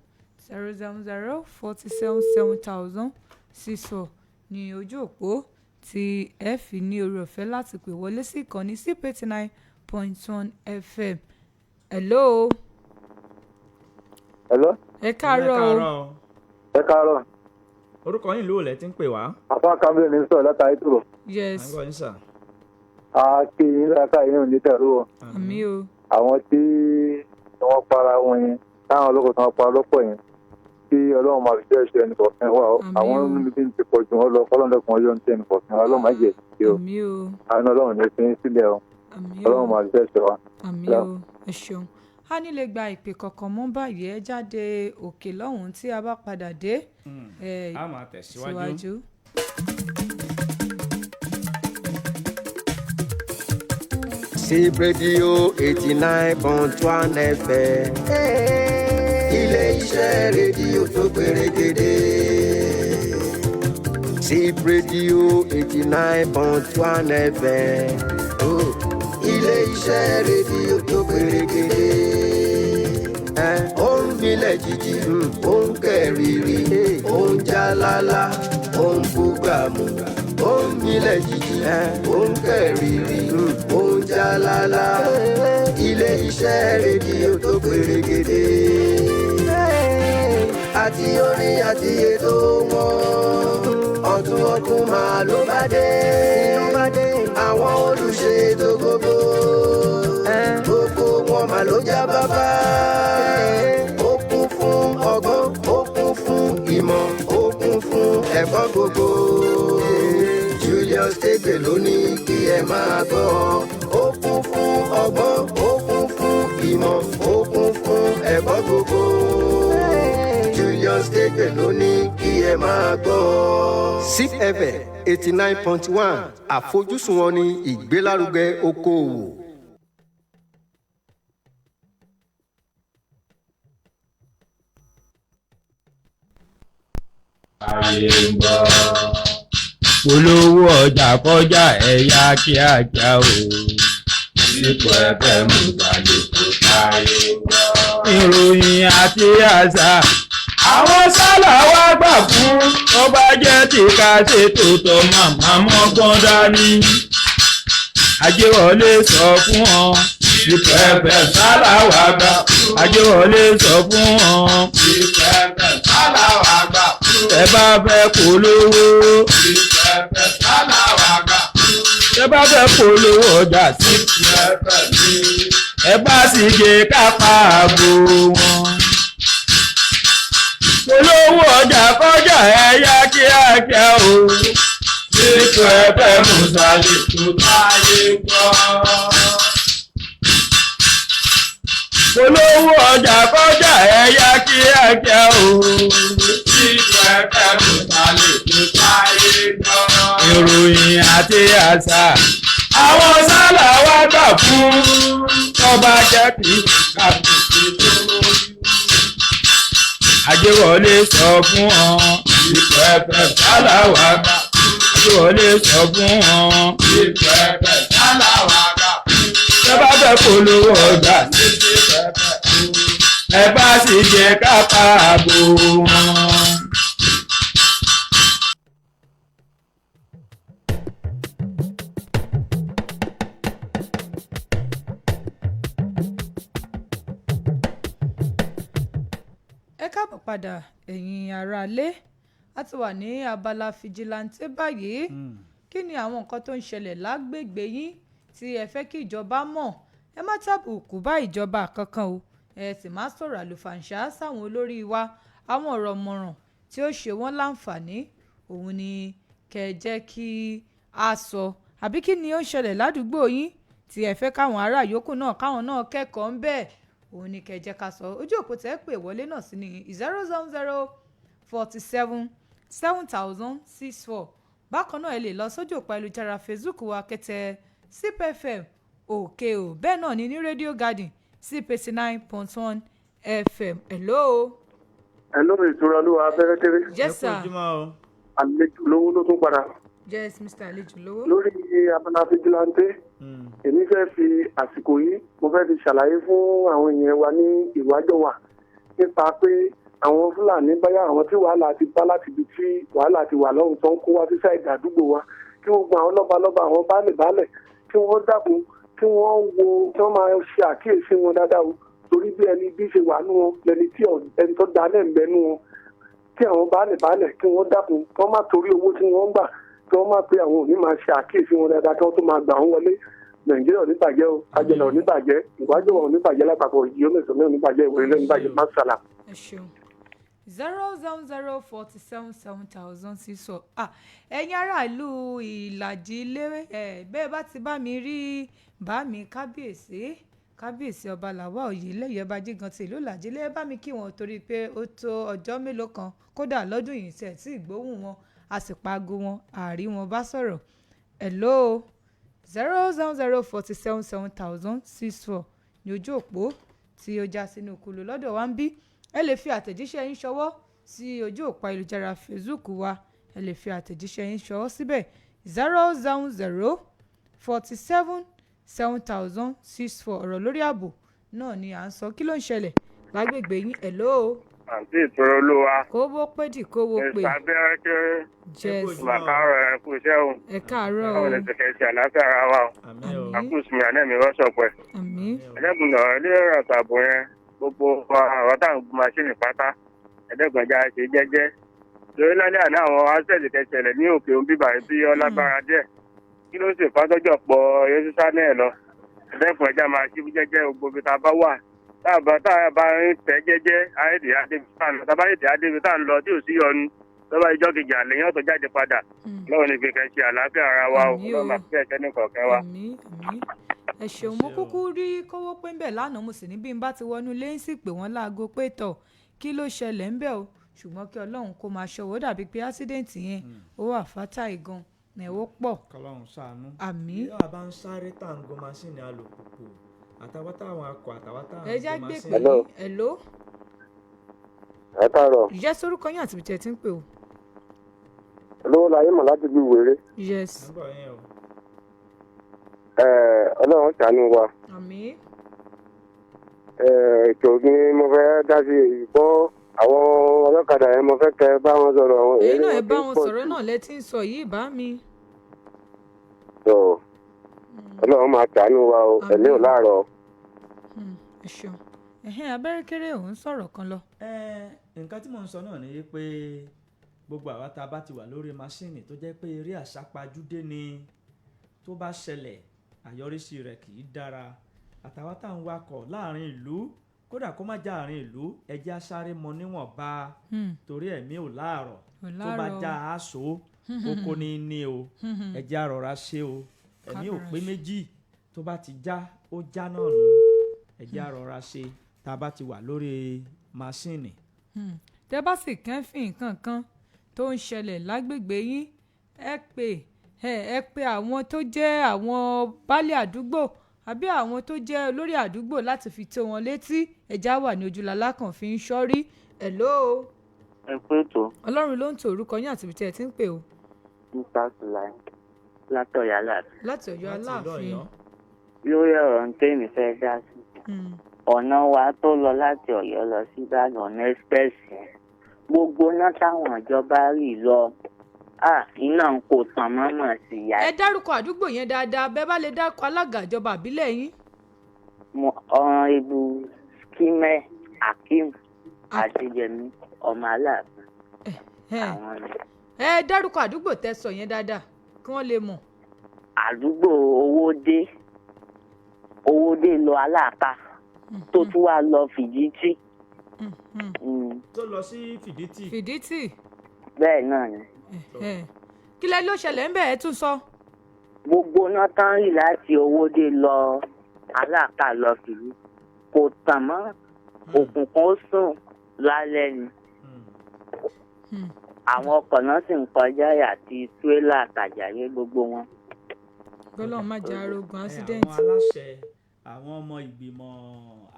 [SPEAKER 2] 0004777,064 ní ojú òpó tí ẹ fi ní oore ọ̀fẹ́ láti pè wọlé sí ìkànnì C89.1 FM. Hello.
[SPEAKER 8] Hello.
[SPEAKER 2] Ẹ káàárọ̀.
[SPEAKER 8] Ẹ káàárọ̀.
[SPEAKER 3] Orúkọ yín ló lẹ ti ń pè wá.
[SPEAKER 8] Àfa Kamil ní sọ̀rọ̀ látàrí tòrò.
[SPEAKER 2] Yes.
[SPEAKER 3] àgbọ̀ yín sà.
[SPEAKER 8] A kí yín láta yín ò ní tẹ̀rù o.
[SPEAKER 2] Àmín o.
[SPEAKER 8] Àwọn tí wọ́n para wọn yẹn táwọn olóko tí wọ́n para lọ́pọ̀ yẹn kí Ọlọ́run máa fi jẹ́ ìṣẹ́ ẹnì kọ̀ọ̀kan wà ó. Àwọn níbi tí pọ̀ jù wọ́n lọ kọ́lọ́dọ̀kùn ọjọ́ ní ti ẹnì kọ̀ọ̀kan wa Ọlọ́run má jẹ́ sí o.
[SPEAKER 2] Àmín o.
[SPEAKER 8] Àwọn Ọlọ́run ní fi sílẹ̀ o.
[SPEAKER 2] Àmín o.
[SPEAKER 8] Ọlọ́run máa fi jẹ́ ìṣẹ́ wa.
[SPEAKER 2] Àmín o. Ẹ ṣeun. A ní lè gba ìpè kankan mọ́ báyìí ẹ jáde òkè lọ́hùn-ún tí a bá padà dé.
[SPEAKER 3] A máa tẹ̀síwájú.
[SPEAKER 10] Sip Radio 89.1 FM. Ilé iṣẹ́ rédíò tó gbèrègèdè. Sip Radio 89.1 FM. Ilé iṣẹ́ rédíò tó gbèrègèdè. Ó ń milẹ̀ jìjì, ó ń kẹ̀rìírí, ó ń jálálá, ó ń búgbàmù. Ó ń milẹ̀ jìjì, ó ń kẹ̀rìírí, ó ń jálálá. Ilé iṣẹ́ rédíò tó gbèrègèdè. Àti orin àti ètò wọn. ọ̀tún máa ló bá dé. Àwọn olùṣètò gbogbo wọn máa ló já bàbá. Ó kún fún ọgbọ́n, ó kún fún ìmọ̀, ó kún fún ẹ̀kọ́ gbogbo. Julius Egbe ló ní kí ẹ máa gbọ́. Ó kún fún ọgbọ́n, ó kún fún ìmọ̀, ó kún fún ẹ̀kọ́ gbogbo. Julius Egbe ló ní kí ẹ máa gbọ́.
[SPEAKER 11] SIP FM 89.1 àfojúsùn wọn ní ìgbélárugẹ okòòwò.
[SPEAKER 5] ayé ń gbọ́ polówó ọjà kọjá ẹ̀yà kíákíá o sípò ẹ̀fẹ̀ mú balẹ̀ kó táyé ń gbọ́. ìròyìn àti àṣà àwọn sálà wá gbà fún tó bá jẹ́ tí ká ṣètò tó màmá mọ́gbọ́n dání. Ajéwọlé sọ fún ọ sípò ẹ̀fẹ̀ sálà wá gbà. Ajéwọlé sọ fún ọ sípò ẹ̀fẹ̀ sálà wá gbà. Ẹ bá fẹ́ polówó sípò ẹ̀fẹ̀ sálà wá gbà. Ẹ bá fẹ́ polówó ọjà sípò ẹ̀fẹ̀ ní. Ẹ bá sì gé kápá ààbò wọn. Polówó ọjà kọjá ẹ̀yà kíákíá o. Sípò ẹ̀fẹ̀ mùsàlẹ̀ tó táyé gbọ́. Polówó ọjà kọjá ẹ̀yà kíákíá o. Sípò ẹ̀fẹ̀ mùsàlẹ̀ tó táyé gbọ́. Ìròyìn àti àṣà àwọn sálà wá gbà fún ọba jẹ́ kí kàbùkù tó lójú. Ajéwọlé sọ fún ọ sípò ẹ̀fẹ̀ sálà wá gbà. Ajéwọlé sọ fún ọ sípò ẹ̀fẹ̀ sálà wá gbà. Ẹ bá fẹ́ polówó ọjà sípò ẹ̀fẹ̀ ẹ bá sì jẹ kápá ààbò wọn.
[SPEAKER 2] ẹ káàbọ̀ padà ẹ̀yin aráalé a ti wà ní abala fìjìláńtẹ́ báyìí kí ni àwọn nǹkan tó ń ṣẹlẹ̀ lágbègbè yín tí ẹ fẹ́ kí ìjọba mọ̀ ẹ má tàbùkù bá ìjọba kankan o ẹ sì má sọ̀rọ̀ àlùfàǹṣá sáwọn olórí wa àwọn ọ̀rọ̀ mọ̀ràn tí ó ṣe wọ́n láǹfààní òun ni kẹ́ ẹ jẹ́ kí a sọ àbí kí ni ó ń ṣẹlẹ̀ ládùúgbò yín tí ẹ fẹ́ káwọn ará yòókù náà káwọn náà kẹ́kọ̀ọ́ ń bẹ́ẹ̀ òun ni kẹ́ ẹ jẹ́ ká sọ ojú òpó tẹ́ pè wọlé náà sí ní 070477064 bákan náà ẹ lè lọ sójú òpó ayélujára Facebook wa kẹtẹ SIP FM òkè o bẹ́ẹ̀ náà ni ní Radio Garden SIP 89.1 FM. Hello.
[SPEAKER 8] Hello, ìtura olúwa abẹ́rẹ́kẹ́rẹ́.
[SPEAKER 2] Yes sir.
[SPEAKER 8] Àlejò lówó ló tún padà.
[SPEAKER 2] Yes Mr. Àlejò lówó.
[SPEAKER 8] Lórí abala fìjìláńtẹ́ èmi fẹ́ fi àsìkò yìí mo fẹ́ fi ṣàlàyé fún àwọn èèyàn wa ní ìwájọwà nípa pé àwọn Fúlàní báyà àwọn tí wàhálà ti bá láti ibi tí wàhálà ti wà lọ́hùn tó ń kó wá sí sáìdì àdúgbò wa kí wọ́n gba àwọn lọ́balọ́ba àwọn baálẹ̀ kí wọ́n dákun kí wọ́n wo kí wọ́n máa ṣe àkíyèsí wọn dáadáa o torí bí ẹni bí ṣe wà nú wọn lẹni tí ẹni tó dá náà ń bẹ nú wọn kí àwọn baálẹ̀ kí wọ́n dákun kí wọ́n má torí owó tí wọ́n gbà kí wọ́n má pé àwọn òní máa ṣe àkíyèsí wọn dáadáa kí wọ́n tó máa gbà wọ́n wọlé Nàìjíríà oníbàjẹ́ o Ajẹ́lẹ̀ oníbàjẹ́ ìwájọwà oníbàjẹ́ lápapọ̀ ìyómẹ̀sọ̀mẹ́ oníbàjẹ́ ìwòrẹ́lẹ́ oníbàjẹ́ masala.
[SPEAKER 2] ẹ ṣeun 000477006 ẹ̀yin aráàlú ìlàjì ilé bẹ́ẹ̀ bá ti bá mi rí bá mi kábíyèsí ọba làwa Oyèlẹ́yẹ Bájígan ti ìlú ìlàjì ilé bá mi kí wọn torí pé ó tó ọjọ́ mélòó kan kódà lọ́dún yìí tẹ̀ tí ìgbóhùn wọn a sì paago wọn àárí wọn bá sọ̀rọ̀. Hello 000477006 ní ojú òpó tí ó já sínú kulu lọ́dọ̀ wa ń bí ẹ lè fi àtẹ̀jíṣẹ́ yín ṣọwọ́ sí ojú òpó ayélujára Facebook wa ẹ lè fi àtẹ̀jíṣẹ́ yín ṣọwọ́ síbẹ̀ 000477006 ọ̀rọ̀ lórí ààbò náà ni à ń sọ kí ló ń ṣẹlẹ̀ lágbègbè yín. Hello.
[SPEAKER 12] àǹtí ìtura olúwa.
[SPEAKER 2] kówó pédì kówó pé.
[SPEAKER 12] mr abẹ́rẹ́kẹ́.
[SPEAKER 2] jẹ́sì.
[SPEAKER 12] màkàrọ̀ ẹ̀ kú iṣẹ́ o.
[SPEAKER 2] ẹ káàárọ̀ o.
[SPEAKER 12] àwọn ẹ̀sẹ̀ ṣe àlàáfíà ara wa o. àkúùsùn mi àná mi rọ́ṣọ̀pẹ́. ẹ̀dẹ́gbùn náà ilé ìrọ̀tà àbò yẹn gbogbo àwọn táwọn gun maṣíìnì pátá ẹ̀ẹ́dẹ́gbọ̀njà ṣe jẹ́jẹ́ lórí lálẹ́ àná àwọn áṣẹ́lì kẹsẹ̀lẹ̀ ní òkè òun bíbà tí ọlágbára díẹ̀ kí ló sì fàtọ́jọ́ pọ̀ yéṣu sánẹ̀ lọ ẹ̀dẹ́kùn ẹja máa ṣí jẹ́jẹ́ gbogbo ibi tá a bá wà tá a bá ń tẹ̀ jẹ́jẹ́ ayédè adébí tá à ń lọ tí ò sí yọnu lọ́wọ́ ìjọ́ kejì àlẹ́yìn ọ̀tọ̀ jáde padà lọ́wọ́ ní kíkẹ́ ṣe àlàáfíà ara wa o lọ́wọ́ máa fi ẹ̀kẹ́ nìkan kẹ́ wa.
[SPEAKER 2] ẹ ṣeun mo kúkú rí kówó pé ń bẹ̀ lánàá mo sì ní bí n bá ti wọnú lẹ́yìn sì pé wọ́n láago pé tọ̀ kí ló ṣẹlẹ̀ ń bẹ̀ o ṣùgbọ́n kí ọlọ́run kó máa ṣọwọ́ dàbí pé ásídẹ̀ǹtì yẹn ó wà fátàì gan ẹ̀ ó pọ̀.
[SPEAKER 3] kọlọ́run ṣàánú.
[SPEAKER 2] àmín.
[SPEAKER 3] bí wàá bá ń sáré tá à ń gun máṣíìnì alùpùpù àtàwọn táwọn akọ àtàwọn táwọn
[SPEAKER 2] ẹ já gbé pé hello.
[SPEAKER 8] ẹ káàárọ̀.
[SPEAKER 2] ìjẹ́ sórúkọ yín àti ìbìtẹ́ tí ń pè o.
[SPEAKER 8] olówó láyé mọ̀ láti bí wèrè.
[SPEAKER 2] yes.
[SPEAKER 8] ọlọ́run ṣàánú wa.
[SPEAKER 2] àmín.
[SPEAKER 8] ètò ni mo fẹ́ dá sí ìbọn àwọn ọlọ́kadà yẹn mo fẹ́ kẹ́ bá wọn sọ̀rọ̀.
[SPEAKER 2] èyí náà ẹ bá wọn sọ̀rọ̀ náà lẹ́tí ń sọ yìí bá mi.
[SPEAKER 8] ọlọ́run máa ṣàánú wa o ẹ̀mí ò láàárọ̀.
[SPEAKER 2] ẹ ṣeun abẹ́rẹ́ kéré òun sọ̀rọ̀ kan lọ.
[SPEAKER 3] nǹkan tí mò ń sọ náà ni pé gbogbo àwa tá a bá ti wà lórí máṣíìnì tó jẹ́ pé eré àsápajúdé ni tó bá ṣẹlẹ̀ àyọrísí rẹ̀ kì í dára àtàwọn tá à ń wakọ̀ láàrin ìlú kódà kó má já àárín ìlú ẹjẹ́ asáré mọ níwọ̀nba torí ẹ̀mí ò láàrọ̀ tó bá já aṣọ kókó ní o ẹjẹ́ àrọ̀ra ṣe o ẹ̀mí ò pé méjì tó bá ti já ó já náà nù ẹjẹ́ àrọ̀ra ṣe tá a bá ti wà lórí máṣíìnì.
[SPEAKER 2] tẹ́ bá sì kẹ́fìn nǹkan kan tó ń ṣẹlẹ̀ lágbègbè yín ẹ pè àwọn tó jẹ́ àwọn baálé àdúgbò àbí àwọn tó jẹ́ olórí àdúgbò láti fi tó wọn létí ẹja wà ní ojúlàlá kan fi ń ṣọ́rí. hello.
[SPEAKER 13] ẹ pé tó.
[SPEAKER 2] ọlọ́run ló ń tò orúkọ yín àti ibi tí ẹ ti ń pè o.
[SPEAKER 13] mr sulai látọ̀yọ́ aláàfin.
[SPEAKER 2] láti Ọ̀yọ́ aláàfin.
[SPEAKER 13] lórí ọ̀rọ̀ ń tẹ́mi fẹ́ dá sí. ọ̀nà wa tó lọ láti Ọ̀yọ́ lọ sí Ìbàdàn ọ̀nà express yẹn gbogbo náà táwọn ìjọba rí lọ iná ń kó tán mọ́mọ́ sí i.
[SPEAKER 2] ẹ dárúkọ àdúgbò yẹn dáadáa bẹ́ẹ̀ bá lè dárúkọ alága ìjọba àbílẹ̀ yín.
[SPEAKER 13] ọ̀ràn ibu kímẹ́ akeem àtijẹ́mi ọmọ aláàfin.
[SPEAKER 2] ẹ dárúkọ àdúgbò tẹ́ sọ yẹn dáadáa kí wọ́n lè mọ̀.
[SPEAKER 13] àdúgbò owódé lọ aláàpá tó tún wá lọ fìdítì.
[SPEAKER 3] tó lọ sí
[SPEAKER 2] fìdítì.
[SPEAKER 13] bẹ́ẹ̀ náà ni.
[SPEAKER 2] kí lẹ ló ṣẹlẹ̀ ń bẹ̀ ẹ́ tún sọ.
[SPEAKER 13] gbogbo náà tán rí láti owódé lọ aláàpá lọ fìdí kò tàn mọ́ òkùnkùn ó sùn lálẹ́ ni. àwọn ọkọ̀ náà sì ń kọjá àti tírélà àtàjàyé gbogbo wọn.
[SPEAKER 2] gbọ́dọ̀ má jẹ́ arógun accident.
[SPEAKER 3] àwọn aláṣẹ àwọn ọmọ ìgbìmọ̀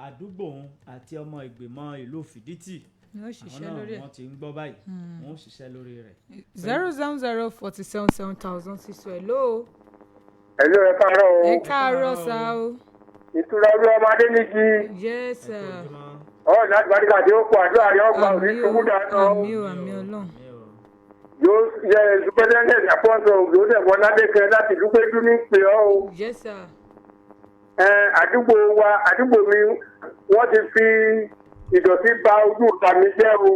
[SPEAKER 3] àdúgbò àti ọmọ ìgbìmọ̀ ìlú fìdítì àwọn náà wọ́n ti ń gbọ́ báyìí wọ́n ń ṣiṣẹ́ lórí rẹ̀.
[SPEAKER 2] 000477000 hello.
[SPEAKER 6] hello ẹ káàárọ̀ o.
[SPEAKER 2] ẹ káàárọ̀ sá o.
[SPEAKER 6] ìtura orí ọmọ adéníjì.
[SPEAKER 2] yes sir.
[SPEAKER 6] láti gbàdúrà tí ó kó àdúrà rẹ ọgbà òní ṣubú dáná.
[SPEAKER 2] àmín o àmín Ọlọ́run.
[SPEAKER 6] yóò yẹ superintendent àpọ́ńtò ògbóǹdè wọn ládékẹ́ láti dúpẹ́ dún ní pé ọ́ o.
[SPEAKER 2] yes sir.
[SPEAKER 6] àdúgbò mi wọ́n ti fi ìdọ̀tí ba ojú ìta mi jẹ́ o.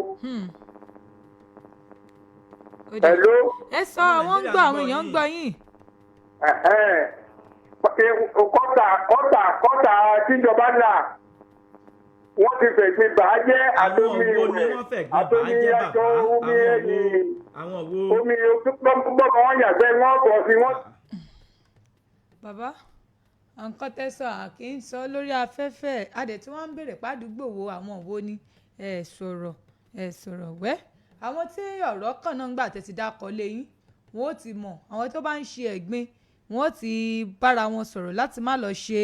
[SPEAKER 6] hello.
[SPEAKER 2] ẹ sọ àwọn ń gbọ́ àwọn èèyàn ń gbọ́ yín.
[SPEAKER 6] kọ́tà tíjọba là wọ́n ti fẹ̀gbìn bà á jẹ́ àtomi ìwẹ̀ àtomi aṣọ omi ẹ̀yìn omi gbọ́dọ̀ wọ́n yàgbẹ́ wọ́n bọ̀ sí wọ́n.
[SPEAKER 2] bàbá nǹkan tẹ́sán àkì ń sọ lórí afẹ́fẹ́ adẹ̀ tí wọ́n ń béèrè pàdúgbò wo àwọn wo ni ẹ sọ̀rọ̀ wẹ́ àwọn tí ọ̀rọ̀ kan náà ń gbà tẹ́tí dákọ̀ lẹ́yìn wọ́n ó ti mọ̀ àwọn tó bá ń ṣe ẹ̀gbin wọ́n ó ti bára wọn sọ̀rọ̀ láti má lọ ṣe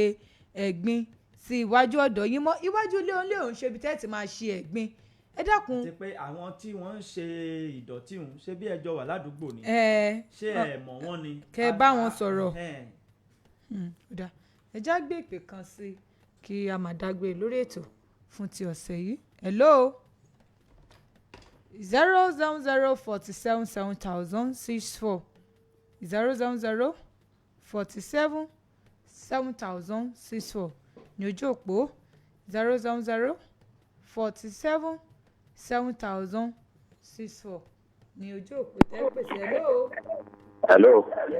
[SPEAKER 2] ẹ̀gbin sí iwájú ọ̀dọ̀ yín mọ́ iwájú ilé òun lè òun ṣe ibi tẹ́tí máa ṣe ẹ̀gbin ẹ dákun.
[SPEAKER 3] àti pé àwọn tí wọ́n ń ṣe ìdọ̀tí òun ṣé bí ẹjọ́ wà ládùúgbò ni ṣé ẹ mọ̀ wọ́n ni.
[SPEAKER 2] kẹ́ ẹ bá wọn sọ̀rọ̀ ẹ já gbé ìpè kan sí kí a máa dágbére lórí ètò fún ti ọ̀sẹ̀ yìí. hello 00047700064 00047700064 ní ojú òpó 00047700064. ní ojú òpó tẹ́ pèsè hello.
[SPEAKER 14] hello.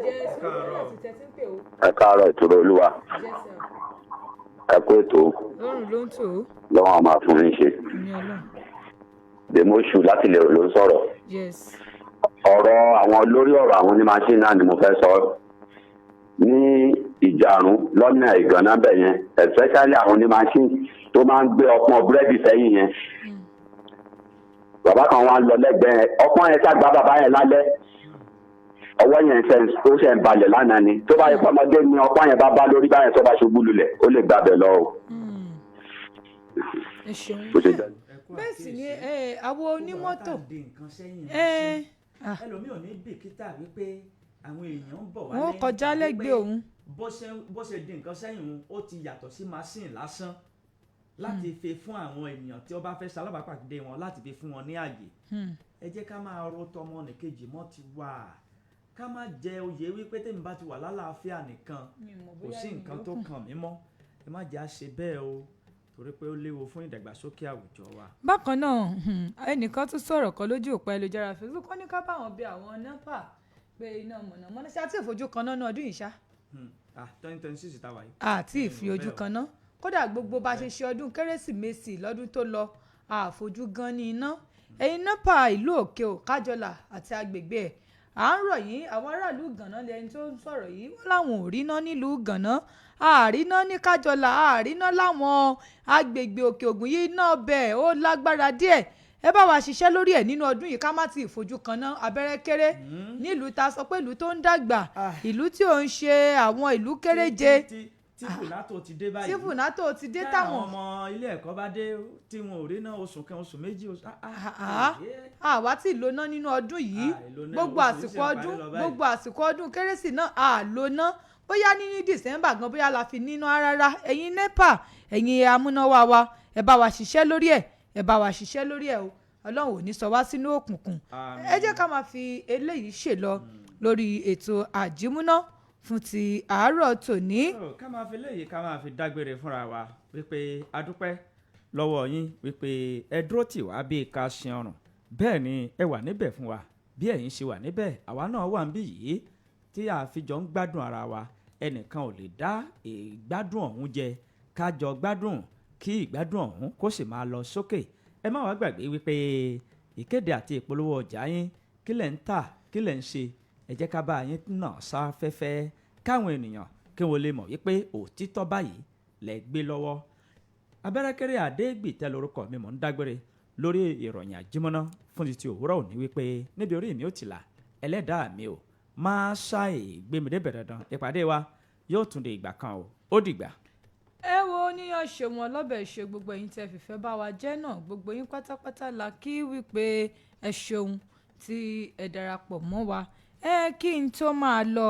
[SPEAKER 2] yes àti tẹ́tí ń pè ó.
[SPEAKER 14] ẹ káàárọ̀ ìtura olúwa.
[SPEAKER 2] yes sir.
[SPEAKER 14] ẹ kú ètò.
[SPEAKER 2] lọ́rùn ló ń tò ó.
[SPEAKER 14] lọ́wọ́n a máa fún yín ṣe.
[SPEAKER 2] ní ọlọ́run.
[SPEAKER 14] dèmóṣù láti lè ló ń sọ̀rọ̀.
[SPEAKER 2] yes.
[SPEAKER 14] ọ̀rọ̀ àwọn lórí ọ̀rọ̀ àwọn ní machine náà ni mo fẹ́ sọ. ní ìjàrún lọ́nà ìgànnà bẹ̀ yẹn especially àwọn ní machine tó máa ń gbé ọpọ́n búrẹ́dì sẹ́yìn yẹn. bàbá kan wá lọ lẹ́gbẹ̀ẹ́ ọpọ́n yẹn ṣàgbá bàbá yẹn lálẹ́ ọwọ́ yẹn ó ṣe ń balẹ̀ lánàá ni tó bá yẹ pọ́nmọdé ni ọpọ́n yẹn bá bá lórí báyẹn tó bá ṣubú lulẹ̀ ó lè gbàbẹ̀ lọ o.
[SPEAKER 2] ẹ ṣeun bẹ́ẹ̀ sì ni àwọn onímọ́tò
[SPEAKER 3] ẹlòmíì ò ní bìkítà wípé àwọn èèyàn ń bọ̀ wá
[SPEAKER 2] wọ́n kọjá lẹ́gbẹ̀ẹ́ òun.
[SPEAKER 3] bó ṣe di nǹkan sẹ́yìn òun ó ti yàtọ̀ sí machine lásán láti fi fún àwọn ènìyàn tí ó bá fẹ́ ṣalábàápàdé wọn láti fi fún wọn ní àyè. ẹ jẹ́ ká máa ro tọmọ nìkejì mọ́ ti wà ká má jẹ oyè wípé tèmi bá ti wà lálàáfíà nìkan kò sí nǹkan tó kàn mí mọ́ ẹ má jẹ́ àṣe bẹ́ẹ̀ o torí pé ó léwu fún ìdàgbàsókè àwùjọ wa.
[SPEAKER 2] bákan náà ẹnìkan tún sọ̀rọ̀ kan lójú òpó ayélujára Facebook wọ́n ní ká bá wọn bí àwọn NEPA pé iná mọ̀nàmọ́ná ṣe àti ìfojú kan náà ní ọdún yìí ṣá.
[SPEAKER 3] 2026 tá a wà yìí.
[SPEAKER 2] àti ìfi kan náà kódà gbogbo bá ṣe ṣe ọdún kérésìmesì lọ́dún tó lọ àfojú gan ní iná ẹ̀yin NEPA ìlú òkè ò kájọlà àti agbègbè ẹ̀ à ń rọ̀ yín àwọn aráàlú Gànná lẹni tó ń sọ̀rọ̀ yìí wọ́n láwọn ò ríná nílùú Gànná àríná ní kájọlà àríná láwọn agbègbè òkè ògùn yìí náà bẹ́ẹ̀ ó lágbára díẹ̀ ẹ bá wa ṣiṣẹ́ lórí ẹ̀ nínú ọdún yìí ká má ti ìfojú kan ná abẹ́rẹ́ kéré nílùú ta sọ pé ìlú tó ń dàgbà ìlú tí ò ń ṣe àwọn ìlú kéréje
[SPEAKER 3] tí fùnátò ti dé báyìí
[SPEAKER 2] tí fùnátò ti dé táwọn
[SPEAKER 3] ọmọ ilé ẹ̀kọ́ bá dé tí wọn ò rí náà oṣù kan oṣù méjì oṣù.
[SPEAKER 2] àwa tí lóná nínú ọdún yìí gbogbo àsìkò ọdún kérésì náà àlóná bóyá ní December gan bóyá la fi níná rárá ẹ̀yin NEPA ẹ̀yin amúnáwá wa ẹ bá wa ṣiṣẹ́ lórí ẹ̀ o Ọlọ́run ò ní sọ wá sínú òkùnkùn ẹ jẹ́ ká máa fi eléyìí ṣe lọ lórí ètò àjímúná fún ti àárọ̀ tòní.
[SPEAKER 3] ká máa fi léyìí ká máa fi dágbére fúnra wa wípé adúpẹ́ lọ́wọ́ yín wípé ẹ dúró tì wá bí ká ṣe ọrùn bẹ́ẹ̀ ni ẹ wà níbẹ̀ fún wa bí ẹ̀yin ṣe wà níbẹ̀ àwa náà wà níbí yìí tí a fi jọ ń gbádùn ara wa ẹnìkan ò lè dá ìgbádùn ọ̀hún jẹ ká jọ gbádùn kí ìgbádùn ọ̀hún kó sì máa lọ sókè ẹ má wá gbàgbé wípé ìkéde àti ìpolówó ọjà yín kí lẹ̀ ń tà kí lẹ̀ ń ṣe ẹ jẹ́ ká bá yín náà sáfẹ́fẹ́ káwọn ènìyàn kí wọ́n lè mọ̀ wípé òtítọ́ báyìí lẹ̀ gbé lọ́wọ́ abẹ́rẹ́kẹ́rẹ́ àdégbìtẹ́ lórúkọ mi mò ń dágbére lórí ìròyìn àjímọ́ná fún ti òwúrọ̀ òní wípé níbi orí mi ò tìlà ẹlẹ́dàá mi ò máa ṣàì gbémìdébẹ̀ dandan ìpàdé wa yóò tún de ìgbà kan o ó dìgbà.
[SPEAKER 2] ẹ wo oníyàn ṣe wọn lọ́bẹ̀ ṣe gbogbo ẹ̀yin tẹ́ fìfẹ́ bá wa jẹ́ náà gbogbo yín pátápátá la kí wípé ẹ ṣeun tí ẹ darapọ̀ mọ́ wa kí n tó máa lọ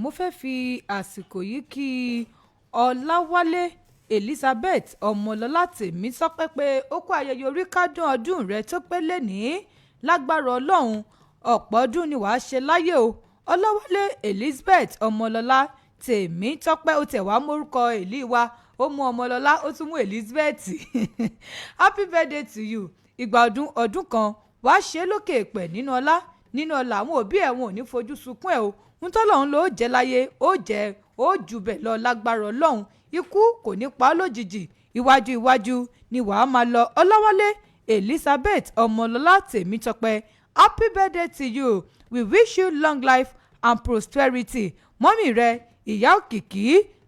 [SPEAKER 2] mo fẹ́ fi àsìkò yìí kí Ọláwálé Elizabeth ọmọlọ́lá tèmi sọpẹ́ pé ó kó ayẹyẹ orí kádùn ọdún rẹ tó pé lénìí lágbára Ọlọ́run ọ̀pọ̀ ọdún ni wàá ṣe láyé o Ọláwálé Elizabeth ọmọlọ́lá tèmi tọ́pẹ́ ó tẹ̀ wá mórúkọ èlì wa ó mú ọmọlọ́lá ó tún mú Elizabeth happy birthday to you ìgbà ọdún kan wàá ṣe lókè èpẹ̀ nínú ọlá àwọn òbí ẹ̀ wọn ò ní fojú sunkún ẹ̀ o ń tọ́lọ́run ló jẹ́ láyé ó jù bẹ̀ lọ lágbára Ọlọ́run ikú kò ní pa á lójijì iwájú ni wàá máa lọ Ọláwálé Elizabeth ọmọlọ́lá tèmítọ́pẹ́ happy birthday to you we wish you long life and prosperity mọ́mì rẹ ìyá òkìkí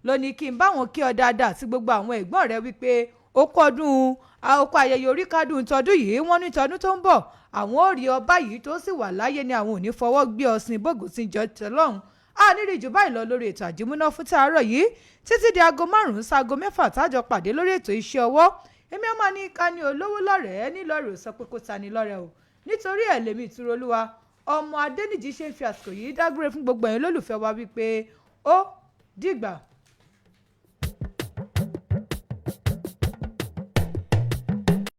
[SPEAKER 2] ló ní kí n bá wọn kí ọ dáadáa sí gbogbo àwọn ẹ̀gbọ́n rẹ wípé ó kọ́ ayẹyẹ orí kádùn tọdún yìí wọ́n ní tọdún tó ń bọ̀ àwọn ò rí ọba yìí tó sì wà láyé ni àwọn ò ní fọwọ́ gbé ọsìn bógun sí jọ tẹlọ́hún àníri jù báyìí lọ lórí ètò àjímúná fún tàárọ̀ yìí títí di aago 5 sáago 6 tájọ pàdé lórí ètò iṣẹ́ ọwọ́ èmi ọmọ ní ká ní olówó lọ́rẹ̀ẹ́ nílọ́rẹ̀ ò sọ pé kó ta ni lọ́rẹ̀ o nítorí ẹ̀ lèmi ìtúrolúwa ọmọ Adéníjì ṣe ń fi àsìkò yìí dágbére fún gbogbo ẹ̀yin olólùfẹ́ wa wípé ó dìgbà.